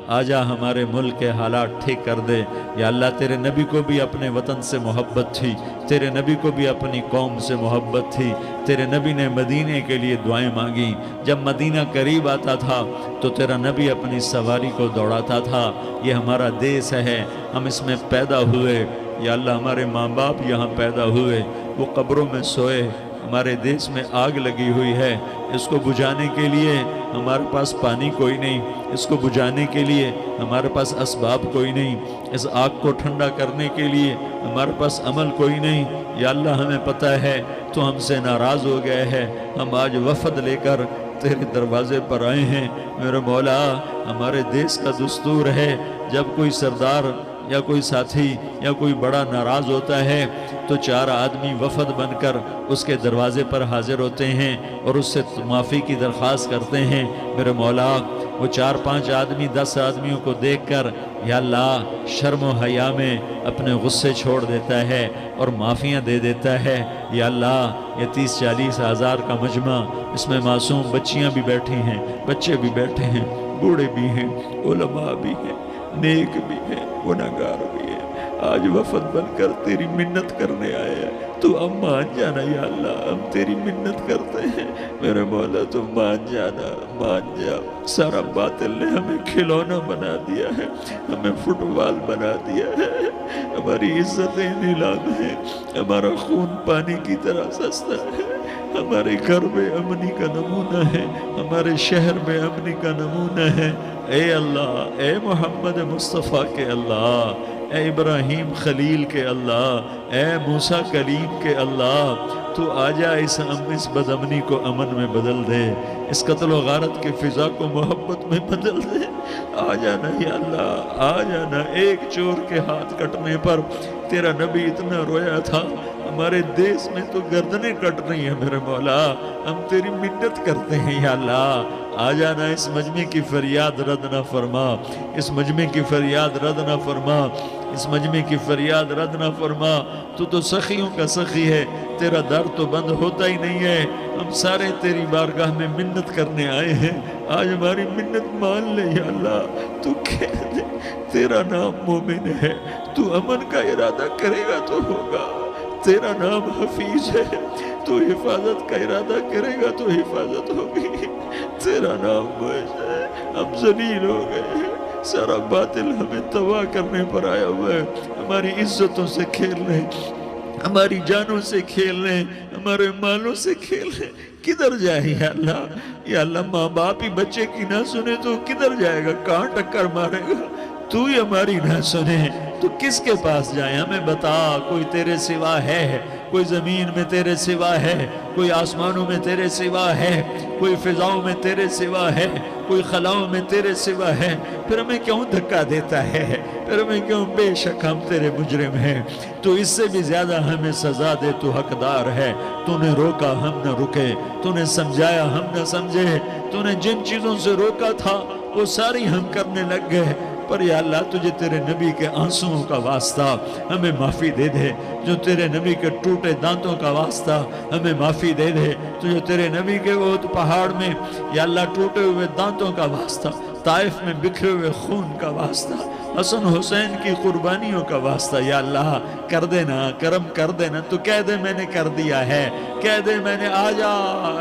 آ جا ہمارے ملک کے حالات ٹھیک کر دے۔ یا اللہ تیرے نبی کو بھی اپنے وطن سے محبت تھی، تیرے نبی کو بھی اپنی قوم سے محبت تھی، تیرے نبی نے مدینے کے لیے دعائیں مانگی، جب مدینہ قریب آتا تھا تو تیرا نبی اپنی سواری کو دوڑاتا تھا۔ یہ ہمارا دیس ہے، ہم اس میں پیدا ہوئے، یا اللہ ہمارے ماں باپ یہاں پیدا ہوئے، وہ قبروں میں سوئے، ہمارے دیس میں آگ لگی ہوئی ہے، اس کو بجھانے کے لیے ہمارے پاس پانی کوئی نہیں، اس کو بجھانے کے لیے ہمارے پاس اسباب کوئی نہیں، اس آگ کو ٹھنڈا کرنے کے لیے ہمارے پاس عمل کوئی نہیں۔ یا اللہ ہمیں پتہ ہے تو ہم سے ناراض ہو گئے ہے، ہم آج وفد لے کر تیرے دروازے پر آئے ہیں۔ میرے مولا ہمارے دیس کا دستور ہے جب کوئی سردار یا کوئی ساتھی یا کوئی بڑا ناراض ہوتا ہے تو 4 آدمی وفد بن کر اس کے دروازے پر حاضر ہوتے ہیں اور اس سے معافی کی درخواست کرتے ہیں۔ میرے مولا وہ 4-5 آدمی 10 آدمیوں کو دیکھ کر یا اللہ شرم و حیا میں اپنے غصے چھوڑ دیتا ہے اور معافیاں دے دیتا ہے۔ یا اللہ یہ 30-40 ہزار کا مجمع، اس میں معصوم بچیاں بھی بیٹھی ہیں، بچے بھی بیٹھے ہیں، بوڑھے بھی ہیں، علماء بھی ہیں، نیک بھی ہیں، گنہگار بھی ہیں، آج وفد بن کر تیری منت کرنے آئے ہیں، تو ہم مان جانا یا اللہ، ہم تیری منت کرتے ہیں۔ میرے مولا تو مان جانا، مان جا۔ سارا باطل نے ہمیں کھلونا بنا دیا ہے، ہمیں فٹ بال بنا دیا ہے، ہماری عزتیں نیلام ہیں، ہمارا خون پانی کی طرح سستا ہے، ہمارے گھر میں امنی کا نمونہ ہے، ہمارے شہر میں امنی کا نمونہ ہے۔ اے اللہ، اے محمد مصطفیٰ کے اللہ، اے ابراہیم خلیل کے اللہ، اے موسیٰ کلیم کے اللہ، تو آجا اس بد امنی کو امن میں بدل دے، اس قتل و غارت کی فضا کو محبت میں بدل دے۔ آ جانا یا اللہ، آ جانا۔ ایک چور کے ہاتھ کٹنے پر تیرا نبی اتنا رویا تھا، ہمارے دیس میں تو گردنیں کٹ رہی ہیں۔ میرے مولا ہم تیری منت کرتے ہیں یا اللہ، آ جانا، اس مجمع کی فریاد رد نہ فرما، اس مجمع کی فریاد رد نہ فرما، اس مجمع کی فریاد رد نہ فرما۔ تو سخیوں کا سخی ہے، تیرا در تو بند ہوتا ہی نہیں ہے، ہم سارے تیری بارگاہ میں منت کرنے آئے ہیں، آج ہماری منت مان لے یا اللہ۔ تو کہہ دے تیرا نام مومن ہے، تو امن کا ارادہ کرے گا تو ہوگا، تیرا نام حفیظ ہے، تو حفاظت کا ارادہ کرے گا تو حفاظت ہوگی، تیرا نام معز ہے۔ ہم ذلیل ہو گئے ہیں، سارا باطل ہمیں تباہ کرنے پر آیا ہوا ہے، ہماری عزتوں سے کھیل رہے ہیں، ہماری جانوں سے کھیل رہے ہیں، ہمارے مالوں سے کھیل رہے ہیں۔ کدھر جائے یا اللہ؟ یا اللہ ماں باپ ہی بچے کی نہ سنے تو کدھر جائے گا؟ کہاں ٹکر مارے گا؟ تو ہی ہماری نہ سنے تو کس کے پاس جائیں؟ ہمیں بتا، کوئی تیرے سوا ہے کوئی زمین میں تیرے سوا ہے، کوئی آسمانوں میں تیرے سوا ہے، کوئی فضاؤں میں تیرے سوا ہے، کوئی خلاؤں میں تیرے سوا ہے، پھر ہمیں کیوں دھکا دیتا ہے؟ پھر ہمیں کیوں؟ بے شک ہم تیرے مجرم ہیں، تو اس سے بھی زیادہ ہمیں سزا دے، تو حقدار ہے۔ تو نے روکا ہم نہ رکے، تو نے سمجھایا ہم نہ سمجھے، تو نے جن چیزوں سے روکا تھا وہ ساری ہم کرنے لگ گئے، پر یا اللہ تجھے تیرے نبی کے آنسوؤں کا واسطہ ہمیں معافی دے دے، جو تیرے نبی کے ٹوٹے دانتوں کا واسطہ ہمیں معافی دے دے، تجھے تیرے نبی کے احد پہاڑ میں یا اللہ ٹوٹے ہوئے دانتوں کا واسطہ، طائف میں بکھرے ہوئے خون کا واسطہ، حسن حسین کی قربانیوں کا واسطہ، یا اللہ کر دینا، کرم کر دینا۔ تو کہہ دے میں نے کر دیا ہے، کہہ دے میں نے، آ جا،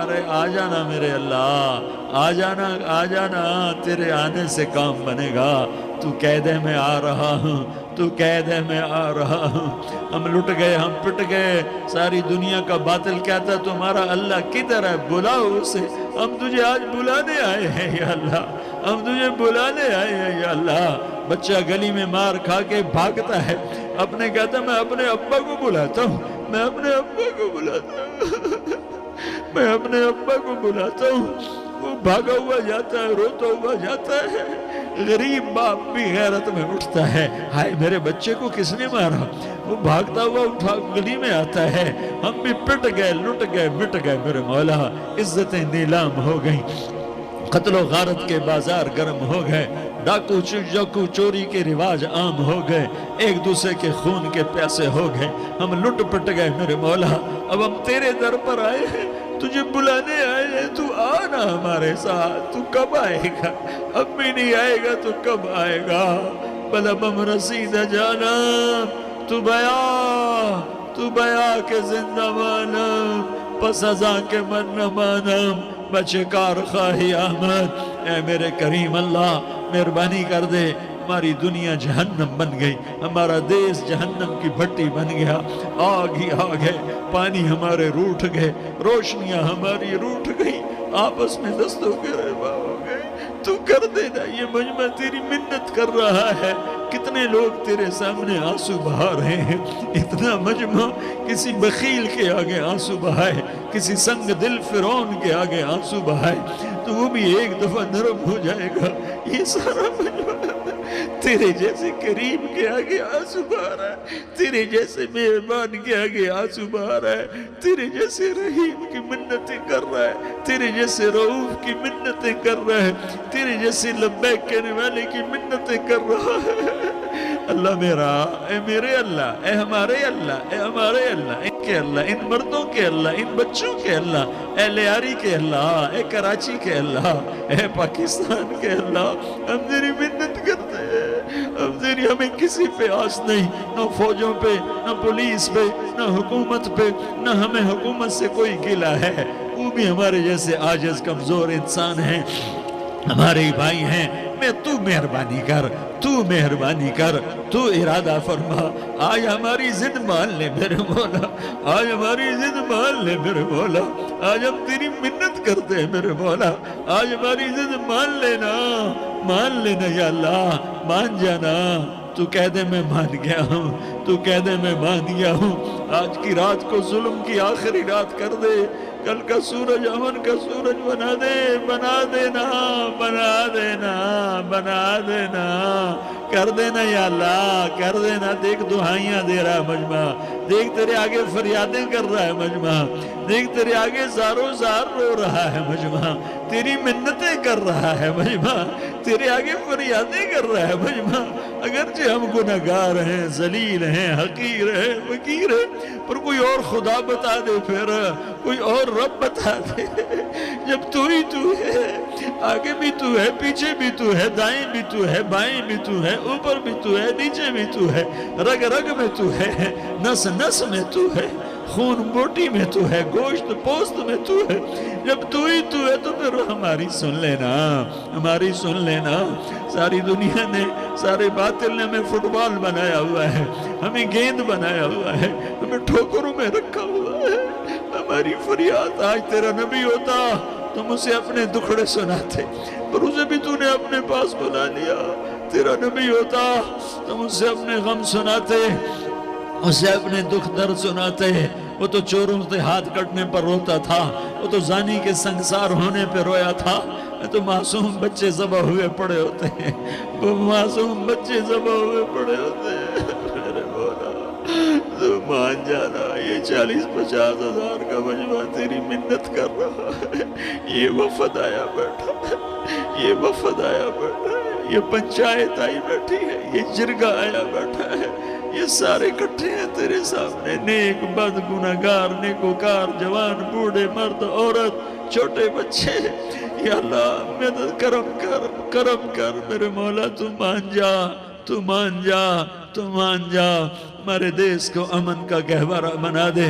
ارے آ جانا میرے اللہ، آ جانا، آ جانا، تیرے آنے سے کام بنے گا۔ تو کہہ دے میں آ رہا ہوں، تو کہہ دے میں آ رہا ہوں۔ ہم لٹ گئے، ہم پٹ گئے، ساری دنیا کا باطل کہتا تمہارا اللہ کدھر ہے، بلاؤ اسے، ہم تجھے آج بلانے آئے ہیں یا اللہ، ہم تجھے بلانے آئے ہیں یا اللہ۔ بچہ گلی میں مار کھا کے بھاگتا ہے، اپنے کہتا میں اپنے ابا کو بلاتا ہوں، میں اپنے ابا کو بلاتا ہوں، میں اپنے ابا کو بلاتا ہوں، وہ بھاگا ہوا جاتا ہے، روتا ہوا جاتا ہے۔ غریب باپ بھی غیرت میں اٹھتا ہے، ہائے میرے بچے کو کس نے مارا، وہ بھاگتا ہوا اٹھا گلی میں آتا ہے۔ ہم بھی پٹ گئے، لٹ گئے، مٹ گئے میرے مولا، عزتیں نیلام ہو گئیں، قتل و غارت کے بازار گرم ہو گئے، ڈاکو چوری چوری کے رواج عام ہو گئے، ایک دوسرے کے خون کے پیاسے ہو گئے، ہم لٹ پٹ گئے میرے مولا۔ اب ہم تیرے در پر آئے ہیں، تجھے بلانے آئے ہیں، تو آنا ہمارے ساتھ۔ تو کب آئے گا؟ اب بھی نہیں آئے گا تو کب آئے گا؟ بلبم رسید جانا، تو بیا کے زندہ مانم، پس ازاں کے من نہ مانم، بچے کار خواہی آمد۔ اے میرے کریم اللہ مہربانی کر دے، ہماری دنیا جہنم بن گئی، ہمارا دیس جہنم کی بھٹی بن گیا، آگ ہی آگ ہے، پانی ہمارے روٹھ گئے، روشنیاں ہماری روٹھ گئی، آپس میں دستوں کے رہبا ہو گئے۔ تو کر دینا، یہ مجمع تیری منت کر رہا ہے۔ کتنے لوگ تیرے سامنے آنسو بہا رہے ہیں، اتنا مجمع کسی بخیل کے آگے آنسو بہائے، کسی سنگ دل فرعون کے آگے آنسو بہائے تو وہ بھی ایک دفعہ نرم ہو جائے گا۔ یہ سارا مجمع تیرے جیسے کریم کے آگے آنسو بہا رہا ہے، تیرے جیسے مہربان کے آگے آنسو بہا رہا ہے، تیرے جیسے رحیم کی منتیں کر رہا ہے، تیرے جیسے رؤوف کی منتیں کر رہا ہے، تیرے جیسے لبیک کہنے والے کی منتیں کر رہا ہے۔ اللہ میرا، اے میرے اللہ، اے ہمارے اللہ، اے ہمارے اللہ، ان کے اللہ، ان مردوں کے اللہ، ان بچوں کے اللہ، اے لیاری کے اللہ، اے کراچی کے اللہ، اے پاکستان کے اللہ، ہم تیری منت کرتے ہیں۔ ہمیں کسی پہ آس نہیں، نہ فوجوں پہ، نہ پولیس پہ، نہ حکومت پہ، نہ ہمیں حکومت سے کوئی گلہ ہے، وہ بھی ہمارے جیسے عاجز کمزور انسان ہیں، ہمارے بھائی ہیں۔ میں تو مہربانی کر، تو مہربانی کر، تو ارادہ فرما، آج ہماری ضد مان لے میرے مولا، آج ہماری ضد مان لے میرے مولا، آج ہم تیری منت کرتے ہیں میرے مولا، آج ہماری ضد مان لینا یا اللہ، مان جانا۔ تو کہہ دے میں مان گیا ہوں، تو کہہ دے میں مان گیا ہوں، آج کی رات کو ظلم کی آخری رات کر دے، کل کا سورج امن کا سورج بنا دے، بنا دینا، بنا دینا، بنا دینا، کر دینا یا اللہ، کر دینا۔ دیکھ دعائیاں دے رہا ہے مجمع، دیکھ تیرے آگے فریادیں کر رہا ہے مجمع، دیکھ تیرے آگے زارو زار رو رہا ہے مجمع، تیری منتیں کر رہا ہے مجمع، تیرے آگے فریادیں کر رہا ہے مجمع۔ اگرچہ ہم گناہگار ہیں، ذلیل ہیں، حقیر ہیں، فقیر ہیں، پر کوئی اور خدا بتا دے، پھر کوئی اور رب بتا دے۔ جب تو ہی تو ہے، آگے بھی تو ہے، پیچھے بھی تو ہے، دائیں بھی تو ہے، بائیں بھی تو ہے، اوپر بھی تو ہے، نیچے بھی تو ہے، رگ رگ میں تو ہے، نس نس میں تو ہے، خون بوٹی میں تو ہے، گوشت پوست میں تو ہے۔ جب تو ہی تو ہے تو پھر ہماری سن لینا، ہماری سن لینا۔ ساری دنیا نے، سارے باطل نے ہمیں فٹ بال بنایا ہوا ہے، ہمیں گیند بنایا ہوا ہے، ہمیں ٹھوکروں میں رکھا ہوا ہے۔ ہماری فریاد، آج تیرا نبی ہوتا تم اسے اپنے دکھڑے سناتے، پر اسے بھی تو نے اپنے پاس بلا لیا۔ تیرا نبی ہوتا تم اسے اپنے غم سناتے، اسے اپنے دکھ درد سناتے، وہ تو چوروں سے ہاتھ کٹنے پر روتا تھا، وہ تو زانی کے سنگسار ہونے پہ رویا تھا، تو معصوم بچے ذبح ہوئے پڑے ہوتے ہیں، وہ معصوم بچے ذبح ہوئے پڑے ہوتے ہیں۔ میرے مولا تو مان جانا، یہ 40-50 ہزار کا مجمع تیری منت کر رہا ہے، یہ وفد آیا بیٹھا ہے، یہ وفد آیا بیٹھا ہے، یہ پنچایت آئی بیٹھی ہے، یہ جرگہ آیا بیٹھا ہے، یہ سارے کٹھے ہیں تیرے سامنے، نیک بد گناہگار نیکوکار، جوان بوڑھے مرد عورت چھوٹے بچے۔ یا اللہ مدد کرم کر میرے مولا، تو مان جا، تو مان جا، تو مان جا، ہمارے دیس کو امن کا گہوارہ بنا دے،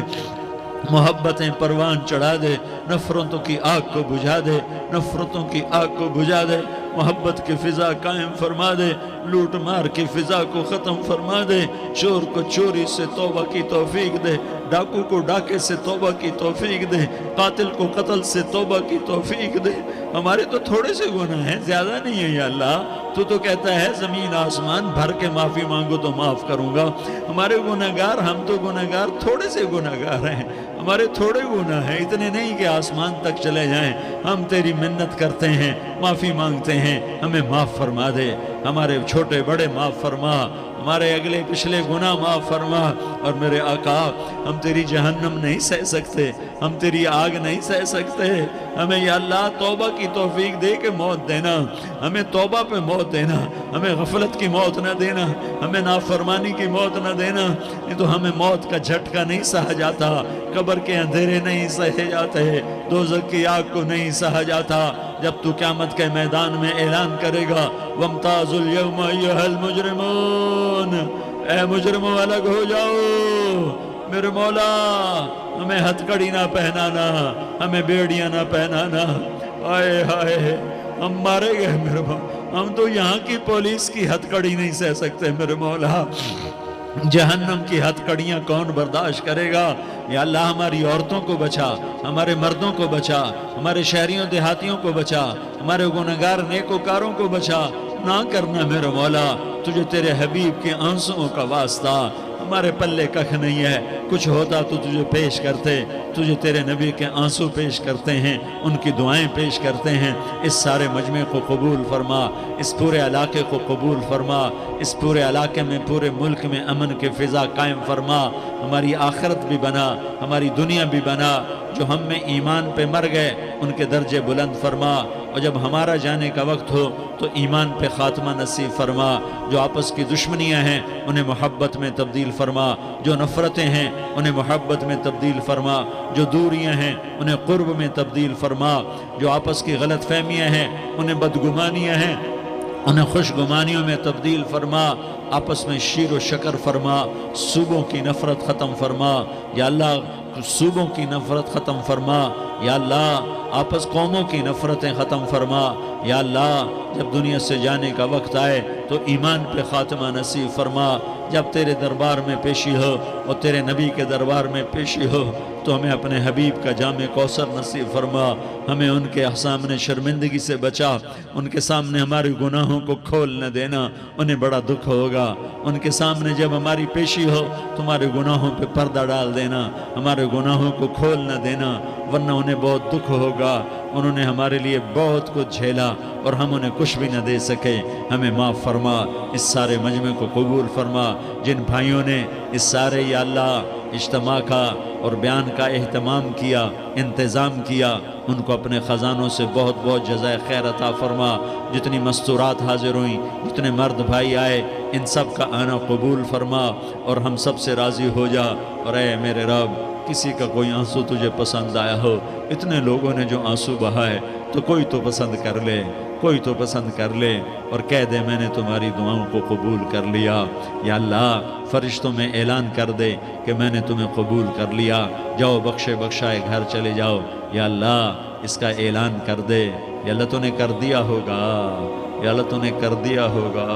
محبتیں پروان چڑھا دے، نفرتوں کی آگ کو بجھا دے، نفرتوں کی آگ کو بجھا دے، محبت کی فضا قائم فرما دے، لوٹ مار کی فضا کو ختم فرما دے، چور کو چوری سے توبہ کی توفیق دے، ڈاکو کو ڈاکے سے توبہ کی توفیق دے، قاتل کو قتل سے توبہ کی توفیق دے۔ ہمارے تو تھوڑے سے گناہ ہیں، زیادہ نہیں ہے یا اللہ، تو کہتا ہے زمین آسمان بھر کے معافی مانگو تو معاف کروں گا۔ ہمارے گناہگار، ہم تو گناہگار تھوڑے سے گناہگار ہیں، ہمارے تھوڑے گناہ ہیں، اتنے نہیں کہ آسمان تک چلے جائیں۔ ہم تیری منت کرتے ہیں، معافی مانگتے ہیں، ہمیں معاف فرما دے، ہمارے چھوٹے بڑے معاف فرما، ہمارے اگلے پچھلے گناہ معاف فرما۔ اور میرے آقا، ہم تیری جہنم نہیں سہ سکتے، ہم تیری آگ نہیں سہ سکتے، ہمیں یا اللہ توبہ کی توفیق دے کے موت دینا، ہمیں توبہ پہ موت دینا، ہمیں غفلت کی موت نہ دینا، ہمیں نافرمانی کی موت نہ دینا، نہیں تو ہمیں موت کا جھٹکا نہیں سہا جاتا، قبر کے اندھیرے نہیں سہے جاتے، دوزخ کی آگ کو نہیں سہا جاتا۔ جب تو قیامت کے میدان میں اعلان کرے گا وَامْتَازُوا الْيَوْمَ أَيُّهَا الْمُجْرِمُونَ، اے مجرموں الگ ہو جاؤ، میرے مولا ہمیں ہتھ کڑی نہ پہنانا، ہمیں بیڑیاں نہ پہنانا، آئے ہائے ہم مارے گئے میرے مولا، ہم تو یہاں کی پولیس کی ہتھ کڑی نہیں سہ سکتے میرے مولا، جہنم کی ہتھ کڑیاں کون برداشت کرے گا؟ یا اللہ ہماری عورتوں کو بچا، ہمارے مردوں کو بچا، ہمارے شہریوں دیہاتیوں کو بچا، ہمارے گنہگار نیکوکاروں کو بچا، نہ کرنا میرے مولا، تجھے تیرے حبیب کے آنسوؤں کا واسطہ، ہمارے پلے ککھ نہیں ہے، کچھ ہوتا تو تجھے پیش کرتے، تجھے تیرے نبی کے آنسو پیش کرتے ہیں، ان کی دعائیں پیش کرتے ہیں۔ اس سارے مجمع کو قبول فرما، اس پورے علاقے کو قبول فرما، اس پورے علاقے میں پورے ملک میں امن کی فضا قائم فرما، ہماری آخرت بھی بنا، ہماری دنیا بھی بنا، جو ہم میں ایمان پہ مر گئے ان کے درجے بلند فرما، اور جب ہمارا جانے کا وقت ہو تو ایمان پہ خاتمہ نصیب فرما، جو آپس کی دشمنیاں ہیں انہیں محبت میں تبدیل فرما، جو نفرتیں ہیں انہیں محبت میں تبدیل فرما، جو دوریاں ہیں انہیں قرب میں تبدیل فرما، جو آپس کی غلط فہمیاں ہیں انہیں بدگمانیاں ہیں انہیں خوش گمانیوں میں تبدیل فرما، آپس میں شیر و شکر فرما، صوبوں کی نفرت ختم فرما، یا اللہ صوبوں کی نفرت ختم فرما، یا اللہ آپس قوموں کی نفرتیں ختم فرما، یا اللہ جب دنیا سے جانے کا وقت آئے تو ایمان پہ خاتمہ نصیب فرما، جب تیرے دربار میں پیشی ہو اور تیرے نبی کے دربار میں پیشی ہو تو ہمیں اپنے حبیب کا جام کوثر نصیب فرما، ہمیں ان کے سامنے شرمندگی سے بچا، ان کے سامنے ہمارے گناہوں کو کھول نہ دینا، انہیں بڑا دکھ ہوگا، ان کے سامنے جب ہماری پیشی ہو تمہارے گناہوں پہ پردہ ڈال دینا، ہمارے گناہوں کو کھول نہ دینا، ورنہ انہیں بہت دکھ ہوگا، انہوں نے ہمارے لیے بہت کچھ جھیلا اور ہم انہیں کچھ بھی نہ دے سکے، ہمیں معاف فرما، اس سارے مجمع کو قبول فرما، جن بھائیوں نے اس سارے یا اللہ اجتماع کا اور بیان کا اہتمام کیا، انتظام کیا، ان کو اپنے خزانوں سے بہت بہت جزائے خیر عطا فرما، جتنی مستورات حاضر ہوئیں، جتنے مرد بھائی آئے، ان سب کا آنا قبول فرما اور ہم سب سے راضی ہو جا، اور اے میرے رب کسی کا کوئی آنسو تجھے پسند آیا ہو، اتنے لوگوں نے جو آنسو بہائے تو کوئی تو پسند کر لے، کوئی تو پسند کر لے اور کہہ دے میں نے تمہاری دعاؤں کو قبول کر لیا، یا اللہ فرشتوں میں اعلان کر دے کہ میں نے تمہیں قبول کر لیا، جاؤ بخشے بخشائے گھر چلے جاؤ، یا اللہ اس کا اعلان کر دے، یا اللہ تو نے کر دیا ہوگا، یا اللہ تو نے کر دیا ہوگا۔